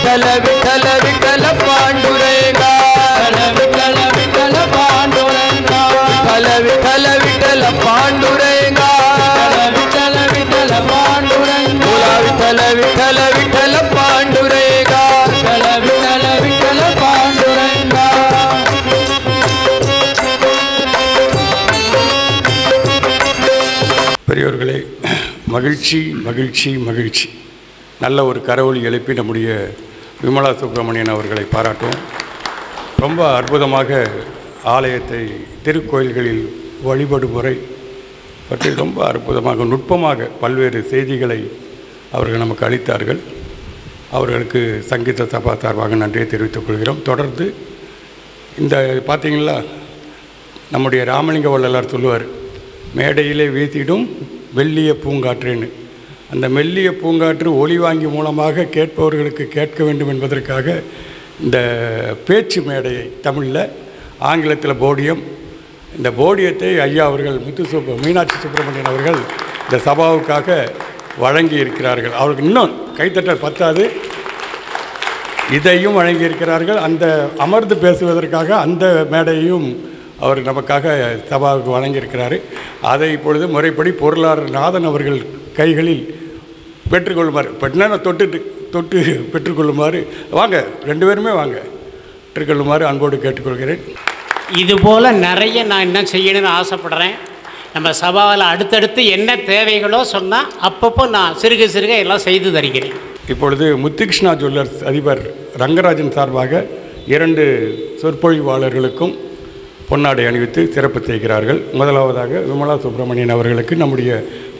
विठ्ठल विठ्ठल विठ्ठल पांडुरंगा विठ्ठल विठ्ठल पांडुरंगा विठ्ठल विठ्ठल विठ्ठल पांडुरंगा विठ्ठल विठ्ठल पांडुरंगा बोला विठ्ठल विठ्ठल विठ्ठल पांडुरंगा विठ्ठल विठ्ठल विठ्ठल पांडुरंगा. பெரியோர்களே, மகிழ்ச்சி மகிழ்ச்சி மகிழ்ச்சி. நல்ல ஒரு கரவொலி எழுப்பி நம்முடைய விமலா சுப்பிரமணியன் அவர்களை பாராட்டும். ரொம்ப அற்புதமாக ஆலயத்தை திருக்கோயில்களில் வழிபடு முறை பற்றி ரொம்ப அற்புதமாக நுட்பமாக பல்வேறு செய்திகளை அவர்கள் நமக்கு அளித்தார்கள். அவர்களுக்கு சங்கீத சபா சார்பாக நன்றியை தெரிவித்துக் கொள்கிறோம். தொடர்ந்து இந்த பார்த்தீங்களா, நம்முடைய ராமலிங்க வள்ளலார் சொல்லுவார், மேடையிலே வீசிடும் மெல்லிய பூங்காற்றுன்னு. அந்த மெல்லிய பூங்காற்று ஒலி வாங்கி மூலமாக கேட்பவர்களுக்கு கேட்க வேண்டும் என்பதற்காக இந்த பேச்சு மேடையை தமிழில், ஆங்கிலத்தில் போடியம், இந்த போடியத்தை ஐயா அவர்கள் மீனாட்சி சுப்பிரமணியன் அவர்கள் இந்த சபாவுக்காக வழங்கி இருக்கிறார்கள். அவருக்கு இன்னும் கைத்தட்டல் பத்தாது, இதையும் வழங்கியிருக்கிறார்கள். அந்த அமர்ந்து பேசுவதற்காக அந்த மேடையையும் அவர் நமக்காக சபாவுக்கு வழங்கியிருக்கிறார். அதை இப்பொழுது முறைப்படி பொருளாளர் நாதன் அவர்கள் கைகளில் பெற்றுக்கொள்ளுமாறு, பெண்ணை தொட்டு பெற்றுக்கொள்ளுமாறு, வாங்க ரெண்டு பேருமே வாங்க, பெற்றுக்கொள்ளுமாறு அன்போடு கேட்டுக்கொள்கிறேன். இதுபோல் நிறைய நான் என்ன செய்யணும்னு ஆசைப்படுறேன். நம்ம சபாவில் அடுத்தடுத்து என்ன தேவைகளோ சொன்னால் அப்பப்போ நான் சிறுக சிறுக எல்லாம் செய்து தருகிறேன். இப்பொழுது முத்துகிருஷ்ணா ஜுவல்லர்ஸ் அதிபர் ரங்கராஜன் சார்பாக 2 சொற்பொழிவாளர்களுக்கும் பொன்னாடை அணிவித்து சிறப்பு செய்கிறார்கள். முதலாவதாக விமலா சுப்பிரமணியன் அவர்களுக்கு நம்முடைய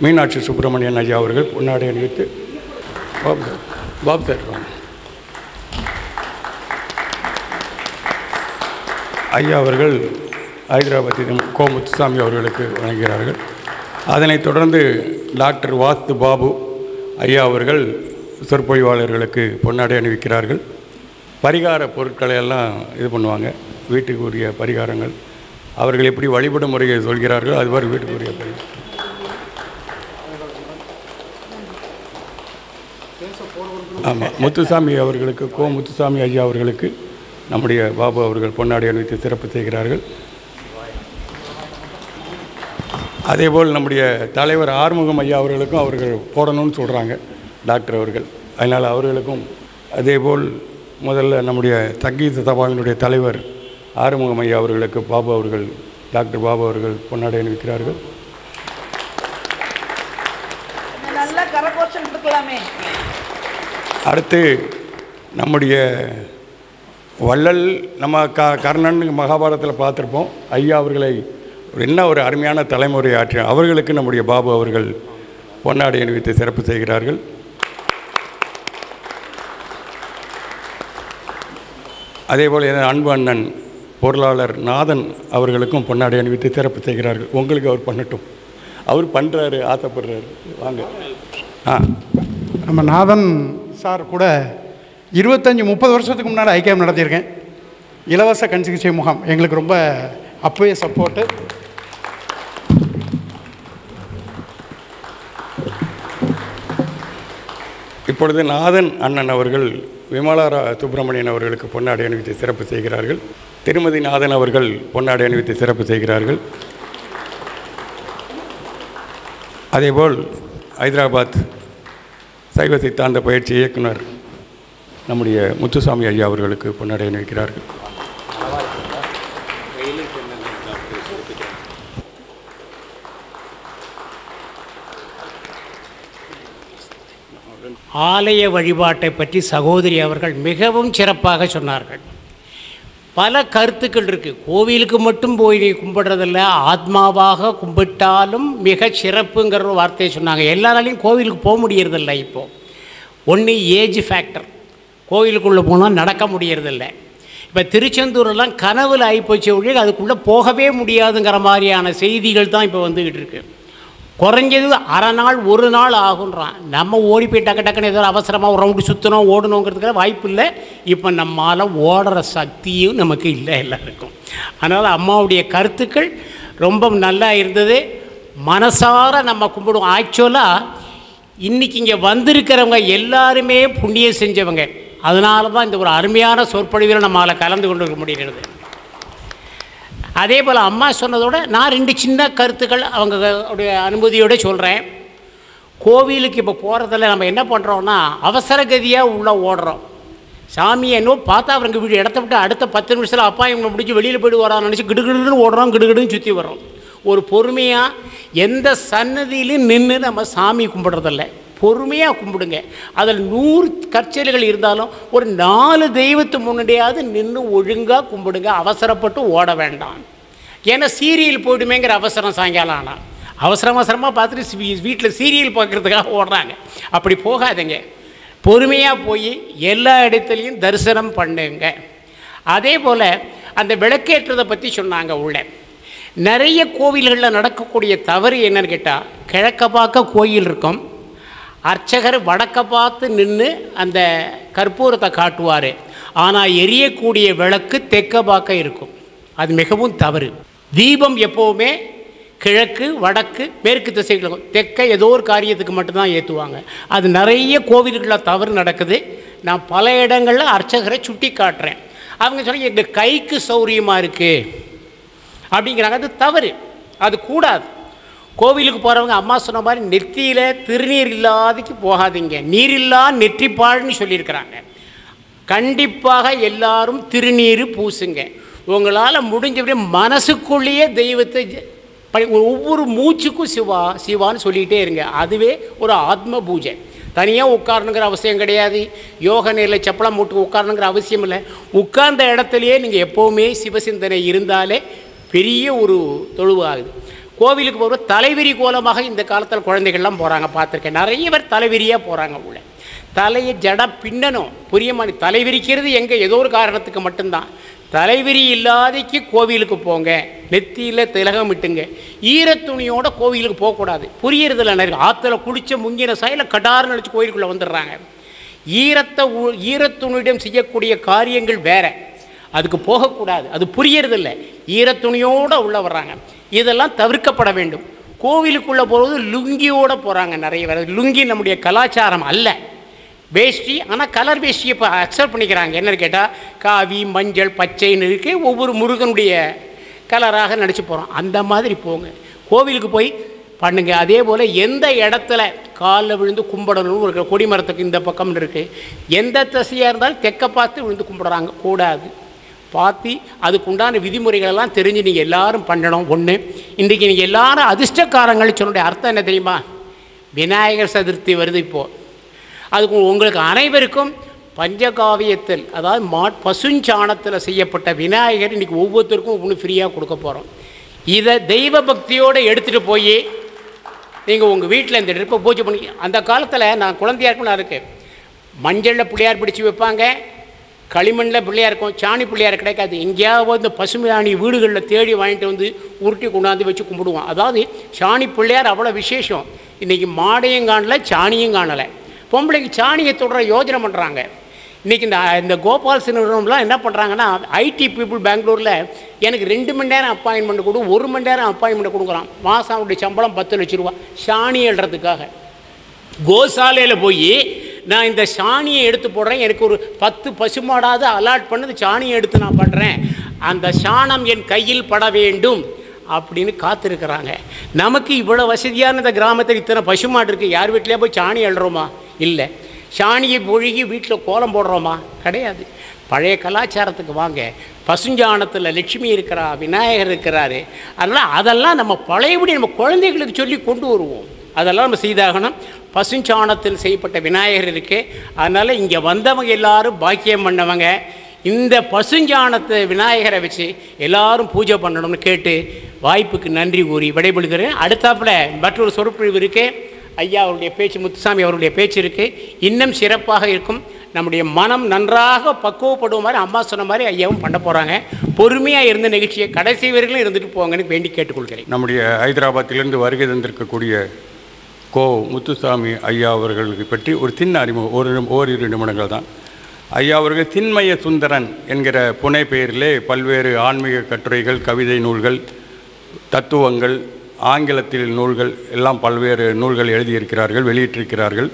மீனாட்சி சுப்பிரமணியன் ஐயா அவர்கள் பொன்னாடை அணிவித்து, பாப் சார் ஐயா அவர்கள் ஹைதராபாத் கோ முத்துசாமி அவர்களுக்கு வழங்குகிறார்கள். அதனைத் தொடர்ந்து டாக்டர் வாஸ்து பாபு ஐயா அவர்கள் சொற்பொழிவாளர்களுக்கு பொன்னாடை அணிவிக்கிறார்கள். பரிகார பொருட்களை எல்லாம் இது பண்ணுவாங்க, வீட்டுக்கு உரிய பரிகாரங்கள், அவர்கள் எப்படி வழிபடும் முறையை சொல்கிறார்கள் அதுவாறு வீட்டுக்கு உரிய பரிகாரம். ஆமாம், முத்துசாமி அவர்களுக்கு, கோ முத்துசாமி ஐயா அவர்களுக்கு நம்முடைய பாபு அவர்கள் பொன்னாடை அணிவித்து சிறப்பு செய்கிறார்கள். அதேபோல் நம்முடைய தலைவர் ஆறுமுகம் ஐயா அவர்களுக்கும் அவர்கள் போடணும்னு சொல்கிறாங்க டாக்டர் அவர்கள், அதனால் அவர்களுக்கும். அதேபோல் முதல்ல நம்முடைய சங்கீத சபாவினுடைய தலைவர் ஆறுமுகம் ஐயா அவர்களுக்கு பாபு அவர்கள், டாக்டர் பாபு அவர்கள் பொன்னாடை அணிவிக்கிறார்கள். அடுத்து நம்முடைய வள்ளல், நம்ம கர்ணன் மகாபாரதத்தில் பார்த்துருப்போம், ஐயா அவர்களை என்ன ஒரு அருமையான தலைமுறை ஆற்றிய அவர்களுக்கு நம்முடைய பாபு அவர்கள் பொன்னாடை அணிவித்து சிறப்பு செய்கிறார்கள். அதேபோல் அன்பு அண்ணன் பொருளாளர் நாதன் அவர்களுக்கும் பொன்னாடை அணிவித்து சிறப்பு செய்கிறார்கள். உங்களுக்கு அவர் பண்ணட்டும், அவர் பண்ணுறாரு, ஆசைப்படுறாரு. வாங்க. நம்ம நாதன் சார் கூட 25-30 வருஷத்துக்கு முன்னாடி ஐக்கியம் நடத்தியிருக்கேன். இலவச கண் சிகிச்சை முகாம் எங்களுக்கு ரொம்ப அப்பவே சப்போர்ட்டு. இப்பொழுது நாதன் அண்ணன் அவர்கள் விமலா சுப்பிரமணியன் அவர்களுக்கு பொன்னாடை அணிவித்து சிறப்பு செய்கிறார்கள். திருமதி நாதன் அவர்கள் பொன்னாடை அணிவித்து சிறப்பு செய்கிறார்கள். அதேபோல் ஹைதராபாத் சைவ சித்தாந்த பயிற்சி இயக்குனர் நம்முடைய முத்துசாமி ஐயா அவர்களுக்கு பொன்னாடை அணிவிக்கிறார்கள். ஆலய வழிபாட்டை பற்றி சகோதரி அவர்கள் மிகவும் சிறப்பாக சொன்னார்கள். பல கருத்துக்கள் இருக்குது. கோவிலுக்கு மட்டும் போய் நீ கும்பிட்றதில்ல, ஆத்மாவாக கும்பிட்டாலும் மிக சிறப்புங்கிற ஒரு வார்த்தையை சொன்னாங்க. எல்லாராலையும் கோவிலுக்கு போக முடியறதில்ல. இப்போது ஒன்று ஏஜ் ஃபேக்டர், கோவிலுக்குள்ளே போனால் நடக்க முடியறதில்ல. இப்போ திருச்செந்தூரெல்லாம் கனவில் ஆகிப்போச்சு ஒழிய அதுக்குள்ளே போகவே முடியாதுங்கிற மாதிரியான செய்திகள் தான் இப்போ வந்துக்கிட்டு இருக்குது. குறைஞ்சது அரை நாள் 1 நாள் ஆகுன்றான். நம்ம ஓடி போய் டக்குன்னு ஏதோ அவசரமாக ஒரு ரவுண்டு சுற்றணும் ஓடணுங்கிறதுக்கு வாய்ப்பு இல்லை. இப்போ நம்மால் ஓடுற சக்தியும் நமக்கு இல்லை எல்லாருக்கும். அதனால் அம்மாவுடைய கருத்துக்கள் ரொம்ப நல்லா இருந்தது. மனசார நம்ம கும்பிடுவோம். ஆக்சுவலாக இன்றைக்கி இங்கே வந்திருக்கிறவங்க எல்லாருமே புண்ணியம் செஞ்சவங்க. அதனால தான் இந்த ஒரு அருமையான சொற்பொழிவில் நம்மளால் கலந்து கொண்டு இருக்க முடிகிறது. அதே போல் அம்மா சொன்னதோட நான் 2 சின்ன கருத்துக்கள் அவங்களுடைய அனுமதியோடு சொல்கிறேன். கோவிலுக்கு இப்போ போகிறதில்ல நம்ம என்ன பண்ணுறோன்னா அவசரகதியாக உள்ளே ஓடுறோம். சாமியை என்னோ பார்த்தா அவருக்கு வீடு இடத்த விட்டு அடுத்த 10 நிமிஷத்தில் அப்பா இவங்க முடிஞ்சு வெளியில் போய்ட்டு வரான்னு நினச்சி கிடுகிடுன்னு ஓடுறோம், கிடுகிடுன்னு சுற்றி வர்றோம். ஒரு பொறுமையாக எந்த சன்னதியிலையும் நின்று நம்ம சாமி கும்பிட்றதில்ல. பொறுமையாக கும்பிடுங்க. அதில் 100 கற்சல்கள் இருந்தாலும் ஒரு 4 தெய்வத்து முன்னாடியாவது நின்று ஒழுங்காக கும்பிடுங்க. அவசரப்பட்டு ஓட வேண்டாம். ஏன்னா சீரியல் போய்டுமேங்கிற அவசரம் சாயங்காலம் ஆனால் அவசரமாக பார்த்துட்டு வீட்டில் சீரியல் பார்க்குறதுக்காக ஓடுறாங்க. அப்படி போகாதீங்க. பொறுமையாக போய் எல்லா இடத்துலையும் தரிசனம் பண்ணுங்க. அதே போல் அந்த விளக்கேற்றதை பற்றி சொன்னாங்க. உள்ள நிறைய கோவில்களில் நடக்கக்கூடிய தவறு என்னன்னு கேட்டால், கிழக்க பார்க்க கோயில் இருக்கும், அர்ச்சகர் வடக்க பார்த்து நின்று அந்த கற்பூரத்தை காட்டுவார். ஆனால் எரியக்கூடிய விளக்கு தெற்க பார்க்க இருக்கும். அது மிகவும் தவறு. தீபம் எப்போவுமே கிழக்கு வடக்கு மேற்கு திசைகளுக்கும், தெற்க ஏதோ ஒரு காரியத்துக்கு மட்டும்தான் ஏற்றுவாங்க. அது நிறைய கோவில்களில் தவறு நடக்குது. நான் பல இடங்களில் அர்ச்சகரை சுட்டி காட்டுறேன். அவங்க சொன்னாங்க எங்கள் கைக்கு சௌரியமாக இருக்குது அப்படிங்கிறாங்க. அது தவறு, அது கூடாது. கோவிலுக்கு போகிறவங்க அம்மா சொன்ன மாதிரி நெற்றியில் திருநீர் இல்லாதக்கு போகாதீங்க. நீரில்லா நெற்றிப்பாழ்னு சொல்லியிருக்கிறாங்க. கண்டிப்பாக எல்லாரும் திருநீர் பூசுங்க. உங்களால் முடிஞ்சபடி மனசுக்குள்ளேயே தெய்வத்தை ஒவ்வொரு மூச்சுக்கும் சிவா சிவான்னு சொல்லிக்கிட்டே இருங்க. அதுவே ஒரு ஆத்ம பூஜை. தனியாக உட்காரணுங்கிற அவசியம் கிடையாது. யோக நிலையில் சப்பளம் போட்டு உட்காரணுங்கிற அவசியம் இல்லை. உட்கார்ந்த இடத்துலையே நீங்கள் எப்போவுமே சிவசிந்தனை இருந்தாலே பெரிய ஒரு தொழுவாகுது. கோவிலுக்கு போகிற தலைவிரி கோலமாக இந்த காலத்தில் குழந்தைகள்லாம் போகிறாங்க, பார்த்துருக்கேன். நிறைய பேர் தலைவிரியாக போகிறாங்க. உள்ள தலையை ஜடம் பின்னணும். புரியமான தலைவிரிக்கிறது எங்கே ஏதோ ஒரு காரணத்துக்கு மட்டும்தான். தலைவிரி இல்லாதைக்கு கோவிலுக்கு போங்க. நெத்தியில் திலகம் விட்டுங்க. ஈரத்துணியோட கோவிலுக்கு போகக்கூடாது. புரியறதில்ல. நிறைய ஆற்றுல குளித்த முங்கின சாயில் கடார்னு நினச்சி கோயிலுக்குள்ளே வந்துடுறாங்க. ஈரத்துணியிடம் செய்யக்கூடிய காரியங்கள் வேறு, அதுக்கு போகக்கூடாது. அது புரியறதில்ல. ஈரத்துணியோடு உள்ளே வர்றாங்க. இதெல்லாம் தவிர்க்கப்பட வேண்டும். கோவிலுக்குள்ளே போகிறது லுங்கியோடு போகிறாங்க நிறைய பேர். லுங்கி நம்முடைய கலாச்சாரம் அல்ல. வேஷ்டி, ஆனால் கலர் வேஷ்டியை இப்போ அக்செப்ட் பண்ணிக்கிறாங்க. என்னன்னு கேட்டால் காவி மஞ்சள் பச்சைன்னு இருக்குது, ஒவ்வொரு முருகனுடைய கலராக நினச்சி போகிறோம். அந்த மாதிரி போங்க, கோவிலுக்கு போய் பண்ணுங்க. அதே போல் எந்த இடத்துல காலில் விழுந்து கும்பிடணும்னு ஒரு கொடிமரத்துக்கு இந்த பக்கம் இருக்குது. எந்த திசையாக இருந்தாலும் தெற்க பார்த்து விழுந்து கும்பிடுறாங்க, கூடாது. பார்த்து அதுக்குண்டான விதிமுறைகளெல்லாம் தெரிஞ்சு நீங்கள் எல்லோரும் பண்ணணும். ஒன்று, இன்றைக்கி நீங்கள் எல்லோரும் அதிர்ஷ்டக்காரங்கள் சொன்னுடைய அர்த்தம் என்ன தெரியுமா? விநாயகர் சதுர்த்தி வருது இப்போது. அதுக்கு உங்களுக்கு அனைவருக்கும் பஞ்சகாவியத்தில், அதாவது பசுஞ்சாணத்தில் செய்யப்பட்ட விநாயகர் இன்றைக்கி ஒவ்வொருத்தருக்கும் ஒன்று ஃப்ரீயாக கொடுக்க போகிறோம். இதை தெய்வ பக்தியோடு எடுத்துகிட்டு போய் நீங்கள் உங்கள் வீட்டில் இந்த ட்ரிப்பை பூஜை பண்ணி, அந்த காலத்தில் நான் குழந்தையாக இருக்குன்னு இருக்கேன், மஞ்சளில் பிள்ளையார் பிடிச்சி வைப்பாங்க, களிமண்ணில் பிள்ளையார் இருக்கும், சாணி பிள்ளையார் கிடைக்காது. எங்கேயாவது இந்த பசுமையாணி வீடுகளில் தேடி வாங்கிட்டு வந்து உருட்டி கொண்டாந்து வச்சு கும்பிடுவோம். அதாவது சாணி பிள்ளையார் அவ்வளோ விசேஷம். இன்றைக்கி மாடையும் காணலை, சாணியும் காணலை. பொம்பளைக்கு சாணியை தொடர யோஜனை பண்ணுறாங்க. இன்றைக்கி இந்த கோபால் சினிமாலாம் என்ன பண்ணுறாங்கன்னா, ஐடி பீப்புள் பெங்களூரில் எனக்கு 2 மணி நேரம் அப்பாயின்மெண்ட் கொடு, 1 மணி நேரம் அப்பாயின்மெண்ட் கொடுக்குறான். மாதம் அவருடைய சம்பளம் 10 லட்ச ரூபா சாணி எழுறதுக்காக. கோசாலையில் போய் நான் இந்த சாணியை எடுத்து போடுறேன், எனக்கு ஒரு 10 பசுமாடாவது அலாட் பண்ணது சாணியை எடுத்து நான் பண்ணுறேன், அந்த சாணம் என் கையில் பட வேண்டும் அப்படின்னு காத்திருக்கிறாங்க. நமக்கு இவ்வளோ வசதியான இந்த கிராமத்தில் இத்தனை பசுமாடு இருக்குது, யார் வீட்டிலே போய் சாணி எழுறோமா? இல்லை. சாணியை பொழுகி வீட்டில் கோலம் போடுறோமா? கிடையாது. பழைய கலாச்சாரத்துக்கு வாங்க. பசுஞ்சாணத்தில் லட்சுமி இருக்கிறா, விநாயகர் இருக்கிறாரு. அதெல்லாம் நம்ம பழையபடி நம்ம குழந்தைகளுக்கு சொல்லி கொண்டு வருவோம். அதெல்லாம் நம்ம செய்தாகணும். பசுஞ்சாணத்தில் செய்யப்பட்ட விநாயகர் இருக்குது. அதனால் இங்கே வந்தவங்க எல்லோரும் பாக்கியம் பண்ணவங்க இந்த பசுஞ்சாணத்தை விநாயகரை வச்சு எல்லோரும் பூஜை பண்ணணும்னு கேட்டு வாய்ப்புக்கு நன்றி கூறி விடைபெறுகிறேன். அடுத்தாப்பில் மற்றொரு சொற்பொழிவு இருக்குது. ஐயா அவருடைய பேச்சு, முத்துசாமி அவருடைய பேச்சு இருக்குது. இன்னும் சிறப்பாக இருக்கும். நம்முடைய மனம் நன்றாக பக்குவப்படும் மாதிரி அம்மா சொன்ன மாதிரி ஐயாவும் பண்ண போகிறாங்க. பொறுமையாக இருந்த நிகழ்ச்சியை கடைசி வரைக்கும் இருந்துட்டு போங்கன்னு வேண்டி கேட்டுக்கொள்கிறேன். நம்முடைய ஹைதராபாத்திலிருந்து வருகை தந்திருக்கக்கூடிய கோ முத்துசாமி ஐயா அவர்களுக்கு பற்றி ஒரு சின்ன அறிமுகம், ஓரிரு நிமிடங்கள் தான். ஐயா அவர்கள் திண்மய சுந்தரன் என்கிற புனை பெயரிலே பல்வேறு ஆன்மீக கட்டுரைகள், கவிதை நூல்கள், தத்துவங்கள், ஆங்கிலத்தில் நூல்கள் எல்லாம் பல்வேறு நூல்கள் எழுதியிருக்கிறார்கள், வெளியிட்டிருக்கிறார்கள்.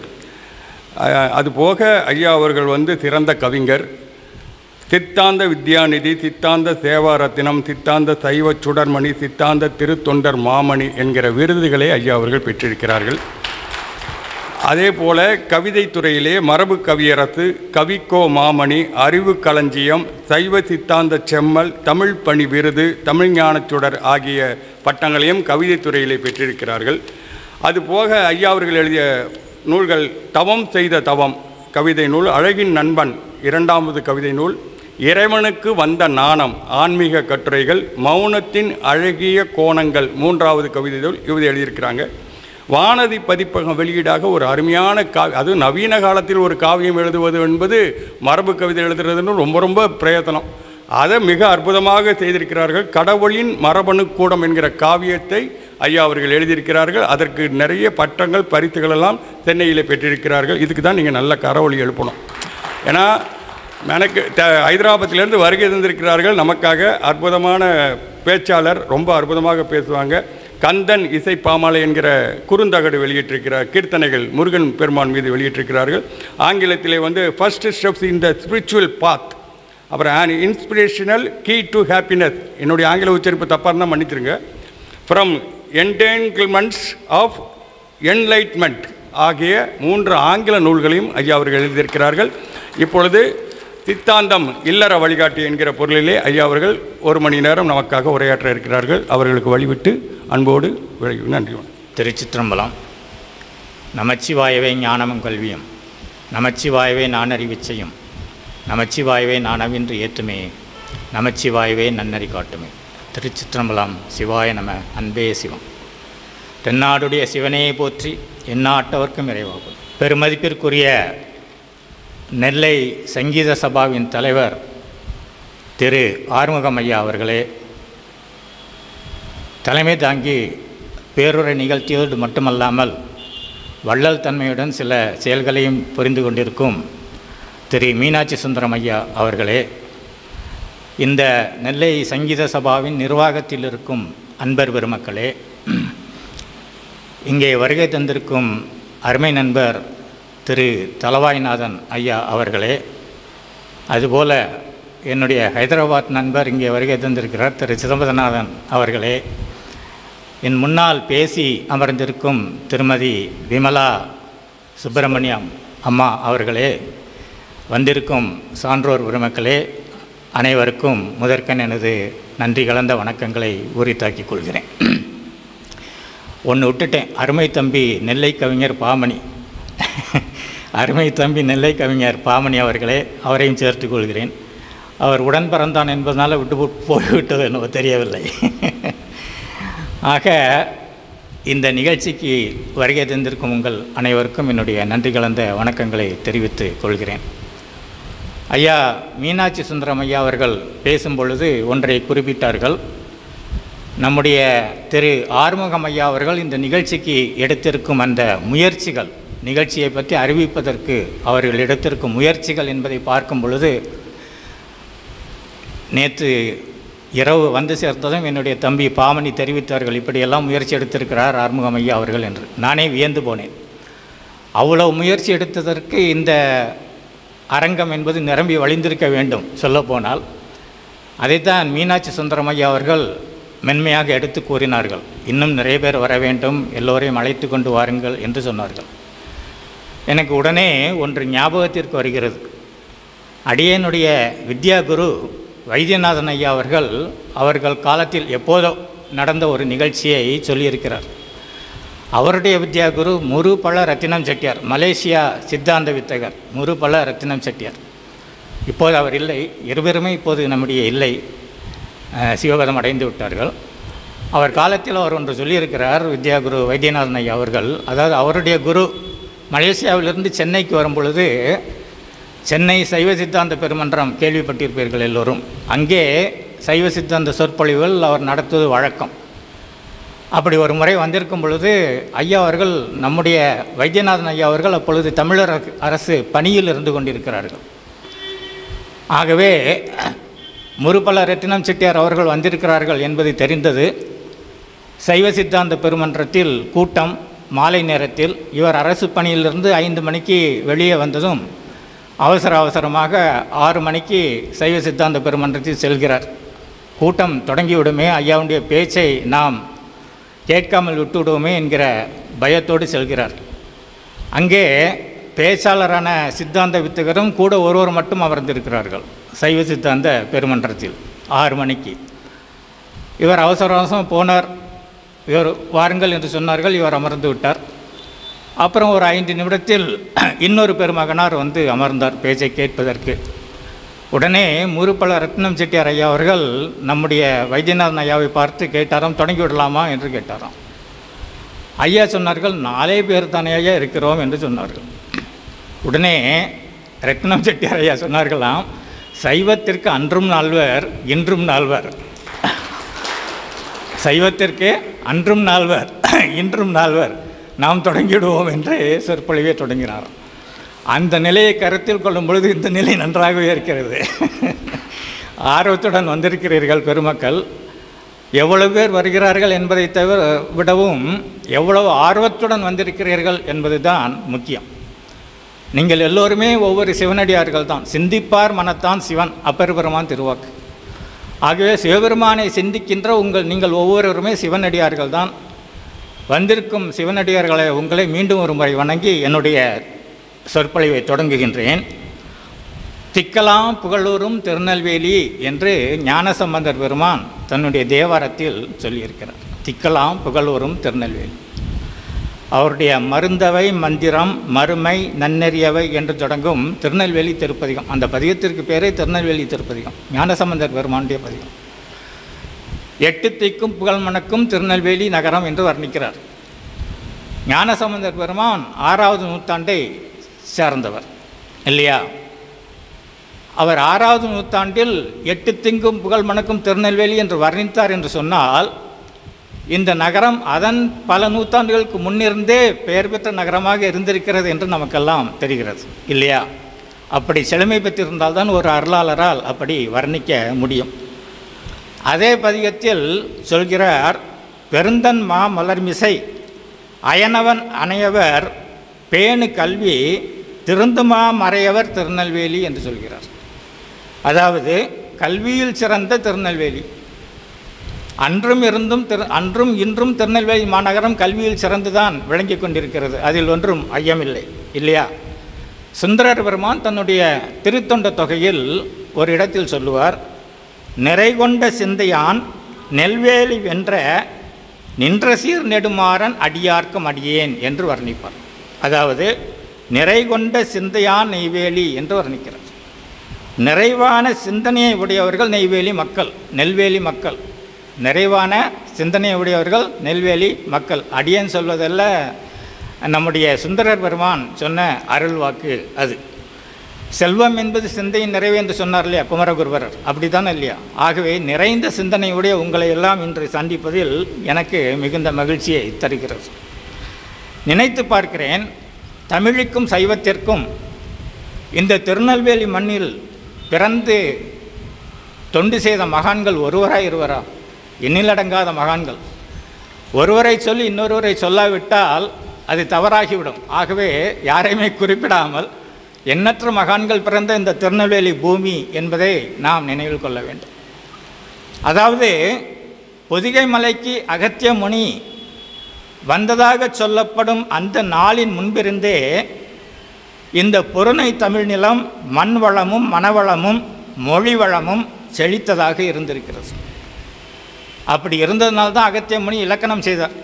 அதுபோக ஐயா அவர்கள் வந்து சிறந்த கவிஞர், சித்தாந்த வித்யாநிதி, சித்தாந்த சேவாரத்தினம், சித்தாந்த சைவ சுடர்மணி, சித்தாந்த திருத்தொண்டர் மாமணி என்கிற விருதுகளை ஐயா அவர்கள் பெற்றிருக்கிறார்கள். அதே போல் கவிதை துறையிலே மரபு கவியரசு, கவிக்கோ மாமணி, அறிவு களஞ்சியம், சைவ சித்தாந்த செம்மல், தமிழ் பணி விருது, தமிழ் ஞானச்சுடர் ஆகிய பட்டங்களையும் கவிதை துறையிலே பெற்றிருக்கிறார்கள். அதுபோக ஐயா அவர்கள் எழுதிய நூல்கள் தவம் செய்த தவம் கவிதை நூல், அழகின் நண்பன் 2வது கவிதை நூல், இறைவனுக்கு வந்த நாணம் ஆன்மீக கட்டுரைகள், மௌனத்தின் அழகிய கோணங்கள் 3வது கவிதை நூல் இவதை எழுதியிருக்கிறாங்க. வானதி பதிப்பகம் வெளியீடாக ஒரு அருமையான அது நவீன காலத்தில் ஒரு காவியம் எழுதுவது என்பது மரபு கவிதை எழுதுறதுன்னு ரொம்ப பிரயத்தனம். அதை மிக அற்புதமாக செய்திருக்கிறார்கள். கடவுளின் மரபணு கூடம் என்கிற காவியத்தை ஐயா அவர்கள் எழுதியிருக்கிறார்கள். அதற்கு நிறைய பட்டங்கள் பரிசுகள் எல்லாம் சென்னையில் பெற்றிருக்கிறார்கள். இதுக்கு தான் நீங்கள் நல்ல கரவொலி எழுப்பணும். ஏன்னா எனக்கு ஹைதராபாத்திலேருந்து வருகை தந்திருக்கிறார்கள். நமக்காக அற்புதமான பேச்சாளர், ரொம்ப அற்புதமாக பேசுவாங்க. கந்தன் இசை பாமாலை என்கிற குறுந்தகடு வெளியிட்டிருக்கிறார். கீர்த்தனைகள் முருகன் பெருமான் மீது வெளியிட்டிருக்கிறார்கள். ஆங்கிலத்திலே வந்து first steps in the spiritual path, அப்புறம் an inspirational key to happiness. என்னுடைய ஆங்கில உச்சரிப்பு தப்பாக இருந்தால் மன்னிச்சிருங்க. ஃப்ரம் entanglements of enlightenment ஆகிய 3 ஆங்கில நூல்களையும் ஐயா அவர்கள் எழுதியிருக்கிறார்கள். இப்பொழுது சித்தாந்தம் இல்லற வழிகாட்டி என்கிற பொருளிலே ஐயா அவர்கள் 1 மணி நேரம் நமக்காக உரையாற்ற இருக்கிறார்கள். அவர்களுக்கு வழிவிட்டு அன்போடு நன்றி. திருச்சிற்றம்பலம். நமச்சிவாயவே ஞானமும் கல்வியும், நமச்சிவாயவே நானறிவிச்சையும், நமச்சிவாயவே நானவின்று ஏற்றுமே, நமச்சிவாயவே நன்னறி காட்டுமே. திருச்சிற்றம்பலம். சிவாய நம. அன்பே சிவம். தென்னாடுடைய சிவனையை போற்றி எந்நாட்டவர்க்கும் இறைவாகும். பெருமதிப்பிற்குரிய நெல்லை சங்கீத சபாவின் தலைவர் திரு ஆறுமுகம் ஐயா அவர்களே, தலைமை தாங்கி பேருரை நிகழ்த்தியோடு மட்டுமல்லாமல் வள்ளல் தன்மையுடன் சில செயல்களையும் புரிந்து கொண்டிருக்கும் திரு மீனாட்சி சுந்தரம் ஐயா அவர்களே, இந்த நெல்லை சங்கீத சபாவின் நிர்வாகத்தில் இருக்கும் அன்பர் பெருமக்களே, இங்கே வருகை தந்திருக்கும் அருமை நண்பர் திரு தலவாய்நாதன் ஐயா அவர்களே, அதுபோல் என்னுடைய ஹைதராபாத் நண்பர் இங்கே வருகை தந்திருக்கிறார் திரு சிதம்பரநாதன் அவர்களே, என் முன்னால் பேசி அமர்ந்திருக்கும் திருமதி விமலா சுப்பிரமணியம் அம்மா அவர்களே, வந்திருக்கும் சான்றோர் பெருமக்களே, அனைவருக்கும் முதற்கண் எனது நன்றி கலந்த வணக்கங்களை உரித்தாக்கிக் கொள்கிறேன். ஒன்று விட்டுட்டேன், அருமை தம்பி நெல்லை கவிஞர் பாமணி அருமை தம்பி நெல்லை கவிஞர் பாமணி அவர்களே, அவரையும் சேர்த்துக் கொள்கிறேன். அவர் உடன் பிறந்தான் என்பதனால் விட்டு போய்விட்டது என்னவோ தெரியவில்லை. ஆக இந்த நிகழ்ச்சிக்கு வருகை தந்திருக்கும் உங்கள் அனைவருக்கும் என்னுடைய நன்றி கலந்த வணக்கங்களை தெரிவித்துக் கொள்கிறேன். ஐயா மீனாட்சி சுந்தரம் ஐயா அவர்கள் பேசும் பொழுது ஒன்றை குறிப்பிட்டார்கள். நம்முடைய திரு ஆறுமுகம் ஐயா அவர்கள் இந்த நிகழ்ச்சிக்கு எடுத்திருக்கும் அந்த முயற்சிகள், நிகழ்ச்சியை பற்றி அறிவிப்பதற்கு அவர்கள் எடுத்திருக்கும் முயற்சிகள் என்பதை பார்க்கும் பொழுது, நேற்று இரவு வந்து சேர்த்ததும் என்னுடைய தம்பி பாமணி தெரிவித்தார்கள், இப்படியெல்லாம் முயற்சி எடுத்திருக்கிறார் ஆறுமுகம் ஐயா அவர்கள் என்று. நானே வியந்து போனேன். அவ்வளவு முயற்சி எடுத்ததற்கு இந்த அரங்கம் என்பது நிரம்பி வழிந்திருக்க வேண்டும் சொல்லப்போனால். அதைத்தான் மீனாட்சி சுந்தரம் ஐயா அவர்கள் மென்மையாக எடுத்து கூறினார்கள். இன்னும் நிறைய பேர் வர வேண்டும், எல்லோரையும் அழைத்து கொண்டு வாருங்கள் என்று சொன்னார்கள். எனக்கு உடனே ஒன்று ஞாபகத்திற்கு வருகிறது. அடியனுடைய வித்யா குரு வைத்தியநாதன் ஐயா அவர்கள் காலத்தில் எப்போதோ நடந்த ஒரு நிகழ்ச்சியை சொல்லியிருக்கிறார். அவருடைய வித்யா குரு முருபல ரத்தினம் செட்டியார், மலேசியா சித்தாந்த வித்தகர் முருபல ரத்தினம் செட்டியார். இப்போது அவர் இல்லை, இருவருமே இப்போது நம்முடைய இல்லை, சிவபதம் அடைந்து விட்டார்கள். அவர் காலத்தில் அவர் ஒன்று சொல்லியிருக்கிறார் வித்யா குரு வைத்தியநாதன் ஐயா அவர்கள். அதாவது அவருடைய குரு மலேசியாவிலிருந்து சென்னைக்கு வரும்பொழுது, சென்னை சைவ சித்தாந்த பெருமன்றம் கேள்விப்பட்டிருப்பீர்கள் எல்லோரும், அங்கே சைவ சித்தாந்த சொற்பொழிவுகள் அவர் நடத்துவது வழக்கம். அப்படி ஒரு முறை வந்திருக்கும் பொழுது ஐயா அவர்கள், நம்முடைய வைத்தியநாதன் ஐயா அவர்கள் அப்பொழுது தமிழர் அரசு பணியில் இருந்து கொண்டிருக்கிறார்கள். ஆகவே முருபல ரத்தினம் செட்டியார் அவர்கள் வந்திருக்கிறார்கள் என்பது தெரிந்தது. சைவ சித்தாந்த பெருமன்றத்தில் கூட்டம், மாலை நேரத்தில் இவர் அரசு பணியிலிருந்து 5 மணிக்கு வெளியே வந்ததும் அவசரமாக 6 மணிக்கு சைவ சித்தாந்த பெருமன்றத்தில் செல்கிறார். கூட்டம் தொடங்கிவிடுமே, ஐயாவுடைய பேச்சை நாம் கேட்காமல் விட்டுவிடுவோமே என்கிற பயத்தோடு செல்கிறார். அங்கே பேச்சாளரான சித்தாந்த வித்தகரும் கூட ஒருவர் மட்டும் அமர்ந்திருக்கிறார்கள் சைவ சித்தாந்த பெருமன்றத்தில் 6 மணிக்கு. இவர் அவசரம் போனார். இவர் வாருங்கள் என்று சொன்னார்கள். இவர் அமர்ந்து விட்டார். அப்புறம் ஒரு 5 நிமிடத்தில் இன்னொரு பெருமகனார் வந்து அமர்ந்தார் பேச்சை கேட்பதற்கு. உடனே முருப்பல ரத்னம் செட்டியார் ஐயா அவர்கள் நம்முடைய வைத்தியநாதன் ஐயாவை பார்த்து கேட்டாராம், தொடங்கி விடலாமா என்று கேட்டாராம். ஐயா சொன்னார்கள், 4 பேர் தானே ஐயா இருக்கிறோம் என்று சொன்னார்கள். உடனே ரத்னம் செட்டியார் ஐயா சொன்னார்களாம், சைவத்திற்கு அன்றும் நால்வர் இன்றும் நால்வர், சைவத்திற்கு அன்றும் நால்வர் இன்றும் நால்வர், நாம் தொடங்கிவிடுவோம் என்று சொற்பொழிவே தொடங்கினாராம். அந்த நிலையை கருத்தில் கொள்ளும் பொழுது இந்த நிலை நன்றாகவே இருக்கிறது. ஆர்வத்துடன் வந்திருக்கிறீர்கள் பெருமக்கள். எவ்வளவு பேர் வருகிறார்கள் என்பதை விடவும் எவ்வளவு ஆர்வத்துடன் வந்திருக்கிறீர்கள் என்பது தான் முக்கியம். நீங்கள் எல்லோருமே ஒவ்வொரு சிவனடியார்கள் தான். சிந்திப்பார் மனத்தான் சிவன், அப்பெருமான் திருவாக்கு. ஆகவே சிவபெருமானை சிந்திக்கின்ற நீங்கள் ஒவ்வொருவருமே சிவனடியார்கள் தான். வந்திருக்கும் சிவனடியார்களை உங்களை மீண்டும் ஒரு முறை வணங்கி என்னுடைய சொற்பொழிவை தொடங்குகின்றேன். திக்கலாம் புகழூரும் திருநெல்வேலி என்று ஞானசம்பந்தர் பெருமான் தன்னுடைய தேவாரத்தில் சொல்லியிருக்கிறார். திக்கலாம் புகழூரும் திருநெல்வேலி. அவருடைய மருந்தவை மந்திரம் மறுமை நன்னெறியவை என்று தொடங்கும் திருநெல்வேலி திருப்பதிகம். அந்த பதிகத்திற்கு பேரே திருநெல்வேலி திருப்பதிகம், ஞானசம்பந்தர் பெருமானுடைய பதிகம். 8 திக்கும் புகழ் மணக்கும் திருநெல்வேலி நகரம் என்று வர்ணிக்கிறார். ஞானசம்பந்தர் பெருமான் 6வது நூற்றாண்டை சேர்ந்தவர் இல்லையா? அவர் 6வது நூற்றாண்டில் 8 திக்கும் புகழ் மணக்கும் திருநெல்வேலி என்று வர்ணித்தார் என்று சொன்னால், இந்த நகரம் அதன் பல நூற்றாண்டுகளுக்கு முன்னிருந்தே பெயர் பெற்ற நகரமாக இருந்திருக்கிறது என்று நமக்கெல்லாம் தெரிகிறது இல்லையா? அப்படி செழுமை பெற்றிருந்தால்தான் ஒரு அருளாளரால் அப்படி வர்ணிக்க முடியும். அதே பதிகத்தில் சொல்கிறார், பெருந்தன் மா மலர்மிசை அயனவன் அணையவர் பேணு கல்வி திருந்துமா மறையவர் திருநெல்வேலி என்று சொல்கிறார். அதாவது கல்வியில் சிறந்த திருநெல்வேலி. அன்றும் இன்றும் திருநெல்வேலி மாநகரம் கல்வியில் சிறந்துதான் விளங்கி கொண்டிருக்கிறது. அதில் ஒன்றும் ஐயமில்லை இல்லையா? சுந்தரர் பெருமான் தன்னுடைய திருத்தொண்ட தொகையில் ஒரு இடத்தில் சொல்லுவார், நிறைகொண்ட சிந்தையான் நெல்வேலி வென்ற நின்ற சீர் நெடுமாறன் அடியார்க்கும் அடியேன் என்று வர்ணிப்பார். அதாவது நிறைகொண்ட சிந்தையான் நெய்வேலி என்று வர்ணிக்கிறார். நிறைவான சிந்தனையை உடையவர்கள் நெய்வேலி மக்கள், நெல்வேலி மக்கள். நிறைவான சிந்தனையை உடையவர்கள் நெல்வேலி மக்கள். அடியேன் சொல்வதல்ல, நம்முடைய சுந்தரர் பெருமான் சொன்ன அருள் வாக்கு அது. செல்வம் என்பது சிந்தையின் நிறைவு என்று சொன்னார் இல்லையா குமரகுருபரர், அப்படி தானே இல்லையா? ஆகவே நிறைந்த சிந்தனையுடைய உங்களை எல்லாம் இன்று சந்திப்பதில் எனக்கு மிகுந்த மகிழ்ச்சியை தருகிறது. நினைத்து பார்க்கிறேன், தமிழுக்கும் சைவத்திற்கும் இந்த திருநெல்வேலி மண்ணில் பிறந்து தொண்டு செய்த மகான்கள் ஒருவரா இருவரா? எண்ணிலடங்காத மகான்கள். ஒருவரை சொல்லி இன்னொருவரை சொல்லாவிட்டால் அது தவறாகிவிடும். ஆகவே யாரையுமே குறிப்பிடாமல் எண்ணற்ற மகான்கள் பிறந்த இந்த திருநெல்வேலி பூமி என்பதை நாம் நினைவில் கொள்ள வேண்டும். அதாவது பொதிகை மலைக்கு அகத்திய முனி வந்ததாக சொல்லப்படும் அந்த நாளின் முன்பிருந்தே இந்த பொருணை தமிழ் நிலம் மண் வளமும் மனவளமும் மொழி வளமும் செழித்ததாக இருந்திருக்கிறது. அப்படி இருந்ததுனால்தான் அகத்திய முனி இலக்கணம் செய்தார்.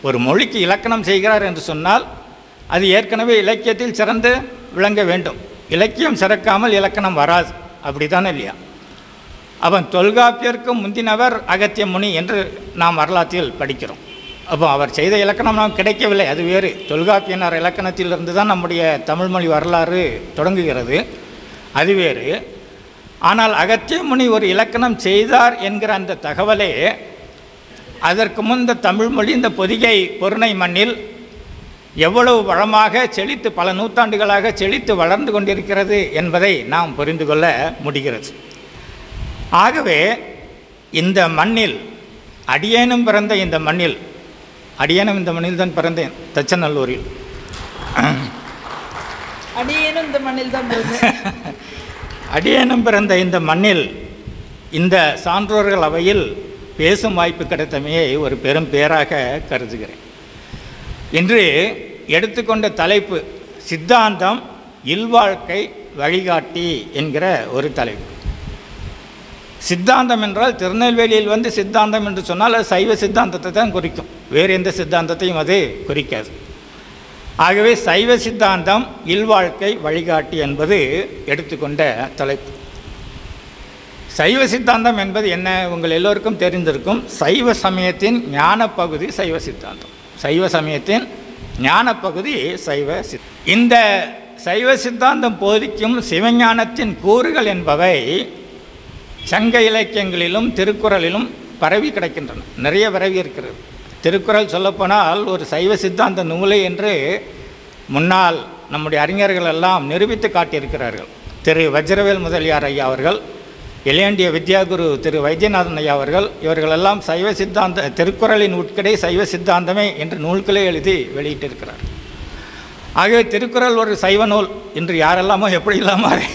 ஒரு மொழிக்கு இலக்கணம் செய்கிறார் என்று சொன்னால் அது ஏற்கனவே இலக்கியத்தில் சிறந்து விளங்க வேண்டும். இலக்கியம் சிறக்காமல் இலக்கணம் வராது, அப்படி தானே இல்லையா? அவன் தொல்காப்பியருக்கு முந்தினவர் அகத்திய முனி என்று நாம் வரலாற்றில் படிக்கிறோம். அப்போ அவர் செய்த இலக்கணம் நாம் கிடைக்கவில்லை, அது வேறு. தொல்காப்பியனார் இலக்கணத்திலிருந்து தான் நம்முடைய தமிழ்மொழி வரலாறு தொடங்குகிறது, அது வேறு. ஆனால் அகத்திய முனி ஒரு இலக்கணம் செய்தார் என்கிற அந்த தகவலே அதற்கு முன் இந்த தமிழ்மொழி இந்த பொதிகை பொருணை மண்ணில் எவ்வளவு வளமாக செழித்து பல நூற்றாண்டுகளாக செழித்து வளர்ந்து கொண்டிருக்கிறது என்பதை நாம் புரிந்து கொள்ள முடிகிறது. ஆகவே இந்த மண்ணில், அடியேனும் பிறந்த இந்த மண்ணில் அடியேனும் இந்த மண்ணில் தான் பிறந்தேன், தச்சநல்லூரில். அடியேனும் இந்த மண்ணில் தான் அடியேனும் பிறந்த இந்த மண்ணில் இந்த சான்றோர்கள் அவையில் பேசும் வாய்ப்பு கிடைத்தமையை ஒரு பெரும் பேராக கருதுகிறேன். இன்று எடுத்துக்கொண்ட தலைப்பு சித்தாந்தம் இல்வாழ்க்கை வழிகாட்டி என்கிற ஒரு தலைப்பு. சித்தாந்தம் என்றால் திருநெல்வேலியில் வந்து சித்தாந்தம் என்று சொன்னால் அது சைவ சித்தாந்தத்தை தான் குறிக்கும், வேறு எந்த சித்தாந்தத்தையும் அது குறிக்காது. ஆகவே சைவ சித்தாந்தம் இல்வாழ்க்கை வழிகாட்டி என்பது எடுத்துக்கொண்ட தலைப்பு. சைவ சித்தாந்தம் என்பது என்ன, உங்கள் எல்லோருக்கும் தெரிந்திருக்கும். சைவ சமயத்தின் ஞான பகுதி சைவ சித்தாந்தம். சைவ சமயத்தின் ஞான பகுதி சைவ இந்த சைவ சித்தாந்தம் போதிக்கும் சிவஞானத்தின் கூறுகள் என்பவை சங்க இலக்கியங்களிலும் திருக்குறளிலும் பரவி கிடக்கின்றன, நிறைய பரவி இருக்கிறது. திருக்குறள் சொல்லப்போனால் ஒரு சைவ சித்தாந்த நூலை என்று முன்னால் நம்முடைய அறிஞர்கள் எல்லாம் நிரூபித்து காட்டியிருக்கிறார்கள். திரு வஜ்ரவேல் முதலியார் ஐயா அவர்கள், இளையண்டிய வித்யாகுரு திரு வைத்தியநாதன் ஐயா அவர்கள், இவர்களெல்லாம் சைவ சித்தாந்த திருக்குறளின் உட்கடை சைவ சித்தாந்தமே என்று நூல்களை எழுதி வெளியிட்டிருக்கிறார். ஆகவே திருக்குறள் ஒரு சைவ நூல் என்று யாரெல்லாமோ எப்படி இல்லாமல் அதை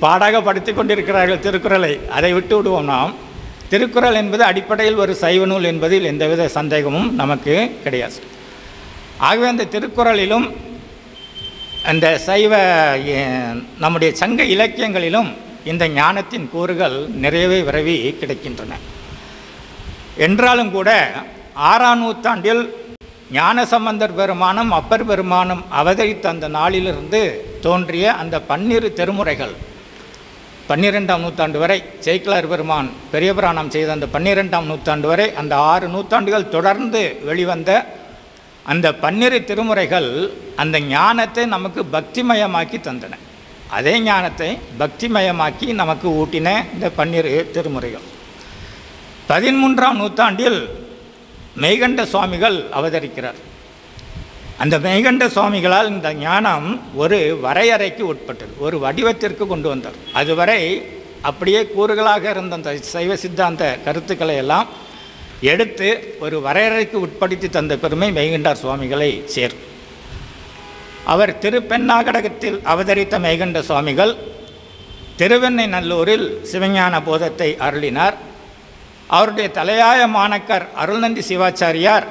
பாடாக படித்து கொண்டிருக்கிறார்கள் திருக்குறளை, அதை விட்டு விடுவோம் நாம். திருக்குறள் என்பது அடிப்படையில் ஒரு சைவ நூல் என்பதில் எந்தவித சந்தேகமும் நமக்கு கிடையாது. ஆகவே அந்த திருக்குறளிலும் அந்த சைவ நம்முடைய சங்க இலக்கியங்களிலும் இந்த ஞானத்தின் கூறுகள் நிறையவே விரவி கிடைக்கின்றன. என்றாலும் கூட 6ஆம் நூற்றாண்டில் ஞானசம்பந்தர் பெருமானும் அப்பர் பெருமானும் அவதரித்த அந்த நாளிலிருந்து தோன்றிய அந்த 12 திருமுறைகள் 12ஆம் நூற்றாண்டு வரை, சேக்கிழார் பெருமான் பெரிய புராணம் செய்த அந்த 12ஆம் நூற்றாண்டு வரை, அந்த 6 நூற்றாண்டுகள் தொடர்ந்து வெளிவந்த அந்த 12 திருமுறைகள் அந்த ஞானத்தை நமக்கு பக்திமயமாக்கி தந்தன. அதே ஞானத்தை பக்திமயமாக்கி நமக்கு ஊட்டின இந்த 12 திருமுறைகள். 13ஆம் நூற்றாண்டில் மெய்கண்ட சுவாமிகள் அவதரிக்கிறார். அந்த மெய்கண்ட சுவாமிகளால் இந்த ஞானம் ஒரு வரையறைக்கு உட்பட்டது, ஒரு வடிவத்திற்கு கொண்டு வந்தார். அதுவரை அப்படியே கூறுகளாக இருந்த அந்த சைவ சித்தாந்த கருத்துக்களை எல்லாம் எடுத்து ஒரு வரையறைக்கு உட்படுத்தி தந்த பெருமை மெய்கண்டார் சுவாமிகளை சேரும். அவர் திருப்பெண்ணாகடகத்தில் அவதரித்த மெய்கண்ட சுவாமிகள் திருவெண்ணை நல்லூரில் சிவஞான போதத்தை அருளினார். அவருடைய தலையாய மாணக்கர் அருள்நந்தி சிவாச்சாரியார்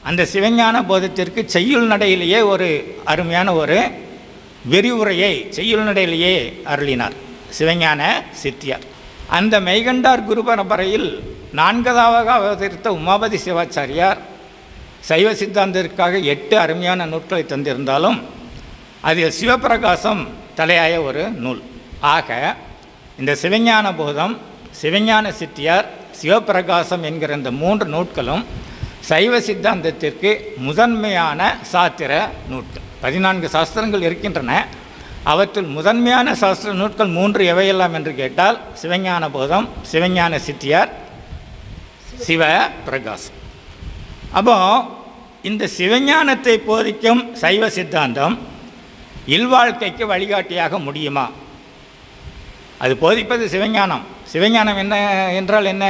அந்த சிவஞான போதத்திற்கு செய்யுள் நடையிலேயே ஒரு அருமையான ஒரு விரிவுரையை செய்யுள் நடையிலேயே அருளினார் சிவஞான சித்தியார். அந்த மெய்கண்டார் குரு பரம்பரையில் 4வது அவதரித்த உமாபதி சிவாச்சாரியார் சைவ சித்தாந்தத்திற்காக 8 அருமையான நூல்களை தந்திருந்தாலும் அதில் சிவபிரகாசம் தலையாய ஒரு நூல். ஆக இந்த சிவஞான போதம், சிவஞான சித்தியார், சிவபிரகாசம் என்கிற இந்த 3 நூட்களும் சைவ சித்தாந்தத்திற்கு முதன்மையான சாத்திர நூட்கள். 14 சாஸ்திரங்கள் இருக்கின்றன. அவற்றுள் முதன்மையான சாஸ்திர நூட்கள் 3 எவையெல்லாம் என்று கேட்டால் சிவஞான போதம், சிவஞான சித்தியார், சிவபிரகாசம். அப்போ இந்த சிவஞானத்தை போதிக்கும் சைவ சித்தாந்தம் இல்வாழ்க்கைக்கு வழிகாட்டியாக முடியுமா? அது போதிப்பது சிவஞானம். சிவஞானம் என்ன என்றால் என்ன?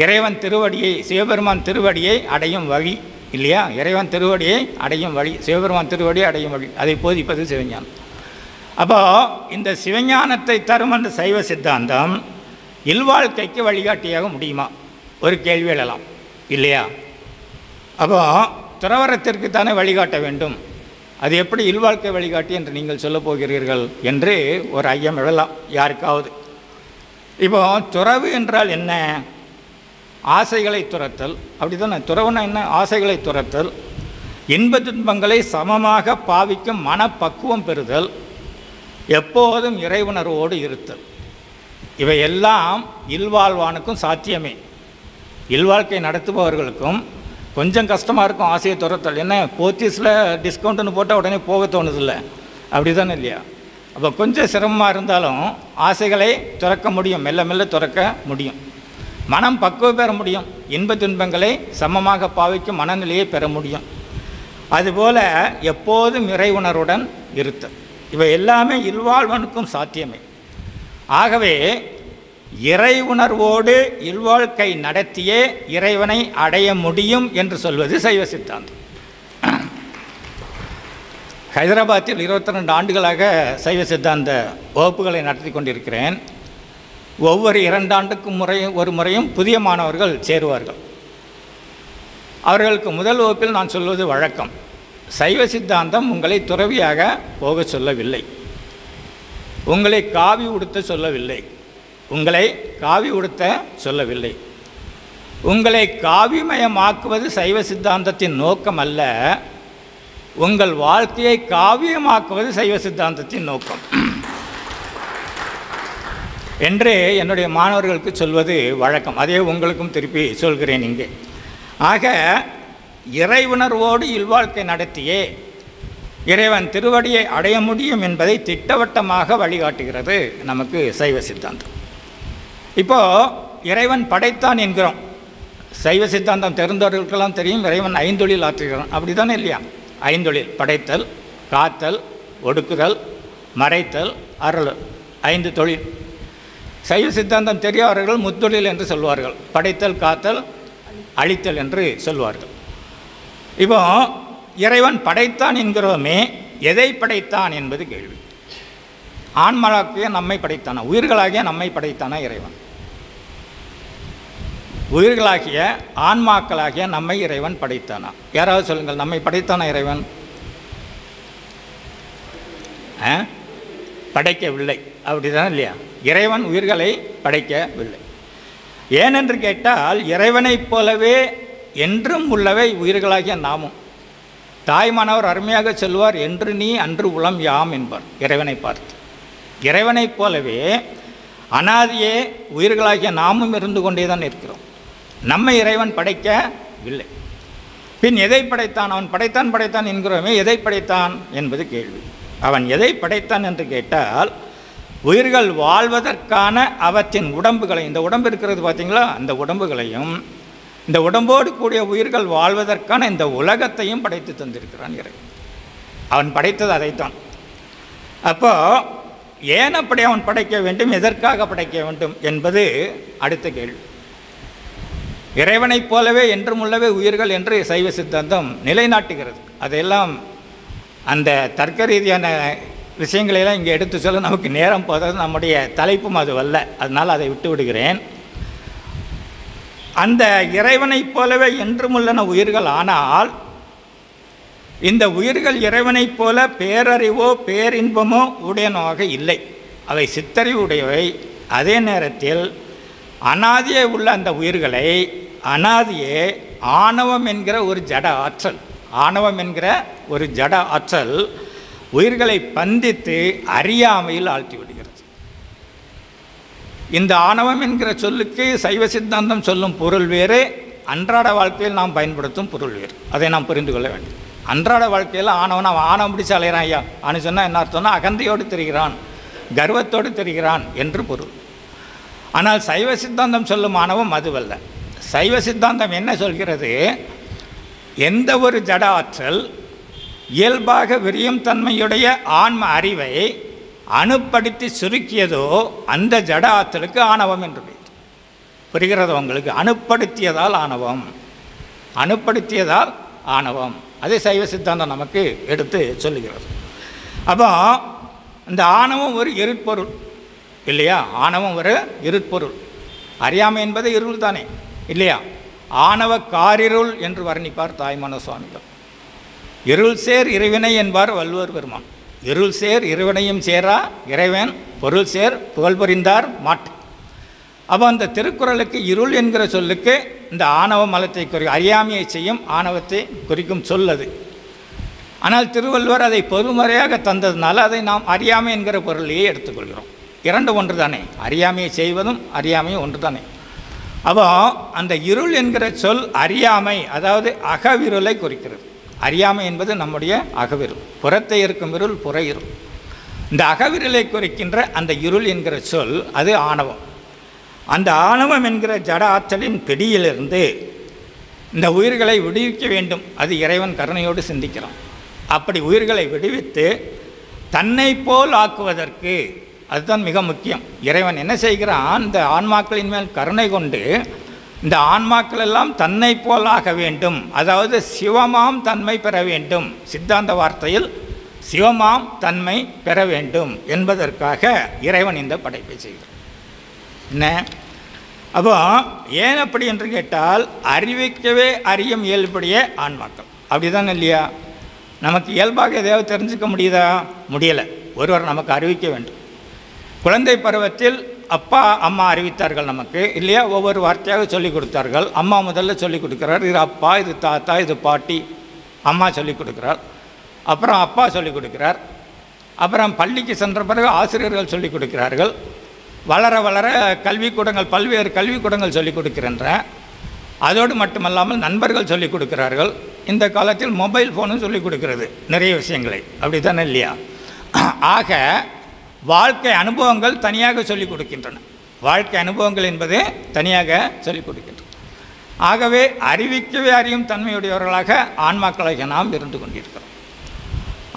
இறைவன் திருவடியை, சிவபெருமான் திருவடியை அடையும் வழி இல்லையா? இறைவன் திருவடியை அடையும் வழி, சிவபெருமான் திருவடியை அடையும் வழி, அதை போதிப்பது சிவஞானம். அப்போ இந்த சிவஞானத்தை தரும் அந்த சைவ சித்தாந்தம் இல்வாழ்க்கைக்கு வழிகாட்டியாக முடியுமா? ஒரு கேள்வி எழலாம் இல்லையா? அப்போ துறவரத்திற்கு தானே வழிகாட்ட வேண்டும், அது எப்படி இல்வாழ்க்கை வழிகாட்டி என்று நீங்கள் சொல்ல போகிறீர்கள் என்று ஒரு ஐயம் எழலாம் யாருக்காவது. இப்போ துறவு என்றால் என்ன? ஆசைகளை துரத்தல், அப்படி தானே? துறவுனா என்ன? ஆசைகளை துரத்தல், இன்ப துன்பங்களை சமமாக பாவிக்கும் மனப்பக்குவம் பெறுதல், எப்போதும் இறைவுணர்வோடு இருத்தல். இவையெல்லாம் இல்வாழ்வானுக்கும் சாத்தியமே. இல்வாழ்க்கை நடத்துபவர்களுக்கும் கொஞ்சம் கஷ்டமாக இருக்கும் ஆசையை துரத்தல். என்ன, போத்தீஸில் டிஸ்கவுண்ட்டுன்னு போட்டால் உடனே போக தோணுதில்லை, அப்படி தானே இல்லையா? அப்போ கொஞ்சம் சிரமமாக இருந்தாலும் ஆசைகளை துறக்க முடியும், மெல்ல மெல்ல துறக்க முடியும். மனம் பக்குவம் பெற முடியும், இன்ப துன்பங்களை சமமாக பாவிக்கும் மனநிலையை பெற முடியும். அதுபோல் எப்போதும் இறை உணர்வுடன் இருத்தல், இவை எல்லாமே இல்வாழ்வனுக்கும் சாத்தியமே. ஆகவே இறை உணர்வோடு இல்வாழ்க்கை நடத்தியே இறைவனை அடைய முடியும் என்று சொல்வது சைவ சித்தாந்தம். ஹைதராபாத்தில் 22 ஆண்டுகளாக சைவ சித்தாந்த வகுப்புகளை நடத்தி கொண்டிருக்கிறேன். ஒவ்வொரு 2 ஆண்டுக்கும் ஒரு முறையும் புதிய மாணவர்கள் சேருவார்கள். அவர்களுக்கு முதல் வகுப்பில் நான் சொல்வது வழக்கம், சைவ சித்தாந்தம் உங்களை துறவியாக போக சொல்லவில்லை, உங்களை காவி உடுத்த சொல்லவில்லை, உங்களை காவி உடுத்த சொல்லவில்லை. உங்களை காவிமயமாக்குவது சைவ சித்தாந்தத்தின் நோக்கம் அல்ல, உங்கள் வாழ்க்கையை காவியமாக்குவது சைவ சித்தாந்தத்தின் நோக்கம் என்று என்னுடைய மாணவர்களுக்கு சொல்வது வழக்கம். அதே உங்களுக்கும் திருப்பி சொல்கிறேன் இங்கே. ஆக இறை உணர்வோடு இல்வாழ்க்கை நடத்தியே இறைவன் திருவடியை அடைய முடியும் என்பதை திட்டவட்டமாக வழிகாட்டுகிறது நமக்கு சைவ சித்தாந்தம். இப்போது இறைவன் படைத்தான் என்கிறோம். சைவ சித்தாந்தம் தெரிந்தவர்களுக்கெல்லாம் தெரியும், இறைவன் 5 தொழில் ஆற்றுகிறான். அப்படி தானே இல்லையா? 5 தொழில்: படைத்தல், காத்தல், ஒடுக்குதல், மறைத்தல், அருள். 5 தொழில். சைவ சித்தாந்தம் தெரியாதவர்கள் முத்தொழில் என்று சொல்வார்கள், படைத்தல், காத்தல், அழித்தல் என்று சொல்வார்கள். இப்போ இறைவன் படைத்தான் என்கிறோமே, எதை படைத்தான் என்பது கேள்வி. ஆன்மாவாகிய நம்மை படைத்தானா? உயிர்களாகிய நம்மை படைத்தானா இறைவன்? உயிர்களாகிய ஆன்மாக்களாகிய நம்மை இறைவன் படைத்தானா? யாராவது சொல்லுங்கள், நம்மை படைத்தானா இறைவன்? படைக்கவில்லை. அப்படிதான் இல்லையா? இறைவன் உயிர்களை படைக்கவில்லை. ஏனென்று கேட்டால் இறைவனைப் போலவே என்றும் உள்ளவை உயிர்களாகிய நாமும். தாய்மானவர் அருமையாக சொல்வார், என்று நீ அன்று உளம் யாம் என்பார் இறைவனை பார்த்து. இறைவனைப் போலவே அனாதியே உயிர்களாகிய நாமும் இருந்து கொண்டே தான் இருக்கிறோம். நம்மை இறைவன் படைக்கவில்லை. பின் எதை படைத்தான்? அவன் படைத்தான் என்கிறோமே, எதை படைத்தான் என்பது கேள்வி. அவன் எதை படைத்தான் என்று கேட்டால், உயிர்கள் வாழ்வதற்கான அவற்றின் உடம்புகளை, இந்த உடம்பு இருக்கிறது பார்த்தீங்களா, அந்த உடம்புகளையும் இந்த உடம்போடு கூடிய உயிர்கள் வாழ்வதற்கான இந்த உலகத்தையும் படைத்து தந்திருக்கிறான் இறைவன். அவன் படைத்தது அதைத்தான். அப்போ ஏன் அப்படி அவன் படைக்க வேண்டும், எதற்காக படைக்க வேண்டும் என்பது அடுத்த கேள்வி. இறைவனைப் போலவே என்றும் உள்ளவே உயிர்கள் என்று சைவ சித்தாந்தம் நிலைநாட்டுகிறது. அதையெல்லாம் அந்த தர்க்க ரீதியான விஷயங்களெல்லாம் இங்கே எடுத்து சொல்ல நமக்கு நேரம் போதாது, நம்முடைய தலைப்பும் அது அல்ல, அதனால் அதை விட்டு விடுகிறேன். அந்த இறைவனைப் போலவே என்றும் உள்ளன உயிர்கள். ஆனால் இந்த உயிர்கள் இறைவனைப் போல பேரறிவோ பேரின்பமோ உடையனவாக இல்லை. அவை சித்தறிவு உடையவை. அதே நேரத்தில் அனாதியே உள்ள அந்த உயிர்களை அனாதியே ஆணவம் என்கிற ஒரு ஜட ஆற்றல், ஆணவம் என்கிற ஒரு ஜட ஆற்றல் உயிர்களை பந்தித்து அறியாமையில் ஆழ்த்தி விடுகிறது. இந்த ஆணவம் என்கிற சொல்லுக்கு சைவ சித்தாந்தம் சொல்லும் பொருள் வேறு, அன்றாட வாழ்க்கையில் நாம் பயன்படுத்தும் பொருள் வேறு. அதை நாம் புரிந்து கொள்ள வேண்டும். அன்றாட வாழ்க்கையில் ஆணவன் அவன் ஆணவம் பிடிச்சு அலைகிறான். ஐயா அவனு சொன்னால் என்ன அர்த்தம்னா, அகந்தையோடு தெரிகிறான், கர்வத்தோடு தெரிகிறான் என்று பொருள். ஆனால் சைவ சித்தாந்தம் சொல்லும் ஆணவம் அதுவல்ல. சைவ சித்தாந்தம் என்ன சொல்கிறது? எந்த ஒரு ஜட ஆற்றல் இயல்பாக விரியும் தன்மையுடைய ஆன்ம அறிவை அணுப்படுத்தி சுருக்கியதோ அந்த ஜட ஆற்றலுக்கு ஆணவம் என்று பெயர். புரிகிறதோ உங்களுக்கு? அணுப்படுத்தியதால் ஆணவம், அணுப்படுத்தியதால் ஆணவம். அதே சைவ சித்தாந்தம் நமக்கு எடுத்து சொல்லுகிறது. அப்போ இந்த ஆணவம் ஒரு இருட்பொருள் இல்லையா? ஆணவம் ஒரு இருட்பொருள். அறியாமை என்பது இருள் தானே இல்லையா? ஆணவ காரிருள் என்று வர்ணிப்பார் தாய்மான சுவாமிகள். இருள் சேர் இறைவினை என்பார் வள்ளுவர் பெருமான். இருள் சேர் இருவினையும் சேரா இறைவன் பொருள் சேர் புகழ் புரிந்தார் மாட்டு. அப்போ அந்த திருக்குறளுக்கு இருள் என்கிற சொல்லுக்கு இந்த ஆணவ மலத்தை அறியாமையை செய்யும் ஆணவத்தை குறிக்கும் சொல்லது. ஆனால் திருவள்ளுவர் அதை பொதுமறையாக தந்ததுனால அதை நாம் அறியாமை என்கிற பொருளையே எடுத்துக்கொள்கிறோம். இரண்டு ஒன்று தானே, அறியாமையை செய்வதும் அறியாமையும் ஒன்று தானே. அப்போ அந்த இருள் என்கிற சொல் அறியாமை, அதாவது அகவிருளை குறிக்கிறது. அறியாமை என்பது நம்முடைய அகவிருள், புறத்தை இருக்கும் இருள் புற இருள். இந்த அகவிருளை குறிக்கின்ற அந்த இருள் என்கிற சொல் அது ஆணவம். அந்த ஆணவம் என்கிற ஜட ஆற்றலின் பிடியிலிருந்து இந்த உயிர்களை விடுவிக்க வேண்டும். அது இறைவன் கருணையோடு சிந்திக்கிறான். அப்படி உயிர்களை விடுவித்து தன்னை போல் ஆக்குவதற்கு அதுதான் மிக முக்கியம். இறைவன் என்ன செய்கிறான், இந்த ஆன்மாக்களின் மேல் கருணை கொண்டு இந்த ஆன்மாக்கள் எல்லாம் தன்னை போலாக வேண்டும், அதாவது சிவமாம் தன்மை பெற வேண்டும், சித்தாந்த வார்த்தையில் சிவமாம் தன்மை பெற வேண்டும் என்பதற்காக இறைவன் இந்த படைப்பை செய்கிறான். என்ன அப்போ ஏன் அப்படி என்று கேட்டால், அறிவிக்கவே அறியும் இயல்புடைய ஆன்மாக்கள். அப்படிதான் இல்லையா? நமக்கு இயல்பாக எதையாவது தெரிஞ்சுக்க முடியுதா? முடியலை. ஒருவர் நமக்கு அறிவிக்க வேண்டும். குழந்தை பருவத்தில் அப்பா அம்மா அறிவித்தார்கள் நமக்கு, இல்லையா? ஒவ்வொரு வார்த்தையாக சொல்லிக் கொடுத்தார்கள். அம்மா முதல்ல சொல்லிக் கொடுக்குறார், இது அப்பா, இது தாத்தா, இது பாட்டி. அம்மா சொல்லிக் கொடுக்குறார். அப்புறம் அப்பா சொல்லிக் கொடுக்குறார். அப்புறம் பள்ளிக்கு சென்ற பிறகு ஆசிரியர்கள் சொல்லிக் கொடுக்கிறார்கள். வளர வளர கல்விக்கூடங்கள், பல்வேறு கல்விக்கூடங்கள் சொல்லிக் கொடுக்கின்றன. அதோடு மட்டுமல்லாமல் நண்பர்கள் சொல்லிக் கொடுக்கிறார்கள். இந்த காலத்தில் மொபைல் ஃபோனும் சொல்லிக் கொடுக்கிறது நிறைய விஷயங்களை. அப்படி தானே இல்லையா? ஆக வாழ்க்கை அனுபவங்கள் தனியாக சொல்லிக் கொடுக்கின்றன. வாழ்க்கை அனுபவங்கள் என்பது தனியாக சொல்லிக் கொடுக்கின்றன. ஆகவே அறிவிக்கவே அறியும் தன்மையுடையவர்களாக ஆன்மாக்களாக நாம் இருந்து கொண்டிருக்கிறோம்.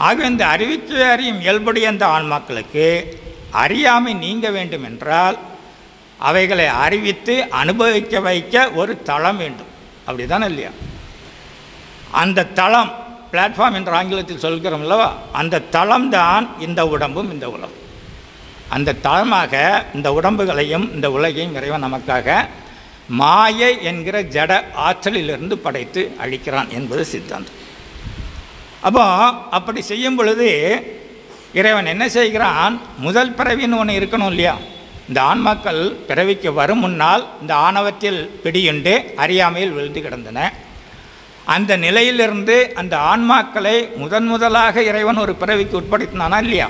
ஆக இந்த அறிவிக்கவே அறியும் இயல்புடைய அந்த ஆன்மாக்களுக்கு அறியாமை நீங்க வேண்டும் என்றால் அவைகளை அறிவித்து அனுபவிக்க வைக்க ஒரு தளம் வேண்டும். அப்படி தானே இல்லையா? அந்த தளம், பிளாட்ஃபார்ம் என்று ஆங்கிலத்தில் சொல்கிறோம் அல்லவா, அந்த தளம்தான் இந்த உடம்பும் இந்த உலகம். அந்த தளமாக இந்த உடம்புகளையும் இந்த உலகையும் இறைவன் நமக்காக மாயை என்கிற ஜட ஆற்றலிலிருந்து படைத்து அழிக்கிறான் என்பது சித்தாந்தம். அப்போ அப்படி செய்யும் பொழுது இறைவன் என்ன செய்கிறான், முதல் பிறவின்னு ஒன்று இருக்கணும் இல்லையா? இந்த ஆன்மாக்கள் பிறவிக்கு வரும் முன்னால் இந்த ஆணவத்தில் பிடியுண்டு அறியாமையில் விழுந்து கிடந்தன. அந்த நிலையிலிருந்து அந்த ஆன்மாக்களை முதலாக இறைவன் ஒரு பிறவிக்கு உட்படுத்தினானா இல்லையா?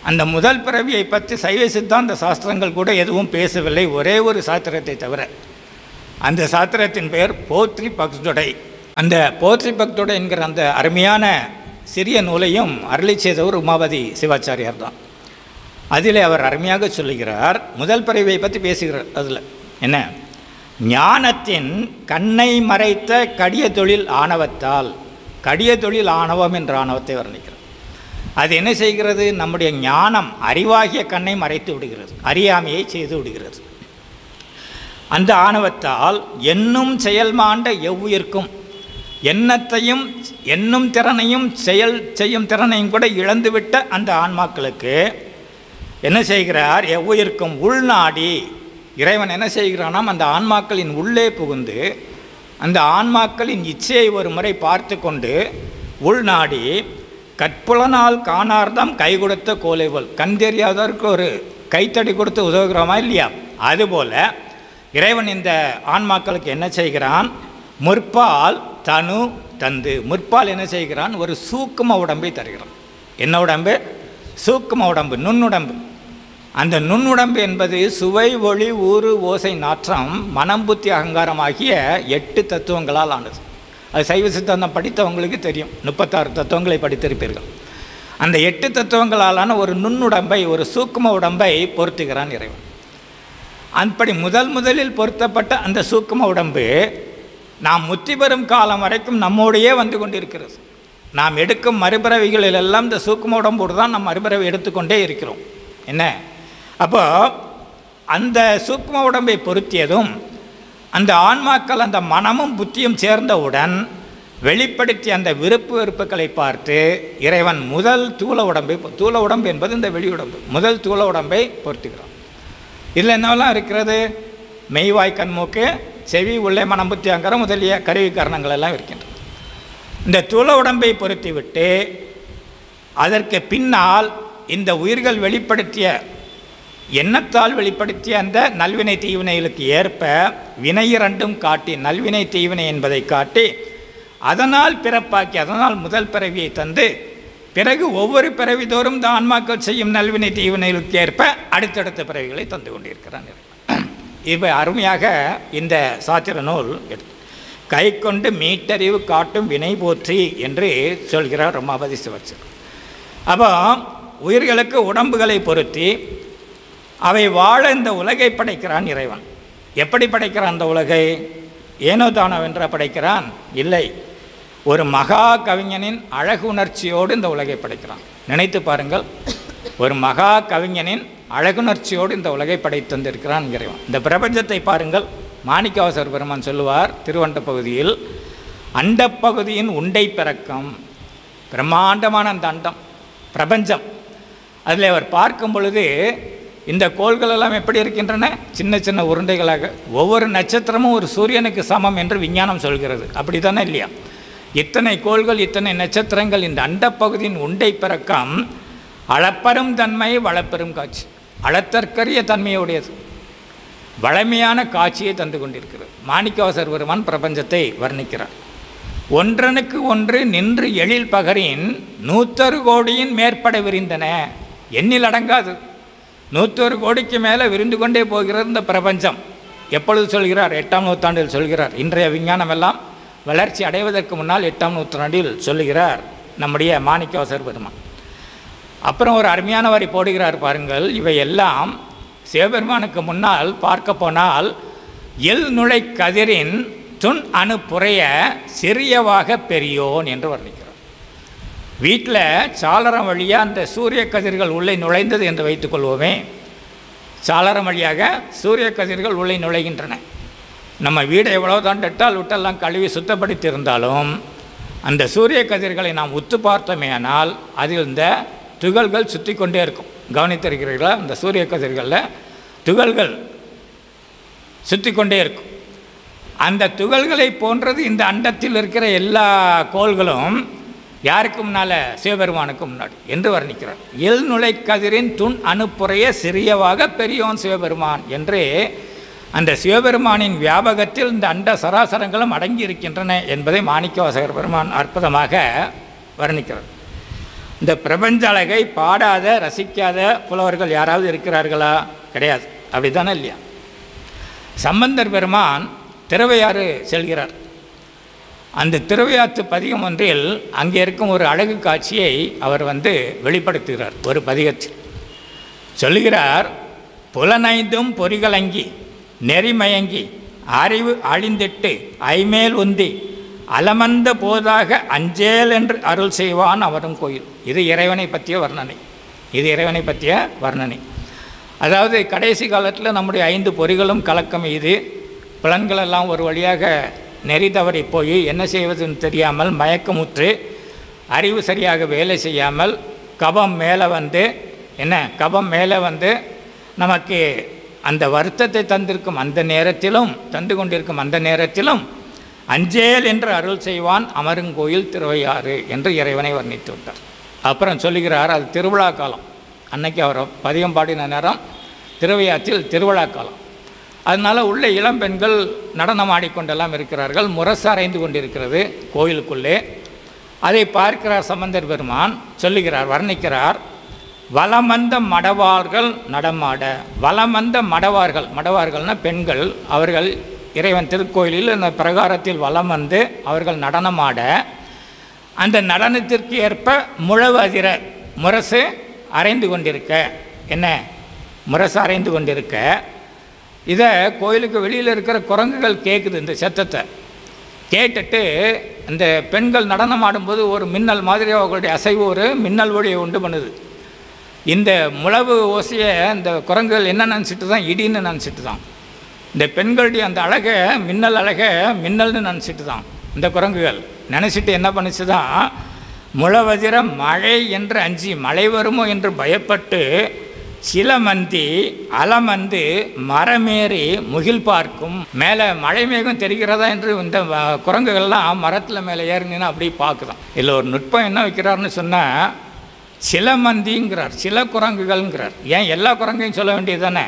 அந்த முதல் பிறவியை பற்றி சைவ சித்தாந்த சாஸ்திரங்கள் கூட எதுவும் பேசவில்லை, ஒரே ஒரு சாத்திரத்தை தவிர. அந்த சாத்திரத்தின் பெயர் போற்றி பக்துடை. அந்த போற்றி பக்துடை என்கிற அந்த அருமையான சிறிய நூலையும் அருளி செய்தவர் உமாபதி சிவாச்சாரியார் தான். அதில் அவர் அருமையாக சொல்லுகிறார், முதல் பிறவியை பற்றி பேசுகிறார். அதில் என்ன, ஞானத்தின் கண்ணை மறைத்த கடிய தொழில் ஆணவத்தால், கடிய தொழில் ஆணவம் என்ற ஆணவத்தை வர்ணிக்கிறார். அது என்ன செய்கிறது, நம்முடைய ஞானம் அறிவாகிய கண்ணை மறைத்து விடுகிறது, அறியாமையை செய்து விடுகிறது. அந்த ஆணவத்தால் என்னும் செயல் மாண்ட எவ்வுயிர்க்கும், எண்ணத்தையும் எண்ணும் திறனையும் செயல் செய்யும் திறனையும் கூட இழந்துவிட்ட அந்த ஆன்மாக்களுக்கு என்ன செய்கிறார், எவ்வுயிர்க்கும் உள்நாடி இறைவன் என்ன செய்கிறானாம், அந்த ஆன்மாக்களின் உள்ளே புகுந்து அந்த ஆன்மாக்களின் இச்சையை ஒரு முறை பார்த்து கொண்டு உள்நாடி கற்புலனால் காணார்தம் கை கொடுத்த கோலை போல், கண் தெரியாதவருக்கு ஒரு கைத்தடி கொடுத்து உதவுகிறோமா இல்லையா? அதுபோல் இறைவன் இந்த ஆன்மாக்களுக்கு என்ன செய்கிறான், முற்பால் தனு தந்து, முற்பால் என்ன செய்கிறான், ஒரு சூக்கும உடம்பை தருகிறான். என்ன உடம்பு? சூக்கும உடம்பு, நுண்ணுடம்பு. அந்த நுண்ணுடம்பு என்பது சுவை, ஒளி, ஊறு, ஓசை, நாற்றம், மனம், புத்தி, அகங்காரம் ஆகிய 8 தத்துவங்களால் ஆனது. அது சைவ சித்தாந்தம் படித்தவங்களுக்கு தெரியும், 36 தத்துவங்களை படித்திருப்பீர்கள். அந்த 8 தத்துவங்களாலான ஒரு நுண்ணுடம்பை, ஒரு சூக்கும உடம்பை பொருத்துகிறான் இறைவன். அப்படி முதலில் பொருத்தப்பட்ட அந்த சூக்கும உடம்பு நாம் முத்தி பெறும் காலம் வரைக்கும் நம்மோடையே வந்து கொண்டிருக்கிறது. நாம் எடுக்கும் மறுபிறவிகளிலெல்லாம் இந்த சூக்கும உடம்போடு தான் நம்ம மறுபிறவி எடுத்துக்கொண்டே இருக்கிறோம். என்ன அப்போ அந்த சூக்கும உடம்பை பொருத்தியதும் அந்த ஆன்மாக்கள் அந்த மனமும் புத்தியும் சேர்ந்தவுடன் வெளிப்படுத்திய அந்த விருப்பு வெறுப்புகளை பார்த்து இறைவன் முதல் தூள உடம்பை, தூள உடம்பு என்பது இந்த வெளி உடம்பு, முதல் தூள உடம்பை பொருத்துகிறான். இதில் என்னவெல்லாம் இருக்கிறது, மெய்வாய் கண்மூக்கு செவி உள்ளே மனம் புத்தி அங்கரம் முதலிய கருவி காரணங்கள் எல்லாம் இருக்கின்றன. இந்த தூள உடம்பை பொருத்திவிட்டு அதற்கு பின்னால் இந்த உயிர்கள் வெளிப்படுத்திய எண்ணத்தால் வெளிப்படுத்திய அந்த நல்வினை தீவினைகளுக்கு ஏற்ப வினை இரண்டும் காட்டி, நல்வினை தீவினை என்பதை காட்டி அதனால் பிறப்பாக்கி, அதனால் முதல் பிறவியை தந்து பிறகு ஒவ்வொரு பிறவி தோறும் இந்த ஆன்மாக்கள் செய்யும் நல்வினை தீவினைகளுக்கு ஏற்ப அடுத்தடுத்த பிறவிகளை தந்து கொண்டிருக்கிறான். இப்போ அருமையாக இந்த சாத்திர நூல் கை கொண்டு மீட்டறிவு காட்டும் வினை போற்றி என்று சொல்கிறார் உமாபதி சிவாச்சாரியார். அப்போ உயிர்களுக்கு உடம்புகளை பொருத்தி அவை வாழ இந்த உலகை படைக்கிறான் இறைவன். எப்படி படைக்கிறான் அந்த உலகை? ஏனோ தானோ வென்ற படைக்கிறான்? இல்லை, ஒரு மகா கவிஞனின் அழகு உணர்ச்சியோடு இந்த உலகை படைக்கிறான். நினைத்து பாருங்கள், ஒரு மகா கவிஞனின் அழகுணர்ச்சியோடு இந்த உலகை படைத்தந்திருக்கிறான் இறைவன். இந்த பிரபஞ்சத்தை பாருங்கள். மாணிக்கவாசகர் பெருமான் சொல்லுவார் திருவண்ட பகுதியில், அண்டப்பகுதியின் உண்டை பிறக்கம், பிரம்மாண்டமான அந்த அண்டம் பிரபஞ்சம். அதில் அவர் பார்க்கும் பொழுது இந்த கோள்கள் எல்லாம் எப்படி இருக்கின்றன? சின்ன சின்ன உருண்டைகளாக. ஒவ்வொரு நட்சத்திரமும் ஒரு சூரியனுக்கு சமம் என்று விஞ்ஞானம் சொல்கிறது. அப்படி தானே இல்லையா? இத்தனை கோள்கள், இத்தனை நட்சத்திரங்கள், இந்த அண்டப்பகுதியின் உண்டை பிறக்கம் அளப்பெரும் தன்மை, வளப்பெரும் காட்சி. அளத்தற்கரிய தன்மையுடையது, வளமையான காட்சியை தந்து கொண்டிருக்கிறது. மாணிக்கவாசகர் பெருமான் பிரபஞ்சத்தை வர்ணிக்கிறார். ஒன்றனுக்கு ஒன்று நின்று எழில் பகரின் 100 கோடியின் மேற்பட விரிந்தன. எண்ணில் அடங்காது. 100 கோடிக்கு மேலே விரிந்து கொண்டே போகிறது இந்த பிரபஞ்சம். எப்பொழுது சொல்கிறார்? 8ஆம் நூற்றாண்டில் சொல்கிறார். இன்றைய விஞ்ஞானம் எல்லாம் வளர்ச்சி அடைவதற்கு முன்னால் 8ஆம் நூற்றாண்டில் சொல்லுகிறார் நம்முடைய மாணிக்கவாசகர் பெருமான். அப்புறம் ஒரு அருமையான வரி போடுகிறார் பாருங்கள். இவையெல்லாம் சிவபெருமானுக்கு முன்னால் பார்க்க போனால் எல் நுழை கதிரின் துண் அணு புறைய சிறியவாக பெரியோன் என்று வர்ணிக்கிறார். வீட்டில் சாளரம் வழியாக அந்த சூரிய கதிர்கள் உள்ளே நுழைந்தது என்று வைத்துக்கொள்வோமே. சாளரம் வழியாக சூரிய கதிர்கள் உள்ளே நுழைகின்றன. நம்ம வீடை எவ்வளோதான் டெட்டால் விட்டெல்லாம் கழுவி சுத்தப்படுத்தி இருந்தாலும் அந்த சூரிய கதிர்களை நாம் உத்து பார்த்தோமே ஆனால் அதில் இந்த துகள்கள் சுற்றி கொண்டே இருக்கும். கவனித்திருக்கிறீர்களா? அந்த சூரிய கதிர்களில் துகள்கள் சுற்றி கொண்டே இருக்கும். அந்த துகள்களை போன்றது இந்த அண்டத்தில் இருக்கிற எல்லா கோள்களும் யாருக்கு முன்னால்? சிவபெருமானுக்கு முன்னாடி என்று வர்ணிக்கிறார். எல் நுழை கதிரின் துண் அணுப்புறைய சிறியவாக பெரியோன் சிவபெருமான் என்று அந்த சிவபெருமானின் வியாபகத்தில் இந்த அண்ட சராசரங்களும் அடங்கி இருக்கின்றன என்பதை மாணிக்கவாசகர் பெருமான் அற்புதமாக வர்ணிக்கிறார். இந்த பிரபஞ்ச அழகை பாடாத ரசிக்காத புலவர்கள் யாராவது இருக்கிறார்களா? கிடையாது. அப்படி தானே இல்லையா? சம்பந்தர் பெருமான் திருவையாறு செல்கிறார். அந்த திருவையாற்று பதிகம் ஒன்றில் அங்கே இருக்கும் ஒரு அழகு காட்சியை அவர் வெளிப்படுத்துகிறார். ஒரு பதிகத்தில் சொல்லுகிறார், புலனைந்தும் பொறிகளங்கி நெறிமயங்கி அறிவு அழிந்திட்டு ஐமேல் உந்தி அலமந்த போதாக அஞ்சேல் என்று அருள் செய்வான் அவரும் கோயில். இது இறைவனை பற்றிய வர்ணனை. இது இறைவனை பற்றிய வர்ணனை. அதாவது கடைசி காலத்தில் நம்முடைய 5 பொறிகளும் கலக்கம் இது. புலன்களெல்லாம் ஒரு வழியாக நெறி தவறி போய் என்ன செய்வதுன்னு தெரியாமல் மயக்கமுற்று அறிவு சரியாக வேலை செய்யாமல் கபம் மேலே நமக்கு அந்த வருத்தத்தை தந்திருக்கும் அந்த நேரத்திலும் தந்து கொண்டிருக்கும் அந்த நேரத்திலும் அஞ்சேல் என்று அருள் செய்வான் அமருங்கோயில் திருவையாறு என்று இறைவனை வர்ணித்து விட்டார். அப்புறம் சொல்லுகிறார், அது திருவிழா காலம். அன்னைக்கு அவர் பதிகம் பாடின நேரம் திருவையாற்றில் திருவிழா காலம். அதனால் உள்ள இளம்பெண்கள் நடனம் ஆடிக்கொண்டெல்லாம் இருக்கிறார்கள். முரசு அரைந்து கொண்டிருக்கிறது கோயிலுக்குள்ளே. அதை பார்க்கிறார் சம்பந்தர் பெருமான். சொல்லுகிறார், வர்ணிக்கிறார், வலமந்த மடவார்கள் நடமாட. வலமந்த மடவார்கள்னால் பெண்கள். அவர்கள் இறைவன் திருக்கோயிலில் அந்த பிரகாரத்தில் வலம் வந்து அவர்கள் நடனமாட, அந்த நடனத்திற்கு ஏற்ப முழவு அதிர முரசு அரைந்து கொண்டிருக்க. என்ன முரசு அரைந்து கொண்டிருக்க, இதை கோயிலுக்கு வெளியில் இருக்கிற குரங்குகள் கேட்குது. இந்த சத்தத்தை கேட்டுட்டு இந்த பெண்கள் நடனம் ஆடும்போது ஒரு மின்னல் மாதிரி அவர்களுடைய அசைவு ஒரு மின்னல் ஒளியை உண்டு பண்ணுது. இந்த முழவு ஓசையை இந்த குரங்குகள் என்ன நினச்சிட்டு தான்? இடின்னு நினச்சிட்டு தான். இந்த பெண்களுடைய அந்த அழகை மின்னல்னு நினச்சிட்டு தான் இந்த குரங்குகள் நினச்சிட்டு என்ன பண்ணிச்சு தான், முழவதிர மழை என்று அஞ்சி மழை வருமோ என்று பயப்பட்டு சிலமந்தி அலமந்து மரமேறி முகில் பார்க்கும். மேலே மழை மேகம் தெரிகிறதா என்று இந்த குரங்குகள்லாம் மரத்தில் மேலே ஏறினா அப்படி பார்க்குதான். இதில் ஒரு நுட்பம் என்ன வைக்கிறார்னு சொன்னால், சிலமந்திங்கிறார், சில குரங்குகள்ங்கிறார். ஏன் எல்லா குரங்கையும் சொல்ல வேண்டியது தானே?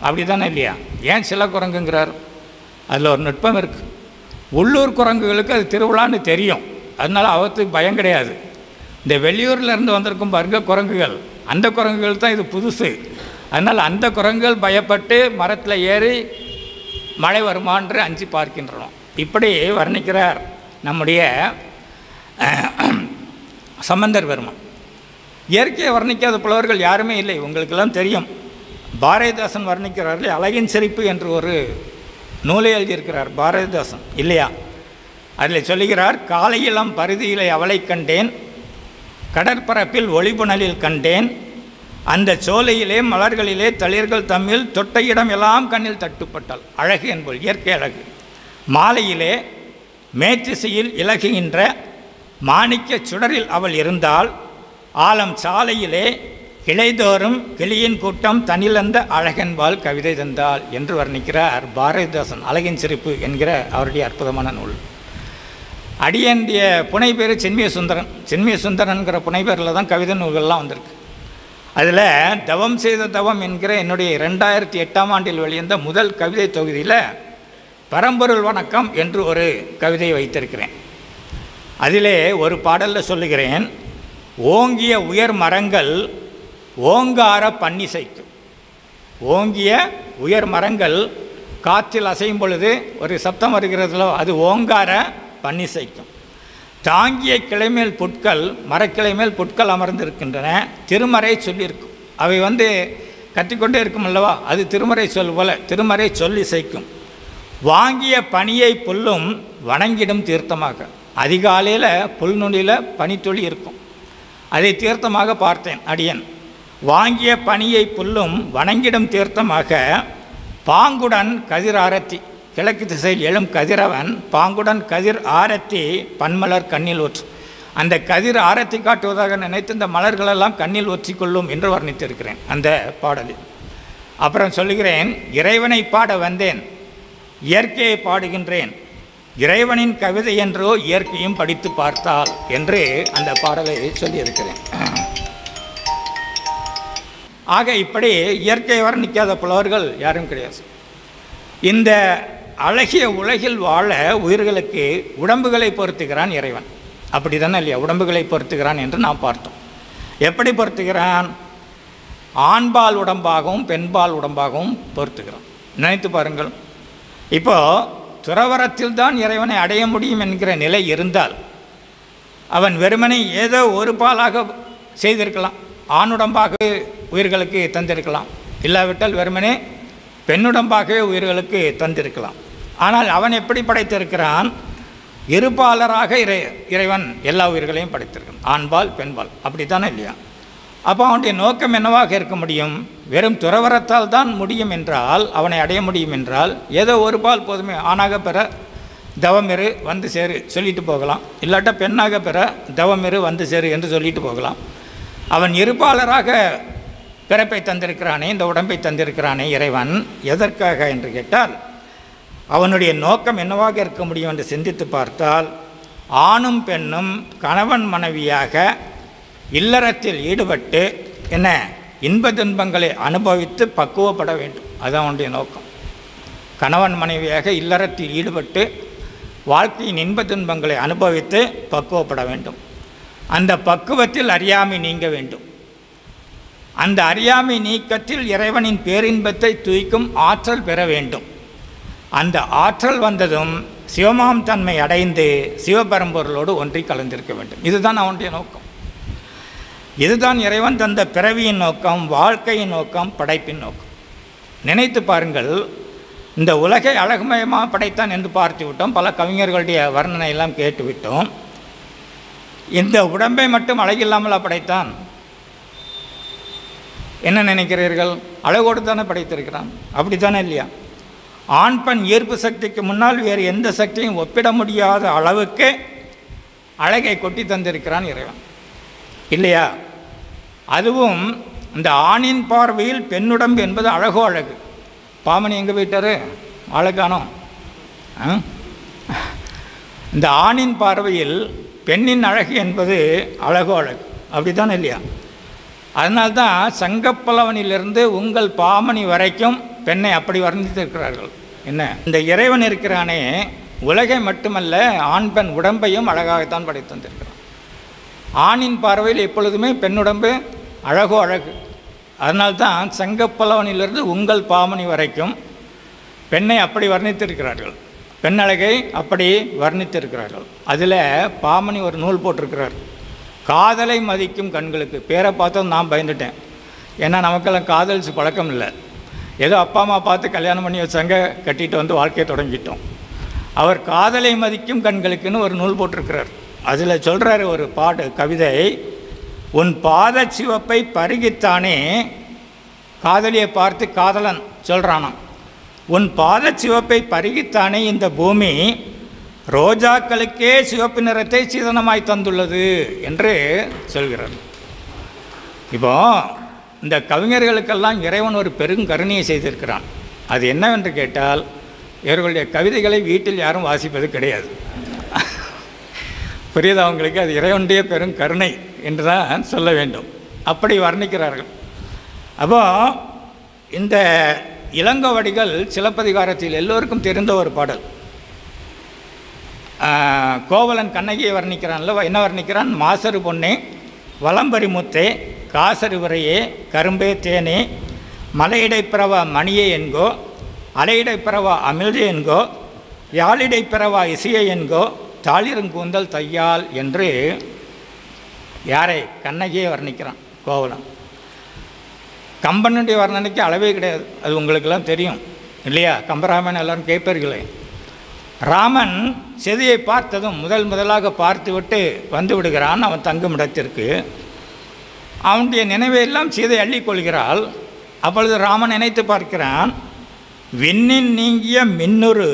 அப்படி தானே இல்லையா? ஏன் சில குரங்குங்கிறார்? அதில் ஒரு நுட்பம் இருக்குது. உள்ளூர் குரங்குகளுக்கு அது திருவிழான்னு தெரியும், அதனால் அவற்றுக்கு பயம் கிடையாது. இந்த வெளியூர்லேருந்து வந்திருக்கும் பாருங்க குரங்குகள், அந்த குரங்குகள் தான் இது புதுசு. அதனால் அந்த குரங்குகள் பயப்பட்டு மரத்தில் ஏறி மழை வருமான்று அஞ்சு பார்க்கின்றோம். இப்படி வர்ணிக்கிறார் நம்முடைய சம்பந்தர் பெருமான். இயற்கையை வர்ணிக்காத புலவர்கள் யாருமே இல்லை, உங்களுக்கெல்லாம் தெரியும். பாரதிதாசன் வர்ணிக்கிறார்கள். அழகின் சிரிப்பு என்று ஒரு நூலை எழுதியிருக்கிறார் பாரதிதாசன், இல்லையா? அதில் சொல்லுகிறார், காலையிலம் பருதியிலே அவளை கண்டேன், கடற்பரப்பில் ஒளிபுணலில் கண்டேன், அந்த சோலையிலே மலர்களிலே தளிர்கள் தம்மில் தொட்ட இடம் எல்லாம் கண்ணில் தட்டுப்பட்டாள். அழகு என்பது இயற்கை அழகு. மாலையிலே மேற்றிசையில் இலகுகின்ற மாணிக்க சுடரில் அவள் இருந்தால் ஆலம் சாலையிலே கிளைதோறும் கிளியின் கூட்டம் தனிலந்த அழகன்பால் கவிதை தந்தாள் என்று வர்ணிக்கிறார் பாரதிதாசன் அழகின் சிரிப்பு என்கிற அவருடைய அற்புதமான நூல். அடியனுடைய புனைப்பேர் சின்மய சுந்தரன். சின்மய சுந்தரன்கிற புனைப்பேரில் தான் கவிதை நூல்கள்லாம் வந்திருக்கு. அதில் தவம் செய்த தவம் என்கிற என்னுடைய 2008ஆம் ஆண்டில் வெளிவந்த முதல் கவிதை தொகுதியில் பரம்பொருள் வணக்கம் என்று ஒரு கவிதையை வைத்திருக்கிறேன். அதிலே ஒரு பாடலில் சொல்லுகிறேன், ஓங்கிய உயர் மரங்கள் ஓங்கார பன்னிசைக்கும். ஓங்கிய உயர் மரங்கள் காற்றில் அசையும் பொழுது ஒரு சப்தம் வருகிறதுலோ அது ஓங்கார பன்னிசைக்கும். தாங்கிய கிளைமேல் புட்கள் மரக்கிளை மேல் புட்கள் அமர்ந்திருக்கின்றன. திருமறை சொல்லியிருக்கும். அவை கத்திக்கொண்டே இருக்கும் அல்லவா, அது திருமறை சொல் போல திருமறை சொல்லி இசைக்கும். வாங்கிய பனியை புல்லும் வணங்கிடும் தீர்த்தமாக. அதிகாலையில் புல்நுனியில் பனித்துளி இருக்கும், அதை தீர்த்தமாக பார்த்தேன் அடியன். வாங்கிய பனியை புல்லும் வணங்கிடும் தீர்த்தமாக பாங்குடன் கதிர் ஆரத்தி. கிழக்கு திசையில் எழும் கதிரவன் பாங்குடன் கதிர் ஆரத்தி பன்மலர் கண்ணில் ஒற்று. அந்த கதிர் ஆரத்தி காட்டுவதாக நினைத்து இந்த மலர்களெல்லாம் கண்ணில் ஒற்றிக்கொள்ளும் என்று வர்ணித்திருக்கிறேன் அந்த பாடலில். அப்புறம் சொல்லுகிறேன், இறைவனை பாட வந்தேன் இயற்கையை பாடுகின்றேன். இறைவனின் கவிதை என்றோ இயற்கையும் படித்து பார்த்தால் என்று அந்த பாடலை சொல்லியிருக்கிறேன். ஆக இப்படி இயற்கையை வர்ணிக்காத புலவர்கள் யாரும் கிடையாது. இந்த அழகிய உலகில் வாழ உயிர்களுக்கு உடம்புகளை பொருத்துகிறான் இறைவன். அப்படி தானே இல்லையா? உடம்புகளை பொருத்துகிறான் என்று நாம் பார்த்தோம். எப்படி பொருத்துகிறான்? ஆண்பால் உடம்பாகவும் பெண்பால் உடம்பாகவும் பொருத்துகிறான். நினைத்து பாருங்கள். இப்போது துறவரத்தில் தான் இறைவனை அடைய முடியும் என்கிற நிலை இருந்தால் அவன் வெறுமனை ஏதோ ஒரு பாலாக செய்திருக்கலாம், ஆணுடம்பாகவே உயிர்களுக்கு தந்திருக்கலாம், இல்லாவிட்டால் வெறுமனே பெண்ணுடம்பாகவே உயிர்களுக்கு தந்திருக்கலாம். ஆனால் அவன் எப்படி படைத்திருக்கிறான்? இருபாலராக இறைவன் எல்லா உயிர்களையும் படைத்திருக்கிறான், ஆண்பால் பெண்பால். அப்படித்தானே இல்லையா? அப்போ அவனுடைய நோக்கம் என்னவாக இருக்க முடியும்? வெறும் துறவரத்தால் தான் முடியும் என்றால், அவனை அடைய முடியும் என்றால் ஏதோ ஒரு பால் போதுமே. ஆணாக பெற தவமிரு வந்து சேரு சொல்லிட்டு போகலாம், இல்லாட்டா பெண்ணாக பெற தவமிரு வந்து சேரு என்று சொல்லிட்டு போகலாம். அவன் இருபாலராக பிறப்பை தந்திருக்கிறானே, இந்த உடம்பை தந்திருக்கிறானே இறைவன், எதற்காக என்று கேட்டால் அவனுடைய நோக்கம் என்னவாக இருக்க முடியும் என்று சிந்தித்து பார்த்தால், ஆணும் பெண்ணும் கணவன் மனைவியாக இல்லறத்தில் ஈடுபட்டு என்ன இன்ப துன்பங்களை அனுபவித்து பக்குவப்பட வேண்டும். அதுதான் அவனுடைய நோக்கம். கணவன் மனைவியாக இல்லறத்தில் ஈடுபட்டு வாழ்க்கையின் இன்ப துன்பங்களை அனுபவித்து பக்குவப்பட வேண்டும். அந்த பக்குவத்தில் அறியாமை நீங்க வேண்டும். அந்த அறியாமை நீக்கத்தில் இறைவனின் பேரின்பத்தை தூய்க்கும் ஆற்றல் பெற வேண்டும். அந்த ஆற்றல் வந்ததும் சிவமாம் தன்மை அடைந்து சிவபரம்பொருளோடு ஒன்றி கலந்திருக்க வேண்டும். இதுதான் அவனுடைய நோக்கம். இதுதான் இறைவன் தந்த பிறவியின் நோக்கம், வாழ்க்கையின் நோக்கம், படைப்பின் நோக்கம். நினைத்து பாருங்கள், இந்த உலகை அழகுமயமாக படைத்தான் என்று பார்த்து விட்டோம். பல கவிஞர்களுடைய வர்ணனை எல்லாம் கேட்டுவிட்டோம். இந்த உடம்பை மட்டும் அழகில்லாமல் படைத்தான். என்ன நினைக்கிறீர்கள்? அழகோடு தானே படைத்திருக்கிறான். அப்படித்தானே இல்லையா? ஆண் பெண் ஈர்ப்பு சக்திக்கு முன்னால் வேறு எந்த சக்தியும் ஒப்பிட முடியாத அளவுக்கு அழகை கொட்டி தந்திருக்கிறான் இறைவன், இல்லையா? அதுவும் இந்த ஆணின் பார்வையில் பெண்ணுடம்பு என்பது அழகோ அழகு. பாமணி எங்கே போயிட்டாரு? அழகானோ? இந்த ஆணின் பார்வையில் பெண்ணின் அழகு என்பது அழகோ அழகு. அப்படித்தானே இல்லையா? அதனால்தான் சங்கப்பலவனிலிருந்து உங்கள் பாமணி வரைக்கும் பெண்ணை அப்படி வர்ணித்திருக்கிறார்கள். என்ன, இந்த இறைவன் இருக்கிறானே உலகை மட்டுமல்ல ஆண் பெண் உடம்பையும் அழகாகத்தான் படைத்து வந்திருக்கிறான். ஆணின் பார்வையில் எப்பொழுதுமே பெண்ணுடம்பு அழகோ அழகு. அதனால்தான் சங்கப்பலவனிலிருந்து உங்கள் பாமணி வரைக்கும் பெண்ணை அப்படி வர்ணித்திருக்கிறார்கள், பெண் அழகை அப்படி வர்ணித்திருக்கிறார்கள். அதில் பாமணி ஒரு நூல் போட்டிருக்கிறார், காதலை மதிக்கும் கண்களுக்கு. பேரை பார்த்தோம் நான் பயந்துட்டேன். ஏன்னா நமக்கெல்லாம் காதலிச்சு பழக்கம் இல்லை. ஏதோ அப்பா அம்மா பார்த்து கல்யாணம் பண்ணி வச்சாங்க, கட்டிட்டு வந்து வாழ்க்கையை தொடங்கிட்டோம். அவர் காதலை மதிக்கும் கண்களுக்குன்னு ஒரு நூல் போட்டிருக்கிறார். அதில் சொல்கிறார் ஒரு கவிதை, உன் பாத சிவப்பை பருகித்தானே, காதலியை பார்த்து காதலன் சொல்கிறானாம், உன் பாத சிவப்பை பருகித்தானே இந்த பூமி ரோஜாக்களுக்கே சிவப்பு நிறத்தை சீதனமாய் தந்துள்ளது என்று சொல்கிறார். இப்போ இந்த கவிஞர்களுக்கெல்லாம் இறைவன் ஒரு பெருங்கருணையை செய்திருக்கிறான். அது என்னவென்று கேட்டால், இவர்களுடைய கவிதைகளை வீட்டில் யாரும் வாசிப்பது கிடையாது. புரியுது அவங்களுக்கு? அது இறைவனுடைய பெருங்கருணை என்று தான் சொல்ல வேண்டும். அப்படி வர்ணிக்கிறார்கள். அப்போ இந்த இளங்கோவடிகள் சிலப்பதிகாரத்தில் எல்லோருக்கும் தெரிந்த ஒரு பாடல். கோவலன் கண்ணகியை வர்ணிக்கிறான்ல, என்ன வர்ணிக்கிறான்? மாசரு பொன்னே, வலம்பரி முத்தே, காசரு விரையே, கரும்பே தேனே, மலையிடை பிறவா மணியே என்கோ, அலையிடை பிறவா அமிழ்தே என்கோ, யாழிடை பிறவா இசையை என்கோ, தாளிருங்கூந்தல் தையால் என்று யாரை? கண்ணகியை வர்ணிக்கிறான் கோவலன். கம்பனுடைய வர்ணனைக்கு அளவே கிடையாது, அது உங்களுக்கெல்லாம் தெரியும் இல்லையா? கம்பராமன் எல்லோரும் கேட்பீர்களே. ராமன் செதியை பார்த்ததும் முதலாக பார்த்துவிட்டு வந்து விடுகிறான் அவன் தங்கும் இடத்திற்கு. அவனுடைய நினைவையெல்லாம் சீதை அள்ளிக்கொள்கிறாள். அப்பொழுது ராமன் நினைத்து பார்க்கிறான், விண்ணின் நீங்கிய மின்னுரு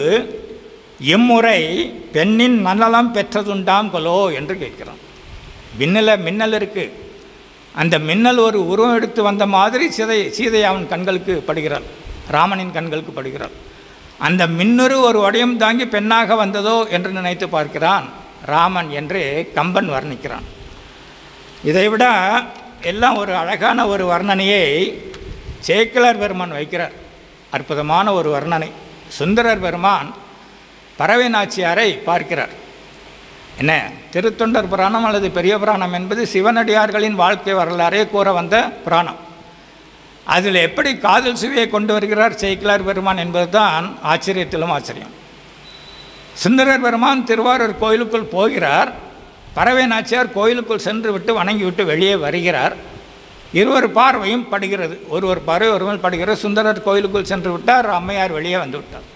இம்முறை பெண்ணின் மன்னலம் பெற்றதுண்டாம் கொலோ என்று கேட்கிறான். மின்னல் இருக்குது, அந்த மின்னல் ஒரு உருவம் எடுத்து வந்த மாதிரி சீதை அவன் கண்களுக்கு படுகிறாள், ராமனின் கண்களுக்கு படுகிறாள். அந்த மின்னுரு ஒரு வடிவம் தாங்கி பெண்ணாக வந்ததோ என்று நினைத்து பார்க்கிறான் ராமன் என்று கம்பன் வர்ணிக்கிறான். இதைவிட எல்லாம் ஒரு அழகான ஒரு வர்ணனையை சேக்கிழார் பெருமான் வைக்கிறார். அற்புதமான ஒரு வர்ணனை. சுந்தரர் பெருமான் பறவை நாச்சியாரை பார்க்கிறார். என்ன, திருத்தொண்டர் புராணம் அல்லது பெரிய புராணம் என்பது சிவனடியார்களின் வாழ்க்கை வரலாறே கூற வந்த புராணம். அதில் எப்படி காதல் சுவையை கொண்டு வருகிறார் சேக்கிழார் பெருமான் என்பது தான் ஆச்சரியத்திலும் ஆச்சரியம். சுந்தரர் பெருமான் திருவாரூர் கோயிலுக்குள் போகிறார். பறவை நாச்சியார் கோயிலுக்குள் சென்று விட்டு வணங்கிவிட்டு வெளியே வருகிறார். இருவர் பார்வையும் படுகிறது, ஒருவர் பார்வை ஒருவர் படுகிறது. சுந்தரர் கோயிலுக்குள் சென்று விட்டார், அம்மையார் வெளியே வந்து விட்டார்.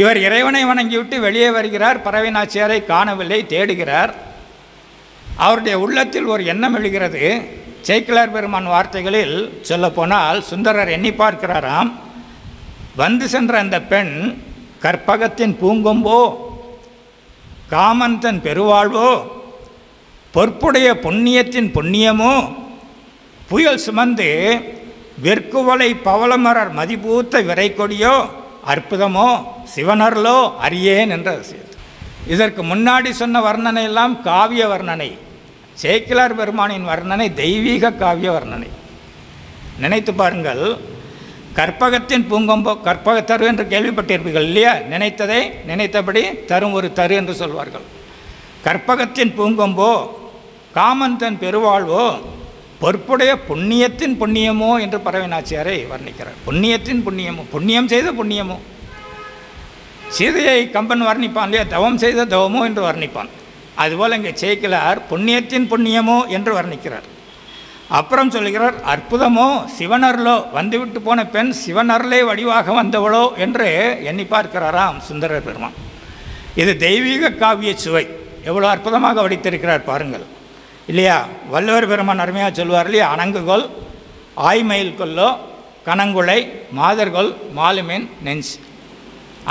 இவர் இறைவனை வணங்கிவிட்டு வெளியே வருகிறார். பறவை நாச்சியாரை காணவில்லை, தேடுகிறார். அவருடைய உள்ளத்தில் ஒரு எண்ணம் எழுகிறது. சேக்கிழார் பெருமான் வார்த்தைகளில் சொல்லப்போனால் சுந்தரர் எண்ணி பார்க்கிறாராம், வந்து சென்ற அந்த பெண் கற்பகத்தின் பூங்கொம்போ, காமந்தன் பெருவாழ்வோ, பொற்புடைய புண்ணியத்தின் புண்ணியமோ, புயல் சுமந்து வெற்குவலை பவளமரர் மதிபூத்த விரைக்கொடியோ, அற்புதமோ, சிவனர்லோ அறியேன் என்ற விஷயம். இதற்கு முன்னாடி சொன்ன வர்ணனை எல்லாம் காவிய வர்ணனை. சேக்கிழார் பெருமானின் வர்ணனை தெய்வீக காவிய வர்ணனை. நினைத்து பாருங்கள், கற்பகத்தின் பூங்கொம்போ, கற்பகத்தரு என்று கேள்விப்பட்டிருப்பீர்கள் இல்லையா? நினைத்ததை நினைத்தபடி தரும் ஒரு தரு என்று சொல்வார்கள். கற்பகத்தின் பூங்கொம்போ, காமந்தன் பெருவாழ்வோ, பொற்புடைய புண்ணியத்தின் புண்ணியமோ என்று பறவை நாச்சியாரை வர்ணிக்கிறார். புண்ணியத்தின் புண்ணியமோ, புண்ணியம் செய்த புண்ணியமோ. சீதையை கம்பன் வர்ணிப்பான் இல்லையா? தவம் செய்த தவமோ என்று வர்ணிப்பான். அதுபோல் இங்கே சேக்கிழார் புண்ணியத்தின் புண்ணியமோ என்று வர்ணிக்கிறார். அப்புறம் சொல்கிறார், அற்புதமோ, சிவனர்லோ, வந்துவிட்டு போன பெண் சிவனர்லே வடிவாக வந்தவளோ என்று எண்ணி பார்க்கிறாராம் சுந்தரர் பெருமான். இது தெய்வீக காவிய சுவை. எவ்வளோ அற்புதமாக வடித்திருக்கிறார் பாருங்கள் இல்லையா? வள்ளுவர் பெருமான் அருமையாக சொல்வார் இல்லையா? அணங்குகொல் ஆய்மயில் கொல்லோ, கணங்குளை மாதர்கொல் மாலுமேன் நெஞ்சு.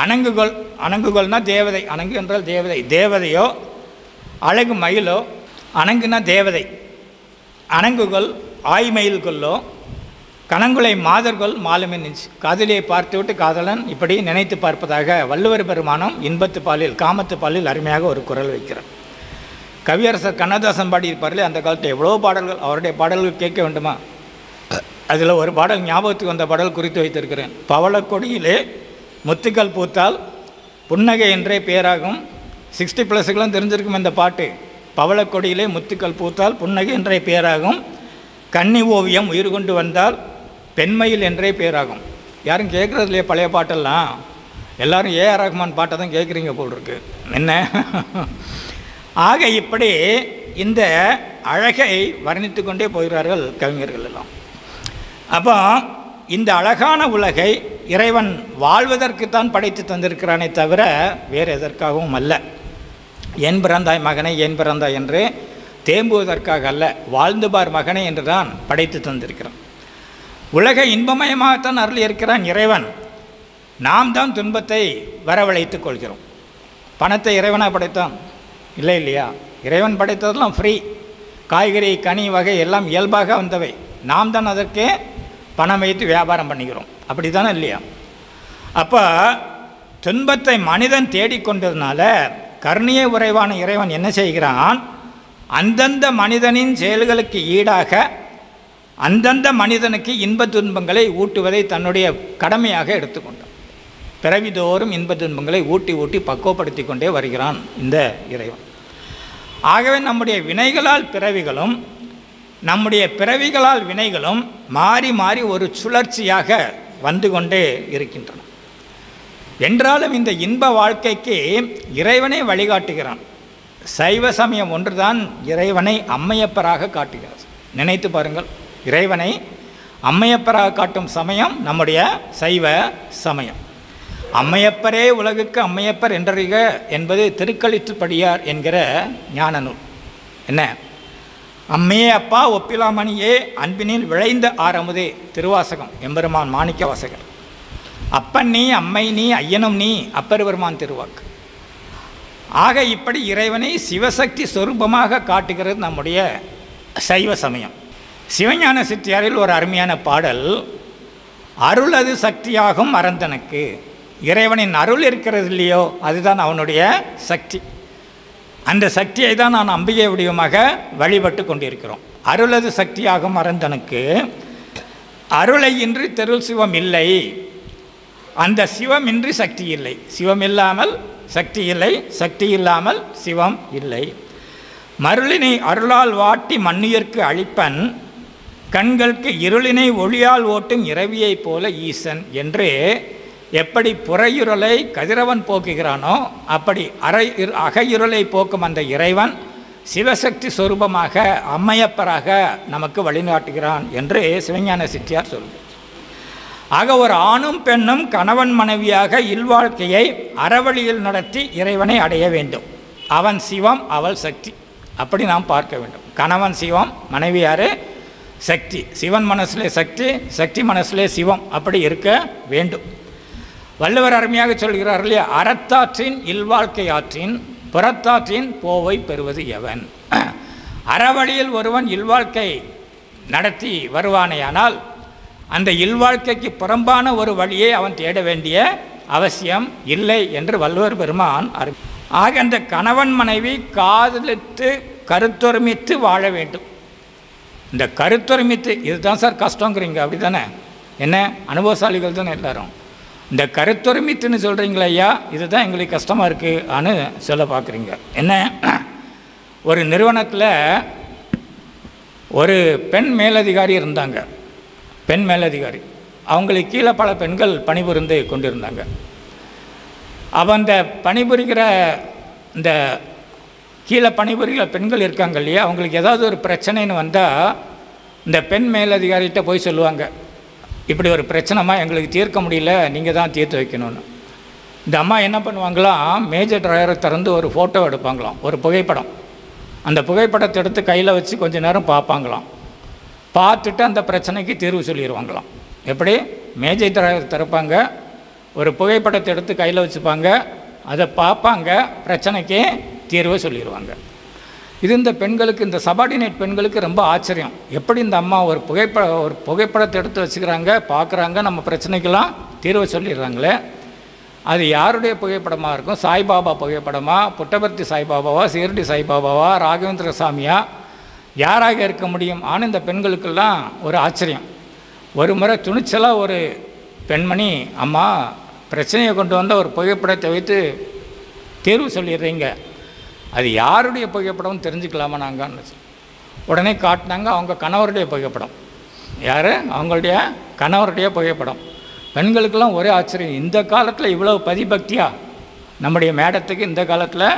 அணங்குகொல், அணங்குகொல்னா தேவதை, அணங்கு என்றால் தேவதை, தேவதையோ, அழகு மயிலோ, அணங்குனா தேவதை, அணங்குகொல் ஆய்மயில் கொல்லோ, கணங்குளை மாதர்கொல் மாலுமேன் நெஞ்சு. காதலியை பார்த்துவிட்டு காதலன் இப்படி நினைத்து பார்ப்பதாக வள்ளுவர் பெருமானம் இன்பத்து பாலில் காமத்து பாலில் அருமையாக ஒரு குரல் வைக்கிறார். கவியரசர் கண்ணதாசன் பாடியிருப்பார்களே அந்த காலத்தில் எவ்வளோ பாடல்கள், அவருடைய பாடல்கள் கேட்க வேண்டுமா? அதில் ஒரு பாடல் ஞாபகத்துக்கு வந்த பாடல் குறித்து வைத்திருக்கிறேன். பவளக்கொடியிலே முத்துக்கள் பூத்தால் புன்னகை என்றே பேராகும். 60+ தெரிஞ்சிருக்கும் இந்த பாட்டு. பவளக்கொடியிலே முத்துக்கள் பூத்தால் புன்னகை என்றே பேராகும், கன்னி ஓவியம் உயிர் கொண்டு வந்தால் பெண்மையில் என்றே பேராகும். யாரும் கேட்குறது இல்லையா பழைய பாட்டெல்லாம்? எல்லோரும் ஏஆர் ரஹ்மான் பாட்டை தான் கேட்குறீங்க போல் இருக்கு என்ன? ஆக இப்படி இந்த அழகை வர்ணித்து கொண்டே போகிறார்கள் கவிஞர்கள் எல்லாம். அப்போ இந்த அழகான உலகை இறைவன் வாழ்வதற்குத்தான் படைத்து தந்திருக்கிறானே தவிர வேறு எதற்காகவும் அல்ல. ஏன் பிறந்தாய் மகனை ஏன் பிறந்தாய் என்று தேம்புவதற்காக அல்ல, வாழ்ந்து பார் மகனே என்று தான் படைத்து தந்திருக்கிறான். உலக இன்பமயமாகத்தான் அருள் இருக்கிறான் இறைவன். நாம் தான் துன்பத்தை வரவழைத்துக் கொள்கிறோம். பணத்தை இறைவனாக படைத்தான் இல்லை இல்லையா? இறைவன் படைத்ததெல்லாம் ஃப்ரீ. காய்கறி கனி வகை எல்லாம் இயல்பாக வந்தவை. நாம் தான் அதற்கு பணம் வைத்து வியாபாரம் பண்ணிக்கிறோம். அப்படி தானே இல்லையா? அப்போ துன்பத்தை மனிதன் தேடிக்கொண்டதுனால கருணையே உறைவான இறைவன் என்ன செய்கிறான்? அந்தந்த மனிதனின் செயல்களுக்கு ஈடாக அந்தந்த மனிதனுக்கு இன்ப துன்பங்களை ஊட்டுவதை தன்னுடைய கடமையாக எடுத்துக்கொண்டான். பிறவிதோறும் இன்ப துன்பங்களை ஊட்டி ஊட்டி பக்குவப்படுத்தி கொண்டே வருகிறான் இந்த இறைவன். ஆகவே நம்முடைய வினைகளால் பிறவிகளும் நம்முடைய பிறவிகளால் வினைகளும் மாறி மாறி ஒரு சுழற்சியாக வந்து கொண்டே இருக்கின்றன. என்றாலும் இந்த இன்ப வாழ்க்கைக்கு இறைவனை வழிகாட்டுகிறான். சைவ சமயம் ஒன்றுதான் இறைவனை அம்மையப்பராக காட்டுகிறது. நினைத்து பாருங்கள், இறைவனை அம்மையப்பராக காட்டும் சமயம் நம்முடைய சைவ சமயம். அம்மையப்பரே உலகுக்கு அம்மையப்பர் என்றறிக என்பது திருக்களிற்றுப்படியார் என்கிற ஞான நூல். என்ன? அம்மையே அப்பா ஒப்பிலாமணியே அன்பினில் விளைந்த ஆரமுதே திருவாசகம், எம்பெருமான் மாணிக்க வாசகர். அப்பன் நீ, அம்மை நீ, ஐயனும் நீ, அப்பர் பெருமான் திருவாக்கு. ஆக இப்படி இறைவனை சிவசக்தி சொரூபமாக காட்டுகிறது நம்முடைய சைவ சமயம். சிவஞான சித்தியாரில் ஒரு அருமையான பாடல், அருளது சக்தியாகும் அறந்தனுக்கு. இறைவனின் அருள் இருக்கிறது இல்லையோ, அதுதான் அவனுடைய சக்தி. அந்த சக்தியை தான் நான் அம்பிகை வடிவமாக வழிபட்டு கொண்டிருக்கிறோம். அருளது சக்தியாகும் அறந்தனுக்கு, அருளை இன்றி தெருள் சிவம் இல்லை, அந்த சிவம் இன்றி சக்தி இல்லை, சிவம் இல்லாமல் சக்தி இல்லை, சக்தி இல்லாமல் சிவம் இல்லை. மருளினை அருளால் வாட்டி மண்ணுயிர்க்கு அழிப்பன், கண்களுக்கு இருளினை ஒளியால் ஓட்டும் இரவியைப் போல ஈசன் என்று எப்படி புறையுரலை கதிரவன் போக்குகிறானோ அப்படி அகையுரலை போக்கும் அந்த இறைவன் சிவசக்தி சொரூபமாக அம்மையப்பராக நமக்கு வழிகாட்டுகிறான் என்று சிவஞான சித்தியார் சொல்கிறார். ஆக ஒரு ஆணும் பெண்ணும் கணவன் மனைவியாக இல்வாழ்க்கையை அறவழியில் நடத்தி இறைவனை அடைய வேண்டும். அவன் சிவம், அவள் சக்தி. அப்படி நாம் பார்க்க வேண்டும். கணவன் சிவம், மனைவி யாரு? சக்தி. சிவன் மனசிலே சக்தி, சக்தி மனசிலே சிவம். அப்படி இருக்க வேண்டும். வள்ளுவர் அருமையாக சொல்கிறார் இல்லையா, அறத்தாற்றின் இல்வாழ்க்கை ஆற்றின் புறத்தாற்றின் போவை பெறுவது எவன். அறவழியில் ஒருவன் இல்வாழ்க்கை நடத்தி வருவானேயானால் அந்த இல்வாழ்க்கைக்கு புறம்பான ஒரு வழியை அவன் தேட வேண்டிய அவசியம் இல்லை என்று வள்ளுவர் பெருமான் ஆக அந்த கணவன் மனைவி காதலித்து கருத்தொருமித்து வாழ வேண்டும். இந்த கருத்தொருமித்து இதுதான் சார் கஷ்டங்கிறீங்க, அப்படி தானே? என்ன அனுபவசாலிகள் தானே எல்லாரும். இந்த கருத்தொருமித்துன்னு சொல்கிறீங்களா ஐயா, இதுதான் எங்களுக்கு கஷ்டமாக இருக்குன்னு சொல்ல பார்க்குறீங்க. என்ன, ஒரு நிறுவனத்தில் ஒரு பெண் மேலதிகாரி இருந்தாங்க. பெண் மேலதிகாரி, அவங்களுக்கு கீழே பல பெண்கள் பணிபுரிந்து கொண்டிருந்தாங்க. அவன் அந்த பணிபுரிகிற இந்த கீழே பணிபுரிகிற பெண்கள் இருக்காங்க இல்லையா, அவங்களுக்கு ஏதாவது ஒரு பிரச்சனைன்னு வந்தால் இந்த பெண் மேலதிகாரிகிட்ட போய் சொல்லுவாங்க, இப்படி ஒரு பிரச்சனைமா எங்களுக்கு தீர்க்க முடியல, நீங்கள் தான் தீர்த்து வைக்கணும்னு. இந்த அம்மா என்ன பண்ணுவாங்களாம், மேஜர் ட்ராயரை திறந்து ஒரு ஃபோட்டோ எடுப்பாங்களாம், ஒரு புகைப்படம். அந்த புகைப்படத்தை எடுத்து கையில் வச்சு கொஞ்ச நேரம் பார்ப்பாங்களாம். பார்த்துட்டு அந்த பிரச்சனைக்கு தீர்வு சொல்லிடுவாங்களாம். எப்படி? மேஜர் ட்ராயர் திறப்பாங்க, ஒரு புகைப்படத்தை எடுத்து கையில் வச்சுப்பாங்க, அதை பார்ப்பாங்க, பிரச்சனைக்கு தீர்வை சொல்லிடுவாங்க. இது இந்த பெண்களுக்கு, இந்த சபார்டினேட் பெண்களுக்கு ரொம்ப ஆச்சரியம். எப்படி இந்த அம்மா ஒரு புகைப்படத்தை எடுத்து வச்சுக்கிறாங்க, பார்க்குறாங்க, நம்ம பிரச்சனைக்கெல்லாம் தீர்வை சொல்லிடுறாங்களே, அது யாருடைய புகைப்படமாக இருக்கும்? சாய்பாபா புகைப்படமா, புட்டபர்த்தி சாய்பாபாவா, சீரடி சாய்பாபாவா, ராகவேந்திர சாமியா, யாராக இருக்க முடியும்? ஆனால் இந்த பெண்களுக்கெல்லாம் ஒரு ஆச்சரியம். ஒரு முறை துணிச்சலாக ஒரு பெண்மணி, அம்மா பிரச்சனையை கொண்டு வந்த ஒரு புகைப்படத்தை வைத்து தேர்வு சொல்லிடுறீங்க, அது யாருடைய புகைப்படம்னு தெரிஞ்சுக்கலாமா நாங்கன்னு உடனே காட்டினாங்க. அவங்க கணவருடைய புகைப்படம். யார்? அவங்களுடைய கணவருடைய புகைப்படம். பெண்களுக்கெல்லாம் ஒரே ஆச்சரியம், இந்த காலத்தில் இவ்வளோ பதிபக்தியா நம்முடைய மேடத்துக்கு, இந்த காலத்தில்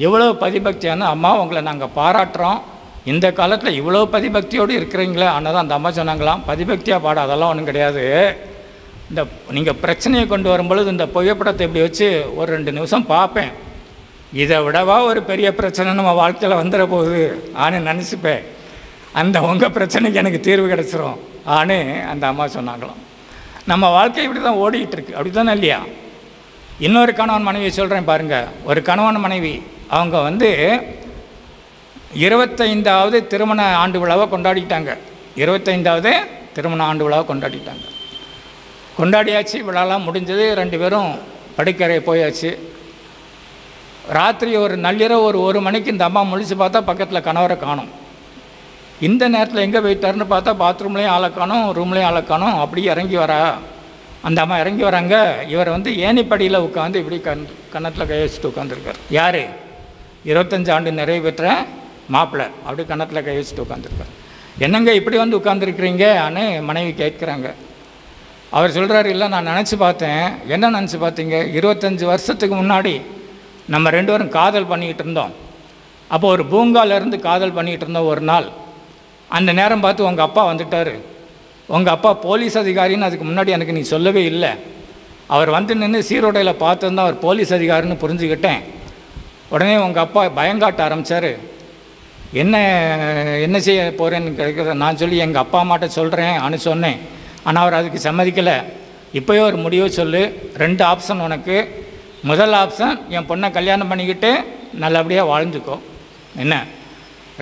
இவ்வளோ பதிபக்தியான அம்மா, உங்களை நாங்கள் பாராட்டுறோம், இந்த காலத்தில் இவ்வளோ பதிபக்தியோடு இருக்கிறீங்களே. ஆனால் தான் அந்த அம்மா சொன்னாங்களாம், பதிபக்தியாக பாட அதெல்லாம் ஒன்றும் கிடையாது, இந்த நீங்கள் பிரச்சனையை கொண்டு வரும்பொழுது இந்த புகைப்படத்தை இப்படி வச்சு ஒரு 2 நிமிஷம் பார்ப்பேன், இதை விடவா ஒரு பெரிய பிரச்சனை நம்ம வாழ்க்கையில் வந்துட போகுது ஆன்னு நினச்சிப்பேன். அந்த உங்கள் பிரச்சனைக்கு எனக்கு தீர்வு கிடச்சிரும் ஆன்னு அந்த அம்மா சொன்னாங்களாம். நம்ம வாழ்க்கை இப்படி தான் ஓடிட்டுருக்கு, அப்படி தானே இல்லையா? இன்னொரு கணவன் மனைவியை சொல்கிறேன் பாருங்கள். ஒரு கணவன் மனைவி அவங்க 25வது திருமண ஆண்டு விழாவை கொண்டாடிட்டாங்க. 25வது திருமண ஆண்டு விழாவை கொண்டாடிட்டாங்க. கொண்டாடியாச்சு, விழாலாம் முடிஞ்சது. 2 பேரும் படுக்கறை போயாச்சு. ராத்திரி ஒரு நள்ளிரவு ஒரு 1 மணிக்கு இந்த அம்மா முழிச்சு பார்த்தா பக்கத்தில் கணவரை காணும். இந்த நேரத்தில் எங்கே போயிட்டாருன்னு பார்த்தா பாத்ரூம்லேயும் ஆளை காணும், ரூம்லேயும் ஆளை காணும். அப்படியே இறங்கி வரா அந்த அம்மா. இறங்கி வராங்க. இவர் ஏணிப்படியில் உட்காந்து இப்படி கன்னத்தில் கை வச்சுட்டு உட்காந்துருக்கார். யார்? 25 ஆண்டு நிறைவு பெற்ற மாப்பிள்ளை. அப்படி கன்னத்தில் கை வச்சுட்டு உட்காந்துருக்கார். என்னங்க இப்படி உட்காந்துருக்குறீங்க அன்னு மனைவி கேட்குறாங்க. அவர் சொல்கிறார், இல்லை நான் நினச்சி பார்த்தேன். என்ன நினச்சி பார்த்தீங்க? 25 வருஷத்துக்கு முன்னாடி நம்ம 2 பேரும் காதல் பண்ணிக்கிட்டு இருந்தோம். அப்போ ஒரு பூங்காலேருந்து காதல் பண்ணிக்கிட்டு இருந்தோம். ஒரு நாள் அந்த நேரம் பார்த்து உங்கள் அப்பா வந்துட்டார். உங்கள் அப்பா போலீஸ் அதிகாரின்னு அதுக்கு முன்னாடி எனக்கு நீ சொல்லவே இல்லை. அவர் நின்று சீரோடையில் பார்த்துருந்தா அவர் போலீஸ் அதிகாரின்னு புரிஞ்சுக்கிட்டேன். உடனே உங்கள் அப்பா பயங்காட்ட ஆரம்பித்தார். என்ன செய்ய போகிறேன்னு கேட்குற. நான் சொல்லி எங்கள் அப்பா அம்மாட்ட சொல்கிறேன் அனு சொன்னேன். ஆனால் அவர் அதுக்கு சம்மதிக்கலை. இப்போயே ஒரு முடிவை சொல்லு. 2 ஆப்ஷன் உனக்கு. முதல் ஆப்ஷன், என் பொண்ணை கல்யாணம் பண்ணிக்கிட்டு நல்லபடியாக வாழ்ந்துக்கோ. என்ன?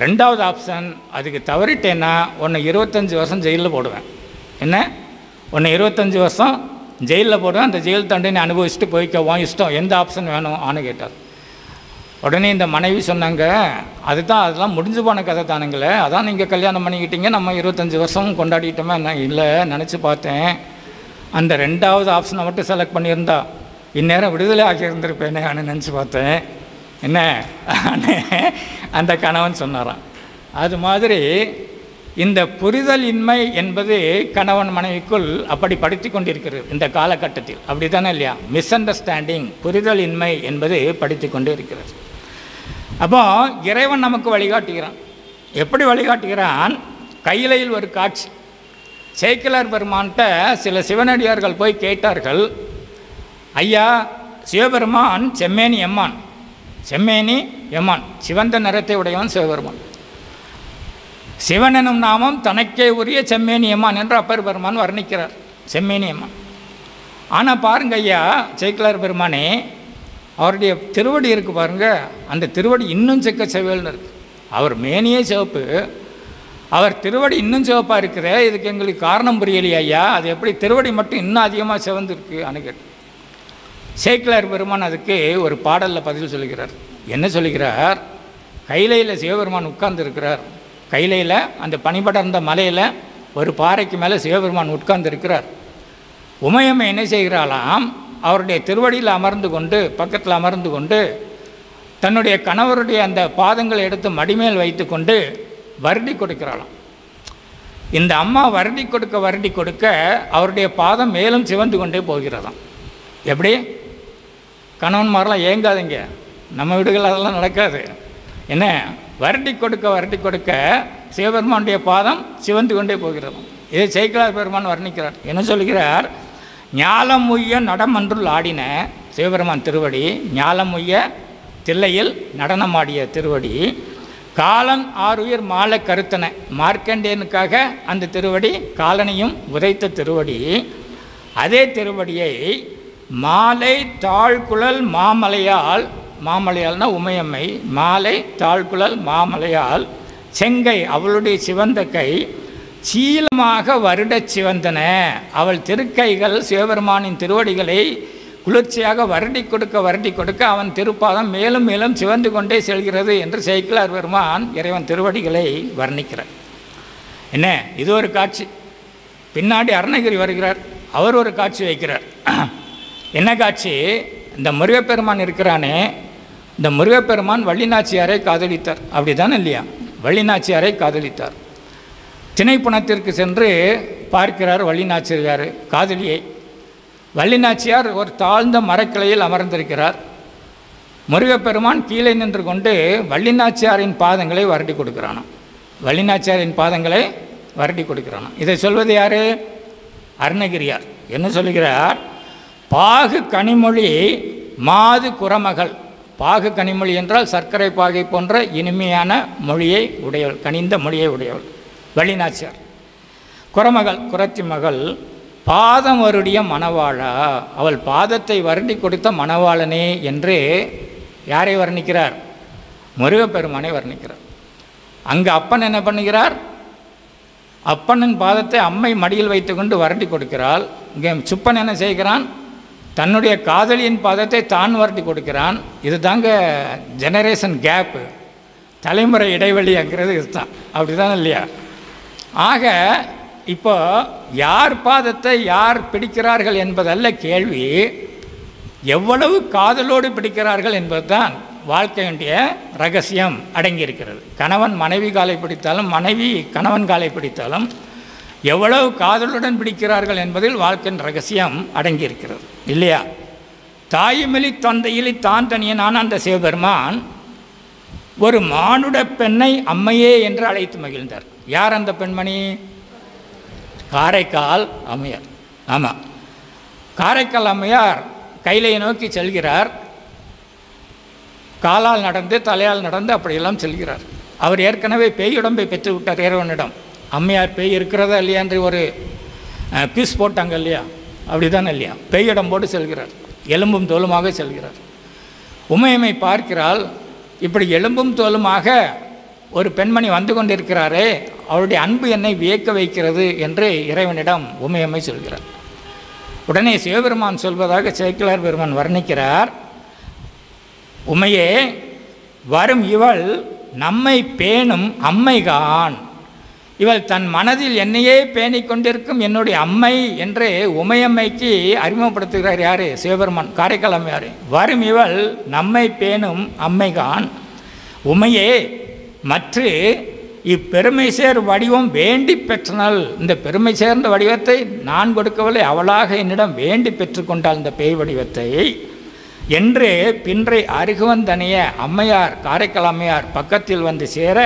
2வது ஆப்ஷன், அதுக்கு தவறிட்டேன்னா உன்னை 25 வருஷம் ஜெயிலில் போடுவேன். என்ன? உன்னை 25 வருஷம் ஜெயிலில் போடுவேன். அந்த ஜெயில் தண்டனை அனுபவிச்சுட்டு போய்க்க, உன் இஷ்டம். எந்த ஆப்ஷன் வேணும் ஆன்னு கேட்டார். உடனே இந்த மனைவி சொன்னாங்க, அதெல்லாம் முடிஞ்சு போன கதை தானுங்களே. அதான் நீங்கள் கல்யாணம் பண்ணிக்கிட்டீங்க, நம்ம 25 வருஷம் கொண்டாடிட்டோமே. நான் இல்லை நினச்சி பார்த்தேன். அந்த 2வது ஆப்ஷனை மட்டும் செலக்ட் பண்ணியிருந்தா இந்நேரம் விடுதலை ஆகியிருந்திருப்பேனே அனு நினச்சி பார்த்தேன். என்ன அந்த கணவன் சொன்னாராம். அது மாதிரி இந்த புரிதல் இன்மை என்பது கணவன் மனைவிக்குள் அப்படி படுத்தி கொண்டிருக்கிறது இந்த காலகட்டத்தில். அப்படி தானே இல்லையா? மிஸ் அண்டர்ஸ்டாண்டிங், புரிதல் இன்மை என்பது படித்து கொண்டே இருக்கிறது. அப்போ இறைவன் நமக்கு வழிகாட்டுகிறான். எப்படி வழிகாட்டுகிறான்? கையிலையில் ஒரு காட்சி. சேக்கிழார் பெருமான்கிட்ட சில சிவனடியார்கள் போய் கேட்டார்கள், ஐயா சிவபெருமான் செம்மேனி எம்மான், செம்மேனி எம்மான், சிவந்த நிறத்தை உடையவன் சிவபெருமான். சிவன் எனும் நாமம் தனக்கே உரிய செம்மேனி எம்மான் என்று அப்பர் பெருமான் வர்ணிக்கிறார். செம்மேனி எம்மான். ஆனால் பாருங்க ஐயா, சேக்கிழார் பெருமானே அவருடைய திருவடி இருக்குது பாருங்க, அந்த திருவடி இன்னும் செக்க செவேல்னு இருக்குது. அவர் மேனியே சிவப்பு, அவர் திருவடி இன்னும் சிவப்பாக இருக்கிற. இதுக்கு எங்களுக்கு காரணம் புரியலையா ஐயா? அது எப்படி திருவடி மட்டும் இன்னும் அதிகமாக சிவந்திருக்கு அணுகட்டு. சேக்கிழார் பெருமான் அதுக்கு ஒரு பாடலில் பதில் சொல்லுகிறார். என்ன சொல்லுகிறார்? கைலையில் சிவபெருமான் உட்கார்ந்துருக்கிறார். கைலையில் அந்த பனிபடர்ந்த மலையில் ஒரு பாறைக்கு மேலே சிவபெருமான் உட்கார்ந்துருக்கிறார். உமையம்மை என்ன செய்கிறாளாம்? அவருடைய திருவடியில் அமர்ந்து கொண்டு, பக்கத்தில் அமர்ந்து கொண்டு, தன்னுடைய கணவருடைய அந்த பாதங்களை எடுத்து மடிமேல் வைத்து கொண்டு வருடி கொடுக்கிறாளாம். இந்த அம்மா வருடி கொடுக்க அவருடைய பாதம் மேலும் சிவந்து கொண்டே போகிறதாம். எப்படி? கணவன்மாரெலாம் ஏங்காதீங்க, நம்ம வீடுகள் அதெல்லாம் நடக்காது. என்ன? வருடி கொடுக்க சிவபெருமானுடைய பாதம் சிவந்து கொண்டே போகிறதாம். இதை சேக்கிழார் பெருமான் வர்ணிக்கிறார். என்ன சொல்கிறார்? ஞாலம் உய்ய நடமன்றுள் ஆடின சிவபெருமான் திருவடி, ஞாலம் உய்ய தில்லையில் நடனமாடிய திருவடி, காலன் ஆறுயிர் மாலை கருத்தன, மார்க்கண்டேனுக்காக அந்த திருவடி காலனையும் உதைத்த திருவடி. அதே திருவடியை மாலை தாழ்குழல் மாமலையால், மாமலையால்னா உமையம்மை, மாலை தாழ்குழல் மாமலையால் செங்கை, அவளுடைய சிவந்த கை சீலமாக வருடச் சிவந்தன. அவள் திருக்கைகள் சிவபெருமானின் திருவடிகளை குளிர்ச்சியாக வருடி கொடுக்க அவன் திருப்பாதம் மேலும் மேலும் சிவந்து கொண்டே செல்கிறது என்று சேக்கிழார் பெருமான் இறைவன் திருவடிகளை வர்ணிக்கிறார். என்ன? இது ஒரு காட்சி. பின்னாடி அருணகிரி வருகிறார், அவர் ஒரு காட்சி வைக்கிறார். என்ன காட்சி? இந்த முருகப்பெருமான் இருக்கிறானே, இந்த முருகப்பெருமான் வள்ளிநாச்சியாரை காதலித்தார். அப்படி தானே இல்லையா? வள்ளிநாச்சியாரை காதலித்தார். திணைப்புணத்திற்கு சென்று பார்க்கிறார் வள்ளிநாச்சியார் காதலியை. வள்ளிநாச்சியார் ஒரு தாழ்ந்த மரக்கிளையில் அமர்ந்திருக்கிறார். முருகப்பெருமான் கீழே நின்று கொண்டு வள்ளிநாச்சியாரின் பாதங்களை வருடி கொடுக்கிறானாம். வள்ளிநாச்சியாரின் பாதங்களை வருடி கொடுக்கிறானாம். இதை சொல்வது யார்? அருணகிரியார். என்ன சொல்லுகிறார்? பாகு கனிமொழி மாது குரமகள், பாகு கனிமொழி என்றால் சர்க்கரை பாகை போன்ற இனிமையான மொழியை உடையவள், கனிந்த மொழியை உடையவள் வள்ளிநாச்சியார். குறமகள், குறத்தி மகள், பாதம் வருடிய மணவாளா, அவள் பாதத்தை வருடி கொடுத்த மணவாளனே என்று யாரை வர்ணிக்கிறார்? முருகப்பெருமானை வர்ணிக்கிறார். அங்கே அப்பன் என்ன பண்ணுகிறார்? அப்பனின் பாதத்தை அம்மை மடியில் வைத்துக்கொண்டு வருடி கொடுக்கிறாள். இங்கே சுப்பன் என்ன செய்கிறான்? தன்னுடைய காதலியின் பாதத்தை தான் வருடி கொடுக்கிறான். இது தாங்க ஜெனரேஷன் கேப்பு, தலைமுறை இடைவெளிங்கிறது இதுதான். அப்படி தான் இல்லையா? ஆக இப்போ யார் பாதத்தை யார் பிடிக்கிறார்கள் என்பதல்ல கேள்வி, எவ்வளவு காதலோடு பிடிக்கிறார்கள் என்பதுதான் வாழ்க்கையுடைய ரகசியம் அடங்கியிருக்கிறது. கணவன் மனைவி காலை பிடித்தாலும் மனைவி கணவன் காலை பிடித்தாலும் எவ்வளவு காதலுடன் பிடிக்கிறார்கள் என்பதில் வாழ்க்கையின் ரகசியம் அடங்கியிருக்கிறது இல்லையா? தாயுமிலி தந்தையிலி தான் தனியனான அந்த சிவபெருமான் ஒரு மானுட பெண்ணை அம்மையே என்று அழைத்து மகிழ்ந்தார். யார் அந்த பெண்மணி? காரைக்கால் அம்மையார். ஆமாம், காரைக்கால் அம்மையார் கைலையை நோக்கி செல்கிறார். காலால் நடந்து தலையால் நடந்து அப்படியெல்லாம் செல்கிறார். அவர் ஏற்கனவே பேயுடம்பை பெற்று விட்டார் இறைவனிடம். அம்மையார் பேய் இருக்கிறதா இல்லையா என்று ஒரு கிஸ் போட்டாங்க இல்லையா? அப்படி தானே இல்லையா? பேயுடம்போடு செல்கிறார், எலும்பும் தோலுமாக செல்கிறார். உமையம்மை பார்க்கிறாள், இப்படி எலும்பும் தோலுமாக ஒரு பெண்மணி வந்து கொண்டிருக்கிறாரே, அவருடைய அன்பு என்னை வியக்க வைக்கிறது என்று இறைவனிடம் உமையம்மை சொல்கிறார். உடனே சிவபெருமான் சொல்வதாக சேக்கிழார் பெருமான் வர்ணிக்கிறார். உமையே, வரும் இவள் நம்மை பேணும் அம்மைகான், இவள் தன் மனதில் என்னையே பேணிக் கொண்டிருக்கும் என்னுடைய அம்மை என்று உமையம்மைக்கு அறிமுகப்படுத்துகிறார். யார்? சிவபெருமான் காரைக்கால் அம்மையார். வரும் இவள் நம்மை பேணும் அம்மைகான், உமையே மற்ற இப்பெருமை சேர் வடிவம் வேண்டி பெற்றனள், இந்த பெருமை சேர்ந்த வடிவத்தை நான் கொடுக்கவில்லை, அவளாக என்னிடம் வேண்டி பெற்றுக்கொண்டாள் இந்த பேய் வடிவத்தை என்று பின்றை அருகுவந்தனைய அம்மையார், காரைக்கால் அம்மையார் பக்கத்தில் வந்து சேர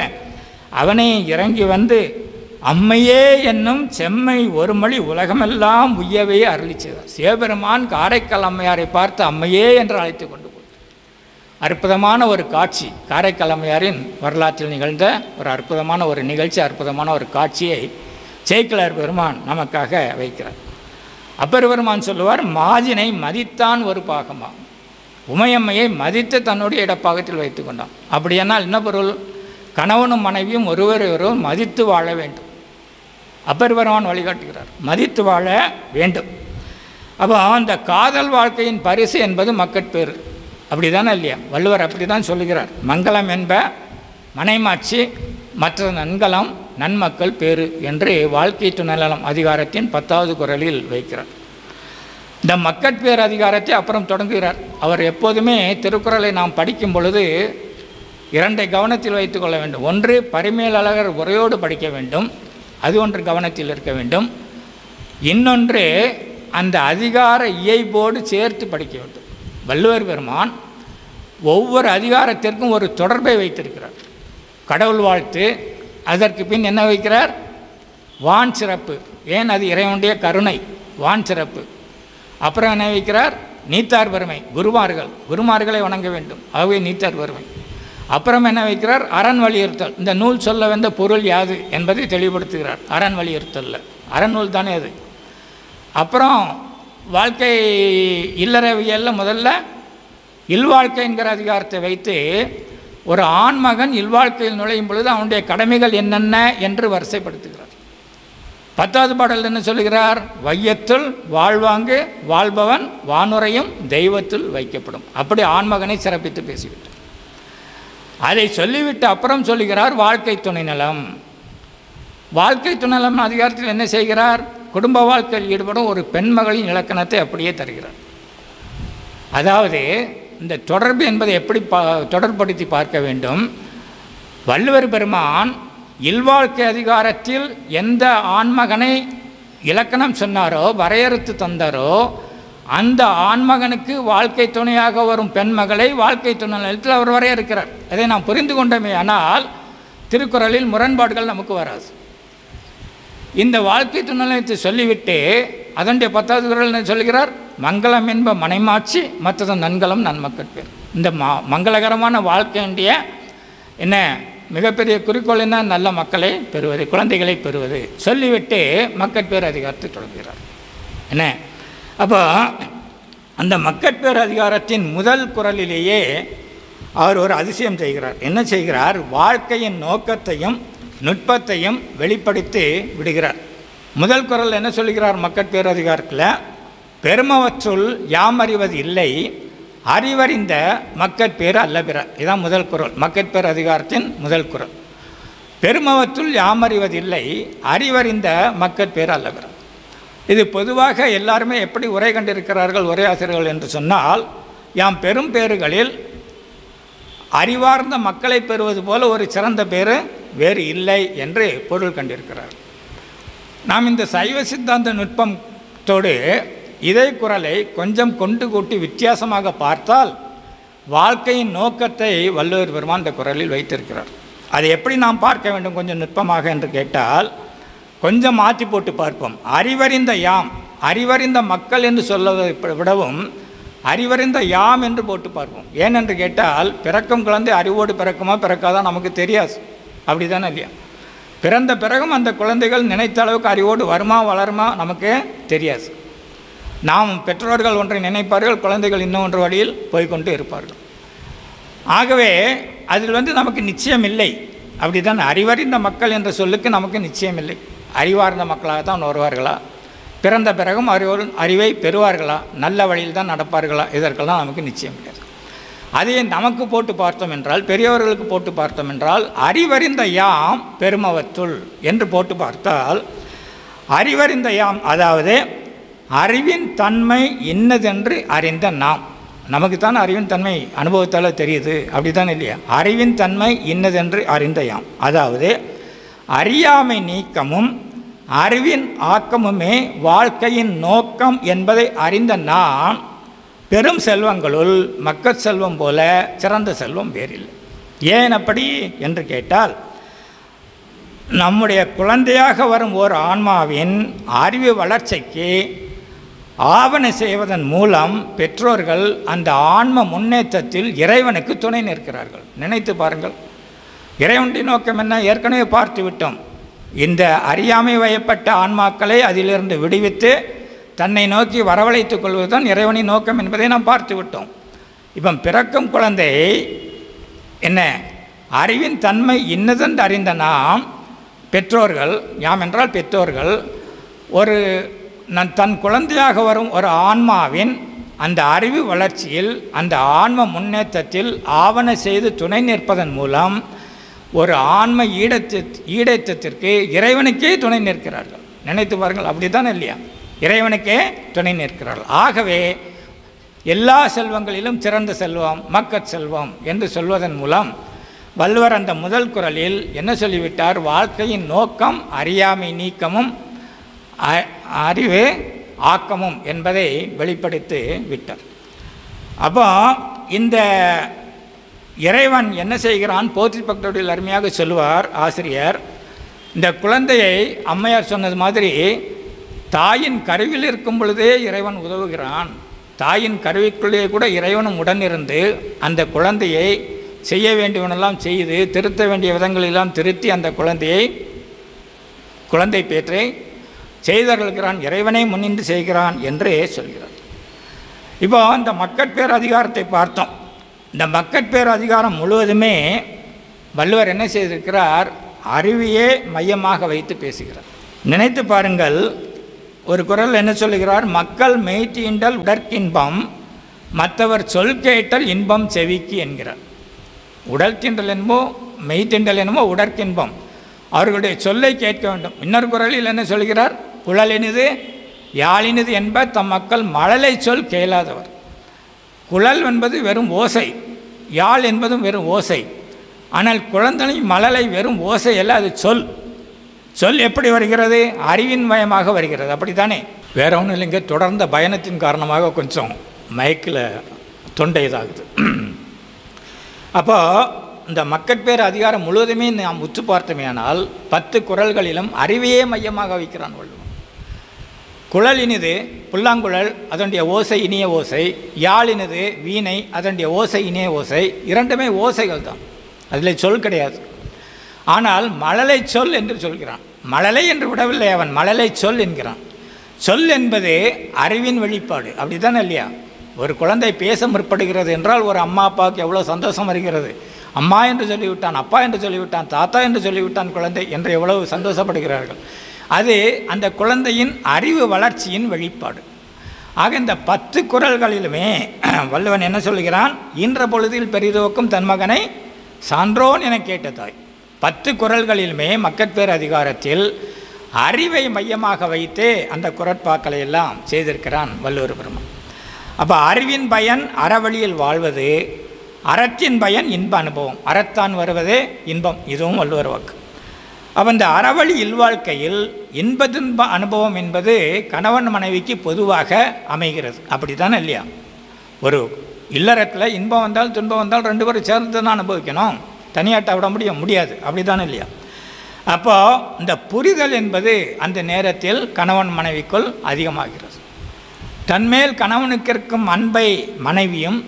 அவனே இறங்கி வந்து அம்மையே என்னும் செம்மை ஒரு மொழி உலகமெல்லாம் உய்யவே அருளி செய்தார். சிவபெருமான் காரைக்கால் அம்மையாரை பார்த்து அம்மையே என்று அழைத்து கொண்டு போய் அற்புதமான ஒரு காட்சி. காரைக்கால் அம்மையாரின் வரலாற்றில் நிகழ்ந்த ஒரு அற்புதமான ஒரு நிகழ்ச்சி, அற்புதமான ஒரு காட்சியை சேக்கிழார் பெருமான் நமக்காக வைக்கிறார். அப்பர் பெருமான் சொல்லுவார், மாதினை மதித்தான் ஒரு பாகமாகும். உமையம்மையை மதித்து தன்னுடைய இடப்பாகத்தில் வைத்து கொண்டான். அப்படியானால் என்ன பொருள்? கணவனும் மனைவியும் ஒருவரை ஒருவர் மதித்து வாழ வேண்டும். அப்பர் பெருமான் வழிகாட்டுகிறார், மதித்து வாழ வேண்டும். அப்போ அந்த காதல் வாழ்க்கையின் பரிசு என்பது மக்கட்பேறு. அப்படி தானே இல்லையா? வள்ளுவர் அப்படி தான் சொல்லுகிறார். மங்களம் என்ப மனைமாட்சி, மற்ற நன்கலம் நன்மக்கள் பேறு என்று வாழ்க்கை துணைநலம் அதிகாரத்தின் 10வது குறளில் வைக்கிறார். இந்த மக்கட்பேர் அதிகாரத்தை அப்புறம் தொடங்குகிறார். அவர் எப்போதுமே திருக்குறளை நாம் படிக்கும் பொழுது 2 கவனத்தில் வைத்து கொள்ள வேண்டும். ஒன்று, பரிமேலழகர் உரையோடு படிக்க வேண்டும், அது ஒன்று கவனத்தில் இருக்க வேண்டும். இன்னொன்று, அந்த அதிகார இயைபோடு சேர்த்து படிக்க வேண்டும். வள்ளுவர் பெருமான் ஒவ்வொரு அதிகாரத்திற்கும் ஒரு தொடர்பை வைத்திருக்கிறார். கடவுள் வாழ்த்து, அதற்கு பின் என்ன வைக்கிறார்? வான் சிறப்பு, ஏன் அது இறைவனுடைய கருணை, வான் சிறப்பு. அப்புறம் என்ன வைக்கிறார்? நீத்தார் பெருமை, குருமார்களை வணங்க வேண்டும், ஆகவே நீத்தார் பெருமை. அப்புறம் என்ன வைக்கிறார்? அரண் வலியுறுத்தல், இந்த நூல் சொல்ல வந்த பொருள் யாது என்பதை தெளிவுபடுத்துகிறார். அரண் வலியுறுத்தல்ல, அறநூல் தானே அது. அப்புறம் வாழ்க்கை இல்லறவியலில் முதல்ல இல்வாழ்க்கை என்கிற அதிகாரத்தை வைத்து ஒரு ஆண்மகன் இல்வாழ்க்கையில் நுழையும் பொழுது அவனுடைய கடமைகள் என்னென்ன என்று வரிசைப்படுத்துகிறார். 10வது பாடல் என்ன சொல்லுகிறார்? வையத்துள் வாழ்வாங்கு வாழ்பவன் வானுரையும் தெய்வத்துள் வைக்கப்படும். அப்படி ஆண்மகனை சிறப்பித்து பேசிவிட்டார். அதை சொல்லிவிட்டு அப்புறம் சொல்லுகிறார் வாழ்க்கை துணைநலம். வாழ்க்கை துணைநலம் அதிகாரத்தில் என்ன செய்கிறார்? குடும்ப வாழ்க்கையில் ஈடுபடும் ஒரு பெண்மகளின் இலக்கணத்தை அப்படியே தருகிறார். அதாவது இந்த தொடர்பு என்பதை எப்படி தொடர்படுத்தி பார்க்க வேண்டும்? வள்ளுவர் பெருமான் இல்வாழ்க்கை அதிகாரத்தில் எந்த ஆண்மகனை இலக்கணம் சொன்னாரோ, வரையறுத்து தந்தாரோ, அந்த ஆண்மகனுக்கு வாழ்க்கை துணையாக வரும் பெண்மகளை வாழ்க்கை துணை நிலத்தில் அவர் வரையறுக்கிறார். அதை நாம் புரிந்து கொண்டோமே ஆனால் திருக்குறளில் முரண்பாடுகள் நமக்கு வராது. இந்த வாழ்க்கை துணை நிலையத்தை சொல்லிவிட்டு அதனுடைய 10வது குறள் சொல்கிறார், மங்களம் என்ப மனைமாட்சி மற்றது நன்கலம் நன்மக்கட்பேர். இந்த மங்களகரமான வாழ்க்கையுடைய என்ன மிகப்பெரிய குறிக்கோள் என்ன? நல்ல மக்களை பெறுவது, குழந்தைகளை பெறுவது சொல்லிவிட்டு மக்கட்பேர் அதிகாரத்தை தொடங்குகிறார். என்ன அப்போ அந்த மக்கட்பேர் அதிகாரத்தின் முதல் குறளிலேயே அவர் ஒரு அதிசயம் செய்கிறார். என்ன செய்கிறார்? வாழ்க்கையின் நோக்கத்தையும் நுட்பத்தையும் வெளிப்படுத்தி விடுகிறார். முதல் குறள் என்ன சொல்கிறார்? மக்கட்பேர் அதிகாரத்தில் பெருமவற்றுள் யாம் அறிவது இல்லை, அறிவறிந்த மக்கட்பேர் அல்ல பிற. இதுதான் முதல் குறள், மக்கட்பேர் அதிகாரத்தின் முதல் குறள். பெருமவற்றுள் யாம் அறிவதில்லை, அறிவறிந்த மக்கட்பேர் அல்ல பிற. இது பொதுவாக எல்லாருமே எப்படி உரை கண்டிருக்கிறார்கள் உரையாசிரியர்கள் என்று சொன்னால், யாம் பெரும் பேறுகளில் அறிவார்ந்த மக்களை பெறுவது போல ஒரு சிறந்த பேர் வேறு இல்லை என்று பொருள் கண்டிருக்கிறார்கள். நாம் இந்த சைவ சித்தாந்த நுட்பத்தோடு இதே குறளை கொஞ்சம் கொண்டு கூட்டி வித்தியாசமாக பார்த்தால் வாழ்க்கையின் நோக்கத்தை வள்ளுவர் பெருமான் இந்த குறளில் வைத்திருக்கிறார். அதை எப்படி நாம் பார்க்க வேண்டும் கொஞ்சம் நுட்பமாக என்று கேட்டால், கொஞ்சம் மாற்றி போட்டு பார்ப்போம். அறிவறிந்த யாம், அறிவறிந்த மக்கள் என்று சொல்வதை விடவும் அறிவறிந்த யாம் என்று போட்டு பார்ப்போம். ஏனென்று கேட்டால், பிறக்கும் குழந்தை அறிவோடு பிறக்குமா பிறக்காதான் நமக்கு தெரியாது, அப்படி தானே இல்லையா? பிறந்த பிறகும் அந்த குழந்தைகள் நினைத்த அளவுக்கு அறிவோடு வருமா வளருமா நமக்கு தெரியாது. நாம் பெற்றோர்கள் ஒன்றை நினைப்பார்கள், குழந்தைகள் இன்னொன்று வழியில் போய்கொண்டு இருப்பார்கள். ஆகவே அதில் நமக்கு நிச்சயம் இல்லை, அப்படி தான். அறிவறிந்த மக்கள் என்ற சொல்லுக்கு நமக்கு நிச்சயம் இல்லை. அறிவார்ந்த மக்களாக தான் வருவார்களா, பிறந்த பிறகும் அறிவை பெறுவார்களா, நல்ல வழியில் தான் நடப்பார்களா, இதற்கெல்லாம் நமக்கு நிச்சயம் கிடையாது. அதே நமக்கு போட்டு பார்த்தோம் என்றால், பெரியவர்களுக்கு போட்டு பார்த்தோம் என்றால், அறிவறிந்த யாம் பெருமவத்துள் என்று போட்டு பார்த்தால், அறிவறிந்த யாம் அதாவது அறிவின் தன்மை இன்னதென்று அறிந்த நாம். நமக்கு தான் அறிவின் தன்மை அனுபவத்தால் தெரியுது, அப்படி தான் இல்லையா? அறிவின் தன்மை இன்னதென்று அறிந்த யாம் அதாவது அறியாமை நீக்கமும் அறிவின் ஆக்கமுமே வாழ்க்கையின் நோக்கம் என்பதை அறிந்த நான் பெரும் செல்வங்களுள் மக்கள் செல்வம் போல சிறந்த செல்வம் வேறில்லை. ஏன் அப்படி என்று கேட்டால், நம்முடைய குழந்தையாக வரும் ஓர் ஆன்மாவின் அறிவு வளர்ச்சிக்கு ஆவண செய்வதன் மூலம் பெற்றோர்கள் அந்த ஆன்ம முன்னேற்றத்தில் இறைவனுக்கு துணை நிற்கிறார்கள். நினைத்து பாருங்கள், இறைவனுடைய நோக்கம் என்ன? ஏற்கனவே பார்த்து விட்டோம். இந்த அறியாமை வயப்பட்ட ஆன்மாக்களை அதிலிருந்து விடுவித்து தன்னை நோக்கி வரவழைத்துக் கொள்வதுதான் இறைவனின் நோக்கம் என்பதை நாம் பார்த்து விட்டோம். இப்போ பிறக்கும் குழந்தை என்ன அறிவின் தன்மை இன்னதென்று அறிந்த நாம் பெற்றோர்கள், யாம் என்றால் பெற்றோர்கள், ஒரு தன் குழந்தையாக வரும் ஒரு ஆன்மாவின் அந்த அறிவு வளர்ச்சியில் அந்த ஆன்ம முன்னேற்றத்தில் ஆவண செய்து துணை நிற்பதன் மூலம் ஒரு ஆன்ம ஈடேற்றத்திற்கு இறைவனுக்கே துணை நிற்கிறார்கள். நினைத்து பாருங்கள், அப்படி தானே இல்லையா? இறைவனுக்கே துணை நிற்கிறார்கள். ஆகவே எல்லா செல்வங்களிலும் சிறந்த செல்வம் மக்கட் செல்வம் என்று சொல்வதன் மூலம் வள்ளுவர் அந்த முதல் குறளில் என்ன சொல்லிவிட்டார்? வாழ்க்கையின் நோக்கம் அறியாமை நீக்கமும் அறிவு ஆக்கமும் என்பதை வெளிப்படுத்தி விட்டார். அப்போ இந்த இறைவன் என்ன செய்கிறான்? போற்றி பக்தோடில் அருமையாக சொல்லுவார் ஆசிரியர். இந்த குழந்தையை அம்மையார் சொன்னது மாதிரி தாயின் கருவில் இருக்கும் பொழுதே இறைவன் உதவுகிறான். தாயின் கருவிக்குள்ளே கூட இறைவனும் உடனிருந்து அந்த குழந்தையை செய்ய வேண்டியவனெல்லாம் செய்து திருத்த வேண்டிய விதங்களெல்லாம் திருத்தி அந்த குழந்தை பேற்றை செய்தருள்கிறான், இறைவனை முன்னின்று செய்கிறான் என்று சொல்கிறார். இப்போ இந்த மக்கட்பேர் அதிகாரத்தை பார்த்தோம். இந்த மக்கட்பேர் அதிகாரம் முழுவதுமே வள்ளுவர் என்ன செய்திருக்கிறார்? அறிவையே மையமாக வைத்து பேசுகிறார். நினைத்து பாருங்கள், ஒரு குறள் என்ன சொல்லுகிறார்? மக்கள் மெய்த்தீண்டல் உடற்கின்பம், மற்றவர் சொல் கேட்டல் இன்பம் செவிக்கு என்கிறார். உடல் தீண்டல் என்னமோ மெய்த்தீண்டல் என்னமோ உடற்கின்பம், அவர்களுடைய சொல்லை கேட்க வேண்டும். இன்னொரு குறளில் என்ன சொல்கிறார்? குழலினிது யாழினிது என்ப தம் மக்கள் மழலை சொல் கேளாதவர். குழல் என்பது வெறும் ஓசை, யாழ் என்பதும் வெறும் ஓசை. ஆனால் குழந்தை மழலை வெறும் ஓசை அல்ல, அது சொல். சொல் எப்படி வருகிறது? அறிவின் மயமாக வருகிறது, அப்படித்தானே? வேற ஒன்றும் இல்லைங்க, தொடர்ந்த பயணத்தின் காரணமாக கொஞ்சம் மயக்கில் தொண்டை இதாகுது. அப்போ இந்த மக்கட்பேர் அதிகாரம் முழுவதுமே நாம் உற்று பார்த்தோமேயானால் 10 குறள்களிலும் அறிவையே மையமாக வைக்கிறான் வள்ளுவன். குழல் இனிது புல்லாங்குழல், அதனுடைய ஓசை இனிய ஓசை. யாழ் இனிது வீணை, அதனுடைய ஓசை இனிய ஓசை. இரண்டுமே ஓசைகள் தான், அதில் சொல் கிடையாது. ஆனால் மழலை சொல் என்று சொல்கிறான். மழலை என்று விடவில்லை, அவன் மழலை சொல் என்கிறான். சொல் என்பது அறிவின் வெளிப்பாடு, அப்படி தானே இல்லையா? ஒரு குழந்தை பேச முற்படுகிறது என்றால் ஒரு அம்மா அப்பாவுக்கு எவ்வளோ சந்தோஷம் வருகிறது. அம்மா என்று சொல்லிவிட்டான், அப்பா என்று சொல்லிவிட்டான், தாத்தா என்று சொல்லிவிட்டான் குழந்தை என்று எவ்வளவு சந்தோஷப்படுகிறார்கள். அது அந்த குழந்தையின் அறிவு வளர்ச்சியின் வெளிப்பாடு. ஆக இந்த 10 குறள்களிலுமே வள்ளுவன் என்ன சொல்கிறான்? ஈன்ற பொழுதில் பெரிதோக்கும் தன் மகனை சான்றோன் என கேட்ட தாய். 10 குறள்களிலுமே மக்கட்பேர் அதிகாரத்தில் அறிவை மையமாக வைத்தே அந்த குறட்பாக்களை எல்லாம் செய்திருக்கிறான் வள்ளுவர் பெருமான். அப்போ அறிவின் பயன் அறவழியில் வாழ்வது, அறத்தின் பயன் இன்ப அனுபவம். அறத்தான் வருவதே இன்பம், இதுவும் வள்ளுவர் வாக்கு. அப்போ இந்த அறவழி இல்வாழ்க்கையில் இன்ப துன்ப அனுபவம் என்பது கணவன் மனைவிக்கு பொதுவாக அமைகிறது, அப்படி தானே இல்லையா? ஒரு இல்லறத்தில் இன்பம் வந்தால் துன்பம் வந்தால் 2 பேரும் சேர்ந்து தான் அனுபவிக்கணும், தனியாட்ட விட முடியாது, அப்படி தானே இல்லையா? அப்போது இந்த புரிதல் என்பது அந்த நேரத்தில் கணவன் மனைவிக்குள் அதிகமாகிறது. தன்மேல் கணவனுக்கு இருக்கும் அன்பை மனைவியும்,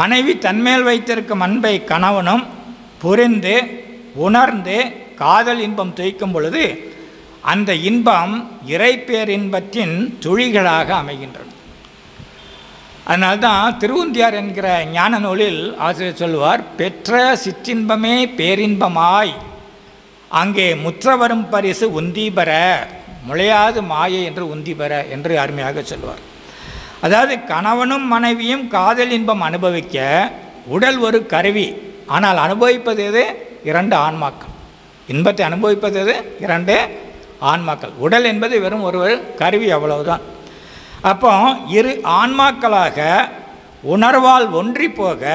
மனைவி தன்மேல் வைத்திருக்கும் அன்பை கணவனும் புரிந்து உணர்ந்து காதல் இன்பம் துய்க்கும் பொழுது அந்த இன்பம் இறைப்பேரின்பத்தின் துளிகளாக அமைகின்றன. அதனால்தான் திருவுந்தியார் என்கிற ஞான நூலில் ஆசிரியர் சொல்வார், பெற்ற சிற்றின்பமே பேரின்பமாய் அங்கே முற்ற வரும் பரிசு உந்தி பெற முளையாது மாயை என்று உந்தி பெற என்று அருமையாக சொல்வார். அதாவது கணவனும் மனைவியும் காதல் இன்பம் அனுபவிக்க உடல் ஒரு கருவி, ஆனால் அனுபவிப்பது எது? 2 ஆன்மாக்கள். இன்பத்தை அனுபவிப்பது எது? 2 ஆன்மாக்கள். உடல் என்பது வெறும் ஒரு கருவி, அவ்வளவுதான். அப்போ 2 ஆன்மாக்களாக உணர்வால் ஒன்றி போக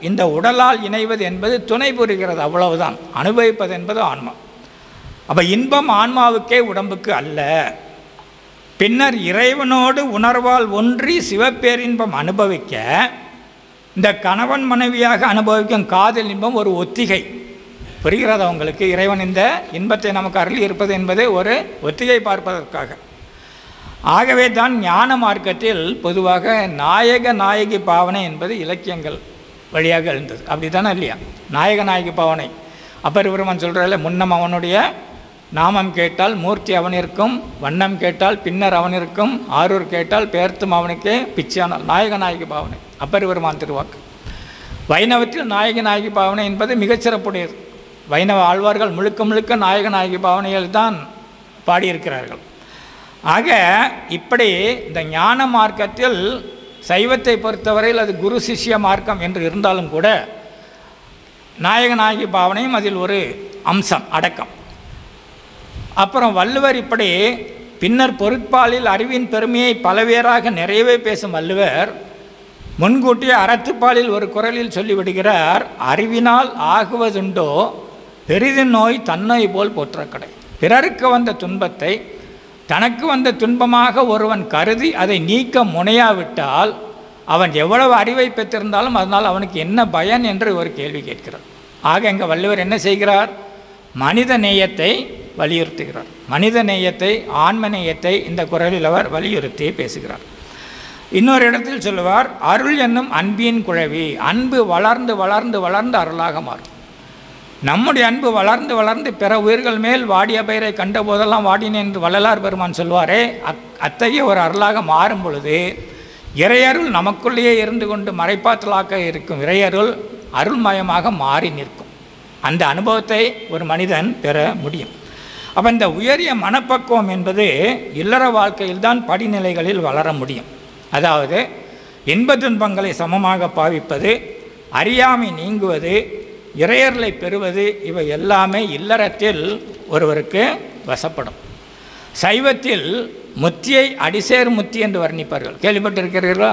இந்த உடலால் இணைவது என்பது துணை புரிகிறது, அவ்வளவுதான். அனுபவிப்பது என்பது ஆன்மா. அப்போ இன்பம் ஆன்மாவுக்கே உடம்புக்கு அல்ல. பின்னர் இறைவனோடு உணர்வால் ஒன்றி சிவப்பேரின்பம் அனுபவிக்க இந்த கணவன் மனைவியாக அனுபவிக்கும் காதல் இன்பம் ஒரு ஒத்திகை. புரிகிறதா உங்களுக்கு? இறைவன் இந்த இன்பத்தை நமக்கு அருளி இருப்பது என்பது ஒரு ஒத்திகை பார்ப்பதற்காக. ஆகவே தான் ஞான மார்க்கத்தில் பொதுவாக நாயக நாயகி பாவனை என்பது இலக்கியங்கள் வழியாக எழுந்தது, அப்படி தானே இல்லையா? நாயக நாயகி பாவனை அப்பர் பெருமான் சொல்கிறால, முன்னம் அவனுடைய நாமம் கேட்டால் மூர்த்தி அவனிருக்கும், வண்ணம் கேட்டால் பின்னர் அவனிருக்கும், ஆரூர் கேட்டால் பெயர்த்தும் அவனுக்கே பிச்சானால். நாயக நாயகி பாவனை அப்பர் பெருமான் திருவாக்கு. வைணவத்தில் நாயக நாயகி பாவனை என்பது மிகச்சிறப்புடையது. வைணவ ஆழ்வார்கள் முழுக்க முழுக்க நாயக நாயகி பாவனைகள் தான் பாடியிருக்கிறார்கள். ஆக இப்படி இந்த ஞான மார்க்கத்தில் சைவத்தை பொறுத்தவரையில் அது குரு சிஷ்ய மார்க்கம் என்று இருந்தாலும் கூட நாயக நாயகி பாவனையும் அதில் ஒரு அம்சம், அடக்கம். அப்புறம் வள்ளுவர் இப்படி பின்னர் பொருட்பாலில் அறிவின் பெருமையை பலவேறாக நிறையவே பேசும் வள்ளுவர் முன்கூட்டிய அறத்துப்பாலில் ஒரு குறளில் சொல்லிவிடுகிறார், அறிவினால் ஆகுவதுண்டோ பெரிதின் நோய் தன்னோய் போல் போற்றக்கடை. பிறருக்கு வந்த துன்பத்தை தனக்கு வந்த துன்பமாக ஒருவன் கருதி அதை நீக்க முனையாவிட்டால் அவன் எவ்வளவு அறிவை பெற்றிருந்தாலும் அதனால் அவனுக்கு என்ன பயன் என்று ஒரு கேள்வி கேட்கிறார். ஆக எங்க வள்ளுவர் என்ன செய்கிறார்? மனித நேயத்தை வலியுறுத்துகிறார். மனித நேயத்தை, ஆன்ம நேயத்தை இந்த குறளில் அவர் வலியுறுத்தி பேசுகிறார். இன்னொரு இடத்தில் சொல்லுவார், அருள் என்னும் அன்பின் குழவி. அன்பு வளர்ந்து வளர்ந்து வளர்ந்து அருளாக மாறும். நம்முடைய அன்பு வளர்ந்து வளர்ந்து பிற உயிர்கள் மேல் வாடிய பயிரை கண்ட போதெல்லாம் வாடினேன் என்று வள்ளலார் பெருமான் சொல்வாரே, அத்தகைய ஒரு அருளாக மாறும் பொழுது இறையருள் நமக்குள்ளேயே இருந்து கொண்டு மறைப்பாற்றலாக இருக்கும் இறையருள் அருள்மயமாக மாறி நிற்கும். அந்த அனுபவத்தை ஒரு மனிதன் பெற முடியும். அப்போ இந்த உயரிய மனப்பக்குவம் என்பது இல்லற வாழ்க்கையில்தான் படிநிலைகளில் வளர முடியும். அதாவது இன்ப துன்பங்களை சமமாக பாவிப்பது, அறியாமை நீங்குவது, இறையர்களை பெறுவது, இவை எல்லாமே இல்லறத்தில் ஒருவருக்கு வசப்படும். சைவத்தில் முத்தியை அடிசேர் முத்தி என்று வர்ணிப்பார்கள். கேள்விப்பட்டிருக்கிறீர்களா?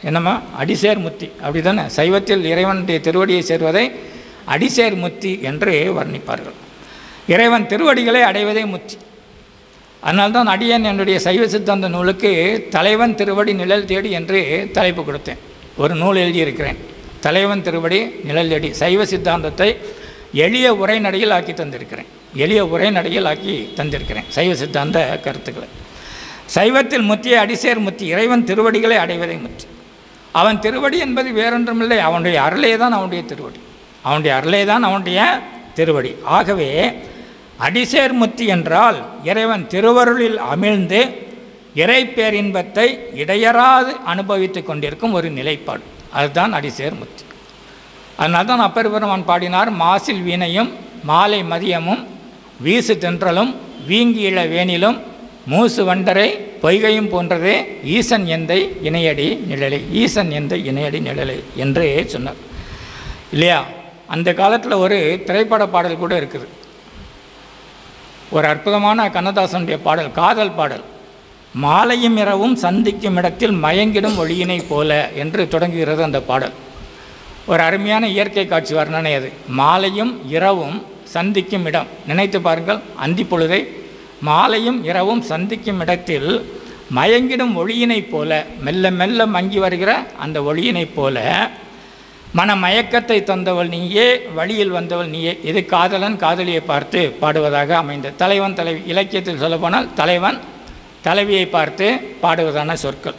என்னம்மா அடிசேர் முத்தி? அப்படி தானே. சைவத்தில் இறைவனுடைய திருவடியை சேர்வதை அடிசேர் முத்தி என்று வர்ணிப்பார்கள். இறைவன் திருவடிகளை அடைவதே முத்தி. அதனால்தான் அடியன் என்னுடைய சைவ சித்தாந்த நூலுக்கு தலைவன் திருவடி நிழல் தேடி என்று தலைப்பு கொடுத்தேன். ஒரு நூல் எழுதியிருக்கிறேன், தலைவன் திருவடி நிழல் தேடி. சைவ சித்தாந்தத்தை எளிய உரைநடையில் ஆக்கி தந்திருக்கிறேன். எளிய உரைநடையில் ஆக்கி தந்திருக்கிறேன் சைவ சித்தாந்த கருத்துக்களை. சைவத்தில் முத்திய அடிசேர் முத்தி, இறைவன் திருவடிகளை அடைவதை முத்தி. அவன் திருவடி என்பது வேறொன்றுமில்லை, அவனுடைய அருளே தான் அவனுடைய திருவடி, அவனுடைய அருளே தான் அவனுடைய திருவடி. ஆகவே அடிசேர் முத்தி என்றால் இறைவன் திருவருளில் அமிழ்ந்து இறை பேரின்பத்தை இடையறாது அனுபவித்து கொண்டிருக்கும் ஒரு நிலைப்பாடு, அதுதான் அடிசேர் முத்தி. அதனால தான் அப்பர் பெருமான் பாடினார், மாசில் வீணையும் மாலை மதியமும் வீசு தென்றலும் வீங்கியிழ வேனிலும் மூசு வண்டரை பொய்கையும் போன்றதே ஈசன் எந்தை இணையடி நிழலை, ஈசன் எந்தை இணையடி நிழலை என்று சொன்னார் இல்லையா. அந்த காலத்தில் ஒரு திரைப்பட பாடல் கூட இருக்குது, ஒரு அற்புதமான கண்ணதாசனுடைய பாடல், காதல் பாடல். மாலையும் இரவும் சந்திக்கும் இடத்தில் மயங்கிடும் ஒளியினை போல என்று தொடங்குகிறது அந்த பாடல். ஒரு அருமையான இயற்கை காட்சி வர்ணனை அது. மாலையும் இரவும் சந்திக்கும் இடம், நினைத்து பாருங்கள். அந்தி பொழுதை மாலையும் இரவும் சந்திக்கும் இடத்தில் மயங்கிடும் ஒளியினைப் போல, மெல்ல மெல்ல மங்கி வருகிற அந்த ஒளியினைப் போல மன மயக்கத்தை தந்தவள் நீயே, வழியில் வந்தவள் நீயே. இது காதலன் காதலியை பார்த்து பாடுவதாக அமைந்த தலைவன் தலைவி. இலக்கியத்தில் சொல்லப்போனால் தலைவன் தலைவியை பார்த்து பாடுவதான சொற்கள்.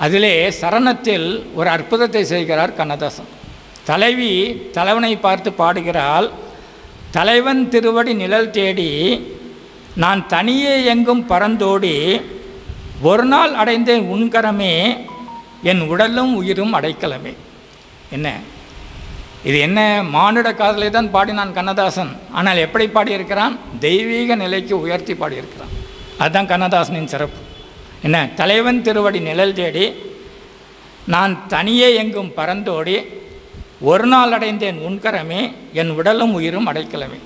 அதிலே சரணத்தில் ஒரு அற்புதத்தை செய்கிறார் கண்ணதாசன். தலைவி தலைவனை பார்த்து பாடுகிறாள், தலைவன் திருவடி நிழல் தேடி நான் தனியே எங்கும் பறந்தோடி ஒரு நாள் அடைந்தேன் உன்கரமே என் உடலும் உயிரும் அடைக்கலமே. என்ன இது, என்ன மானுட காதலை தான் பாடினான் கண்ணதாசன். ஆனால் எப்படி பாடியிருக்கிறான்? தெய்வீக நிலைக்கு உயர்த்தி பாடியிருக்கிறான். அதுதான் கண்ணதாசனின் சிறப்பு. என்ன, தலைவன் திருவடி நிழல் தேடி நான் தனியே எங்கும் பறந்தோடி ஒரு நாள் அடைந்தேன் உன்கரமே என் உடலும் உயிரும் அடைக்கலமே.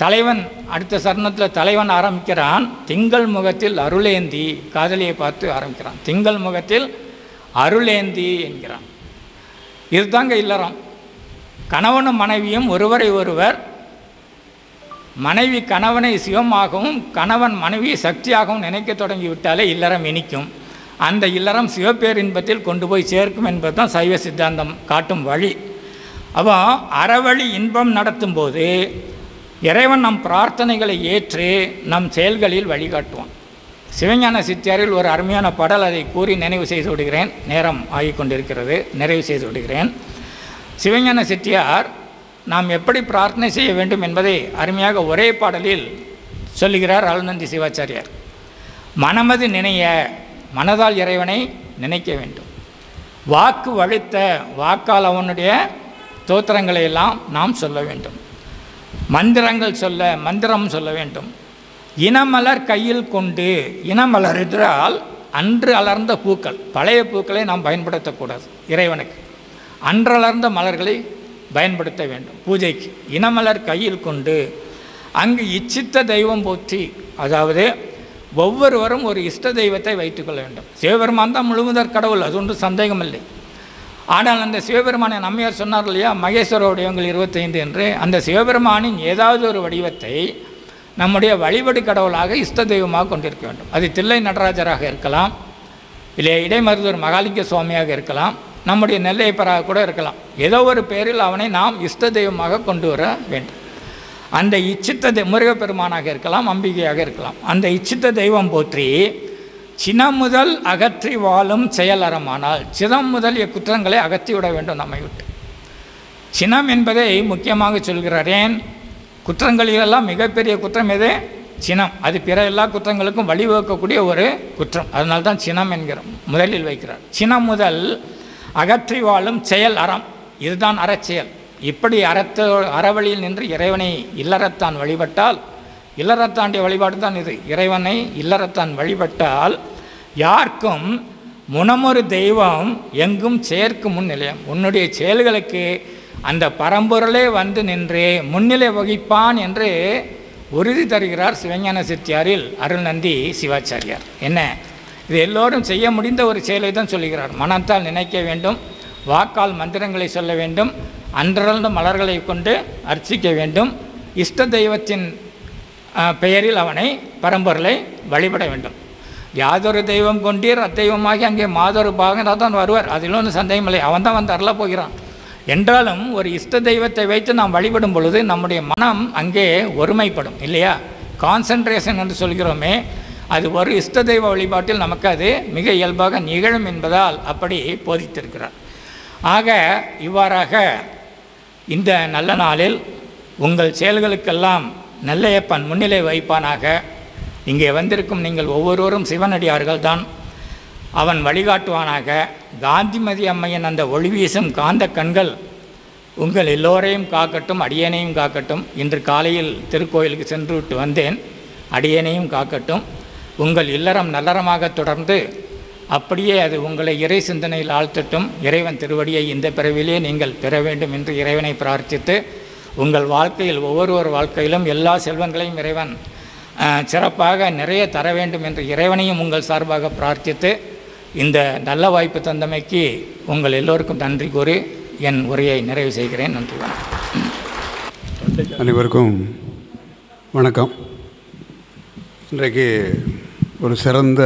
தலைவன் அடுத்த சரணத்தில் தலைவன் ஆரம்பிக்கிறான், திங்கள் முகத்தில் அருளேந்தி, காதலியை பார்த்து ஆரம்பிக்கிறான், திங்கள் முகத்தில் அருளேந்தி என்கிறான். இதுதாங்க இல்லறம். கணவனும் மனைவியும் ஒருவரை ஒருவர், மனைவி கணவனை சிவமாகவும் கணவன் மனைவியை சக்தியாகவும் நினைக்க தொடங்கிவிட்டாலே இல்லறம் இனிக்கும். அந்த இல்லறம் சிவப்பேரின்பத்தில் கொண்டு போய் சேர்க்கும் என்பது தான் சைவ சித்தாந்தம் காட்டும் வழி. அப்போ அறவழி இன்பம் நடத்தும் போது இறைவன் நம் பிரார்த்தனைகளை ஏற்று நம் செயல்களில் வழிகாட்டுவான். சிவஞான சித்தியாரில் ஒரு அருமையான பாடல், அதை கூறி நினைவு செய்து விடுகிறேன், நேரம் ஆகிக்கொண்டிருக்கிறது, நிறைவு செய்து விடுகிறேன். சிவஞான சித்தியார் நாம் எப்படி பிரார்த்தனை செய்ய வேண்டும் என்பதை அருமையாக ஒரே பாடலில் சொல்லுகிறார் அருள்நந்தி சிவாச்சாரியார். மனமது நினைய, மனதால் இறைவனை நினைக்க வேண்டும். வாக்கு வழித்த, வாக்கால் அவனுடைய தோத்திரங்களை எல்லாம் நாம் சொல்ல வேண்டும். மந்திரங்கள் சொல்ல, மந்திரம் சொல்ல வேண்டும். இனமலர் கையில் கொண்டு, இனமலர் என்றால் அன்று அலர்ந்த பூக்கள், பழைய பூக்களை நாம் பயன்படுத்தக்கூடாது இறைவனுக்கு. அன்றளர்ந்த மலர்களை பயன்படுத்த வேண்டும் பூஜைக்கு. இனமலர் கையில் கொண்டு அங்கு இச்சித்த தெய்வம் போற்றி, அதாவது ஒவ்வொருவரும் ஒரு இஷ்ட தெய்வத்தை வைத்துக்கொள்ள வேண்டும். சிவபெருமான் தான் முழுமுதற் கடவுள், அது ஒன்றும் சந்தேகமில்லை. ஆனால் அந்த சிவபெருமானை நம்மையார் சொன்னார் இல்லையா, மகேஸ்வர வடிவங்கள் 25 என்று, அந்த சிவபெருமானின் ஏதாவது ஒரு வடிவத்தை நம்முடைய வழிபடு கடவுளாக இஷ்ட தெய்வமாக கொண்டிருக்க வேண்டும். அது தில்லை நடராஜராக இருக்கலாம், இல்லை இடைமருதூர் மகாலிங்க சுவாமியாக இருக்கலாம், நம்முடைய நெல்லையப்பராக கூட இருக்கலாம். ஏதோ ஒரு பேரில் அவனை நாம் இஷ்ட தெய்வமாக கொண்டு வர வேண்டும். அந்த இச்சித்த முருகப்பெருமானாக இருக்கலாம், அம்பிகையாக இருக்கலாம். அந்த இச்சித்த தெய்வம் போற்றி சினம் முதல் அகற்றி வாழும் செயல் அறமானால், சினம் முதலிய குற்றங்களை அகற்றிவிட வேண்டும் நம்மை விட்டு. சினம் என்பதை முக்கியமாக சொல்கிறார். ஏன், குற்றங்களிலெல்லாம் மிகப்பெரிய குற்றம் எது? சினம். அது பிற எல்லா குற்றங்களுக்கும் வழிவகுக்கக்கூடிய ஒரு குற்றம். அதனால்தான் சினம் என்கிற முதலில் வைக்கிறார். சினம் முதல் அகற்றி வாழும் செயல் அறம், இதுதான் அறச்செயல். இப்படி அறவழியில் நின்று இறைவனை இல்லறத்தான் வழிபட்டால், இல்லறத்தாண்டிய வழிபாடு தான் இது, இறைவனை இல்லறத்தான் வழிபட்டால் யாருக்கும் முனமொரு தெய்வம் எங்கும் சேர்க்கும் முன் நிலையம். உன்னுடைய செயல்களுக்கு அந்த பரம்பொருளே வந்து நின்று முன்னிலை வகிப்பான் என்று உறுதி தருகிறார் சிவஞான சித்தியாரில் அருள்நந்தி சிவாச்சாரியார். என்ன, இது எல்லோரும் செய்ய முடிந்த ஒரு செயலை தான் சொல்லுகிறார். மனத்தால் நினைக்க வேண்டும், வாக்கால் மந்திரங்களை சொல்ல வேண்டும், அன்றளந்த மலர்களை கொண்டு அர்ச்சிக்க வேண்டும், இஷ்ட தெய்வத்தின் பெயரில் அவனை பரம்பொருளை வழிபட வேண்டும். யாதொரு தெய்வம் கொண்டீர் அத்தெய்வமாகி அங்கே மாதொரு பாகனாக தான் வருவார், அதில் ஒன்றும் சந்தேகமில்லை. அவன் தான் வந்து அருள போகிறான். என்றாலும் ஒரு இஷ்ட தெய்வத்தை வைத்து நாம் வழிபடும் பொழுது நம்முடைய மனம் அங்கே ஒருமைப்படும் இல்லையா? கான்சன்ட்ரேஷன் என்று சொல்கிறோமே, அது ஒரு இஷ்ட தெய்வ வழிபாட்டில் நமக்கு அது மிக இயல்பாக நிகழும் என்பதால் அப்படி போதித்திருக்கிறார். ஆக இவ்வாறாக இந்த நல்ல நாளில் உங்கள் செயல்களுக்கெல்லாம் நல்லையப்பன் முன்னிலை வைப்பானாக. இங்கே வந்திருக்கும் நீங்கள் ஒவ்வொருவரும் சிவனடியார்கள் தான். அவன் வழிகாட்டுவானாக. காந்திமதி அம்மையின் அந்த ஒளி வீசும் காந்த கண்கள் உங்கள் எல்லோரையும் காக்கட்டும், அடியேனையும் காக்கட்டும். இன்று காலையில் திருக்கோயிலுக்கு சென்று விட்டு வந்தேன். அடியேனையும் காக்கட்டும். உங்கள் இல்லறம் நல்லறமாக தொடர்ந்து அப்படியே அது உங்களை இறை சிந்தனையில் ஆழ்த்தட்டும். இறைவன் திருவடியை இந்த பிறவிலே நீங்கள் பெற வேண்டும் என்று இறைவனை பிரார்த்தித்து, உங்கள் வாழ்க்கையில் ஒவ்வொருவர் வாழ்க்கையிலும் எல்லா செல்வங்களையும் இறைவன் சிறப்பாக நிறைய தர வேண்டும் என்று இறைவனையும் உங்கள் சார்பாக பிரார்த்தித்து, இந்த நல்ல வாய்ப்பு தந்தமைக்கு உங்கள் எல்லோருக்கும் நன்றி கூறி என் உரையை நிறைவு செய்கிறேன். நன்றி. அனைவருக்கும் வணக்கம். இன்றைக்கு ஒரு சிறந்த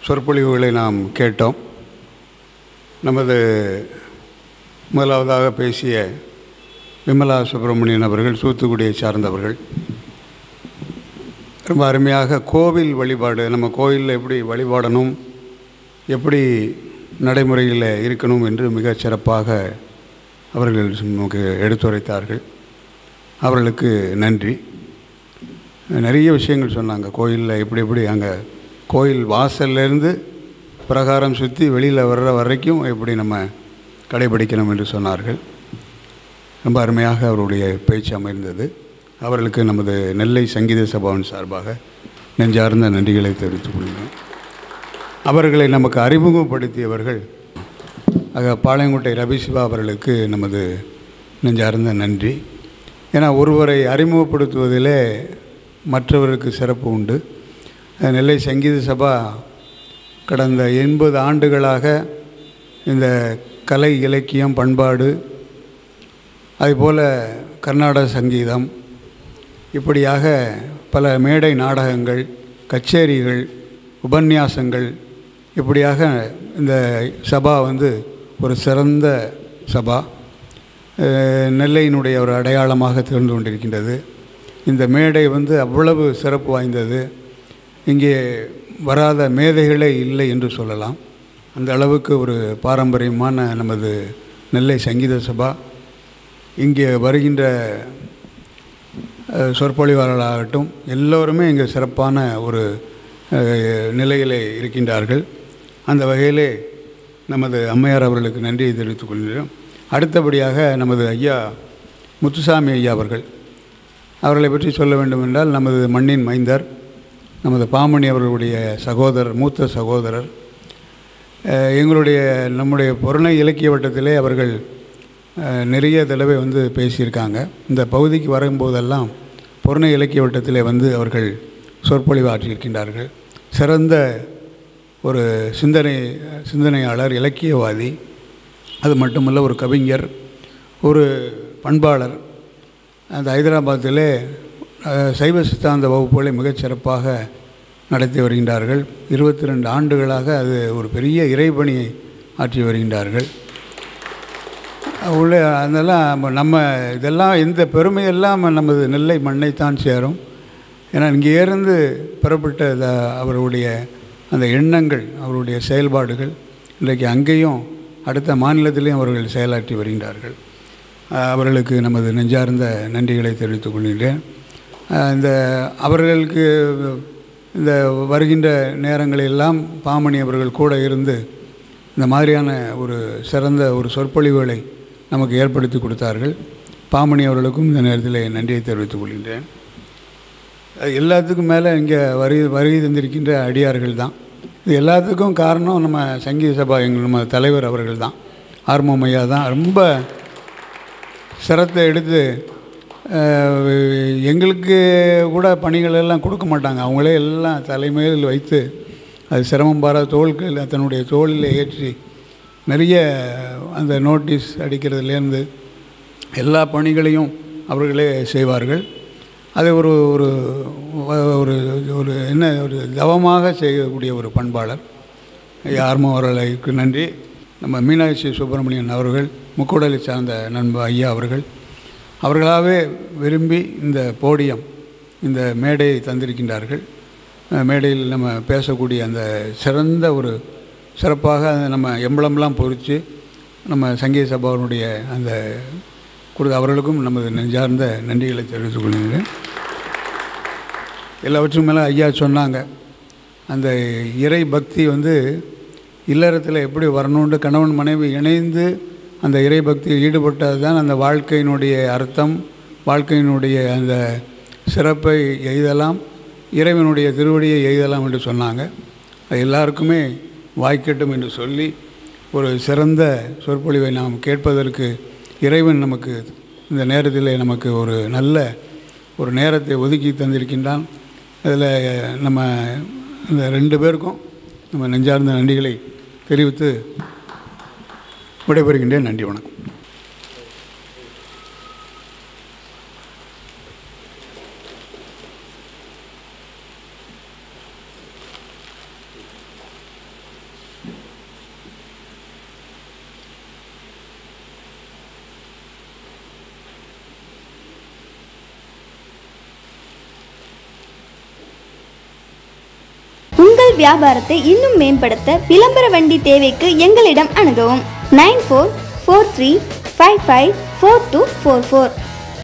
சொற்பொழிவுகளை நாம் கேட்டோம். நமது முதலாவதாக பேசிய விமலா சுப்பிரமணியன் அவர்கள் தூத்துக்குடியை சார்ந்தவர்கள். ரொம்ப அருமையாக கோவில் வழிபாடு, நம்ம கோயிலில் எப்படி வழிபாடணும், எப்படி நடைமுறையில் இருக்கணும் என்று மிகச் சிறப்பாக அவர்கள் நமக்கு எடுத்துரைத்தார்கள். அவர்களுக்கு நன்றி. நிறைய விஷயங்கள் சொன்னாங்க. கோயிலில் எப்படி அங்கே கோயில் வாசல்லேருந்து பிரகாரம் சுற்றி வெளியில் வர்ற வரைக்கும் எப்படி நம்ம கடைபிடிக்கணும் என்று சொன்னார்கள். ரொம்ப அருமையாக அவருடைய பேச்சு அமைந்தது. அவர்களுக்கு நமது நெல்லை சங்கீத சபாவின் சார்பாக நெஞ்சார்ந்த நன்றிகளை தெரிவித்துக் கொள்கிறோம். அவர்களை நமக்கு அறிமுகப்படுத்தியவர்கள் பாளையங்கோட்டை ரபிசிவா அவர்களுக்கு நமது நெஞ்சார்ந்த நன்றி. ஏன்னா ஒருவரை அறிமுகப்படுத்துவதிலே மற்றவருக்கு சிறப்பு உண்டு. நெல்லை சங்கீத சபா கடந்த 80 ஆண்டுகளாக இந்த கலை, இலக்கியம், பண்பாடு, அதுபோல் கர்நாடக சங்கீதம், இப்படியாக பல மேடை நாடகங்கள், கச்சேரிகள், உபன்யாசங்கள், இப்படியாக இந்த சபா ஒரு சிறந்த சபா, நெல்லையினுடைய ஒரு அடையாளமாக திகழ்ந்து கொண்டிருக்கின்றது. இந்த மேடை அவ்வளவு சிறப்பு வாய்ந்தது. இங்கே வராத மேதைகளே இல்லை என்று சொல்லலாம். அந்த அளவுக்கு ஒரு பாரம்பரியமான நமது நெல்லை சங்கீத சபா. இங்கே வருகின்ற சொற்பொழிவாளர்களாகட்டும் எல்லோருமே இங்கே சிறப்பான ஒரு நிலையிலே இருக்கின்றார்கள். அந்த வகையிலே நமது அம்மையார் அவர்களுக்கு நன்றியை தெரிவித்துக் கொள்கிறோம். அடுத்தபடியாக நமது ஐயா முத்துசாமி ஐயா அவர்களை பற்றி சொல்ல வேண்டுமென்றால், நமது மண்ணின் மைந்தர், நமது பாமணி அவர்களுடைய சகோதரர், மூத்த சகோதரர். நம்முடைய புறணை இலக்கிய வட்டத்திலே அவர்கள் நிறைய தடவை பேசியிருக்காங்க. இந்த பகுதிக்கு வரும்போதெல்லாம் புறணை இலக்கிய வட்டத்திலே அவர்கள் சொற்பொழிவு ஆற்றியிருக்கின்றார்கள். சிறந்த ஒரு சிந்தனையாளர், இலக்கியவாதி. அது மட்டுமல்ல, ஒரு கவிஞர், ஒரு பண்பாளர். அந்த ஹைதராபாத்திலே சைவ சித்தாந்த வகுப்புகளை மிகச்சிறப்பாக நடத்தி வருகின்றார்கள். 22 ஆண்டுகளாக அது ஒரு பெரிய இறைபணியை ஆற்றி வருகின்றார்கள். அதெல்லாம் நம்ம இதெல்லாம் இந்த பெருமையெல்லாம் நமது நெல்லை மண்ணைத்தான் சேரும். ஏன்னா இங்கேருந்து பெறப்பட்ட அவருடைய அந்த எண்ணங்கள், அவருடைய செயல்பாடுகள் இன்றைக்கு அங்கேயும் அடுத்த மாநிலத்திலையும் அவர்கள் செயலாற்றி வருகின்றார்கள். அவர்களுக்கு நமது நெஞ்சார்ந்த நன்றிகளை தெரிவித்துக் கொள்கின்றேன். அவர்களுக்கு இந்த வருகின்ற நேரங்களெல்லாம் பாமணி அவர்கள் கூட இருந்து இந்த மாதிரியான ஒரு சிறந்த ஒரு சொற்பொழிவுகளை நமக்கு ஏற்படுத்தி கொடுத்தார்கள். பாமணி அவர்களுக்கும் இந்த நேரத்தில் நன்றியை தெரிவித்துக் கொள்கின்றேன். எல்லாத்துக்கும் மேலே இங்கே வருகை தந்திருக்கின்ற அடியார்கள் தான். இது எல்லாத்துக்கும் காரணம் நம்ம சங்கீத சபா நம்ம தலைவர் அவர்கள் தான், ஆர்மோமையா தான். ரொம்ப சிரத்தை எடுத்து எங்களுக்கு கூட பணிகளெல்லாம் கொடுக்க மாட்டாங்க. அவங்களே எல்லாம் தலைமையில் வைத்து அது சிரமம் பாராத தோள்கள் தன்னுடைய தோளில் ஏற்றி நிறைய அந்த நோட்டீஸ் அடிக்கிறதுலேருந்து எல்லா பணிகளையும் அவர்களே செய்வார்கள். அதை ஒரு ஒரு ஒரு என்ன ஒரு தவமாக செய்யக்கூடிய ஒரு பண்பாளர் ஆர்மோ அவர்களுக்கு நன்றி. நம்ம மீனாட்சி சுப்பிரமணியன் அவர்கள், முக்கூடலை சார்ந்த நண்பர் ஐயா அவர்களாகவே விரும்பி இந்த போடியம் இந்த மேடையை தந்திருக்கின்றார்கள். மேடையில் நம்ம பேசக்கூடிய அந்த சிறந்த ஒரு சிறப்பாக நம்ம எம்பளம்லாம் பொறித்து நம்ம சங்கீத சபாவினுடைய அந்த அவர்களுக்கும் நமது நெஞ்சார்ந்த நன்றிகளை தெரிவித்துக் கொள்கிறேன். எல்லாவற்றும் மேலே ஐயா சொன்னாங்க, அந்த இறை பக்தி இல்லறத்தில் எப்படி வரணுன்ட்டு கணவன் மனைவி இணைந்து அந்த இறை பக்தியில் ஈடுபட்டது தான் அந்த வாழ்க்கையினுடைய அர்த்தம், வாழ்க்கையினுடைய அந்த சிறப்பை எய்தலாம், இறைவனுடைய திருவடியை எய்தலாம் என்று சொன்னாங்க. அது எல்லாருக்குமே வாய்க்கட்டும் என்று சொல்லி ஒரு சிறந்த சொற்பொழிவை நாம் கேட்பதற்கு இறைவன் நமக்கு இந்த நேரத்தில் நமக்கு ஒரு நல்ல ஒரு நேரத்தை ஒதுக்கி தந்திருக்கின்றான். அதில் நம்ம இந்த 2 பேருக்கும் நம்ம நெஞ்சார்ந்த நன்றிகளை தெரிவித்து விடைபெறுகின்றேன். நன்றி, வணக்கம். உங்கள் வியாபாரத்தை இன்னும் மேம்படுத்த விளம்பர வண்டி தேவைக்கு எங்களிடம் அணுகவும். 9443554244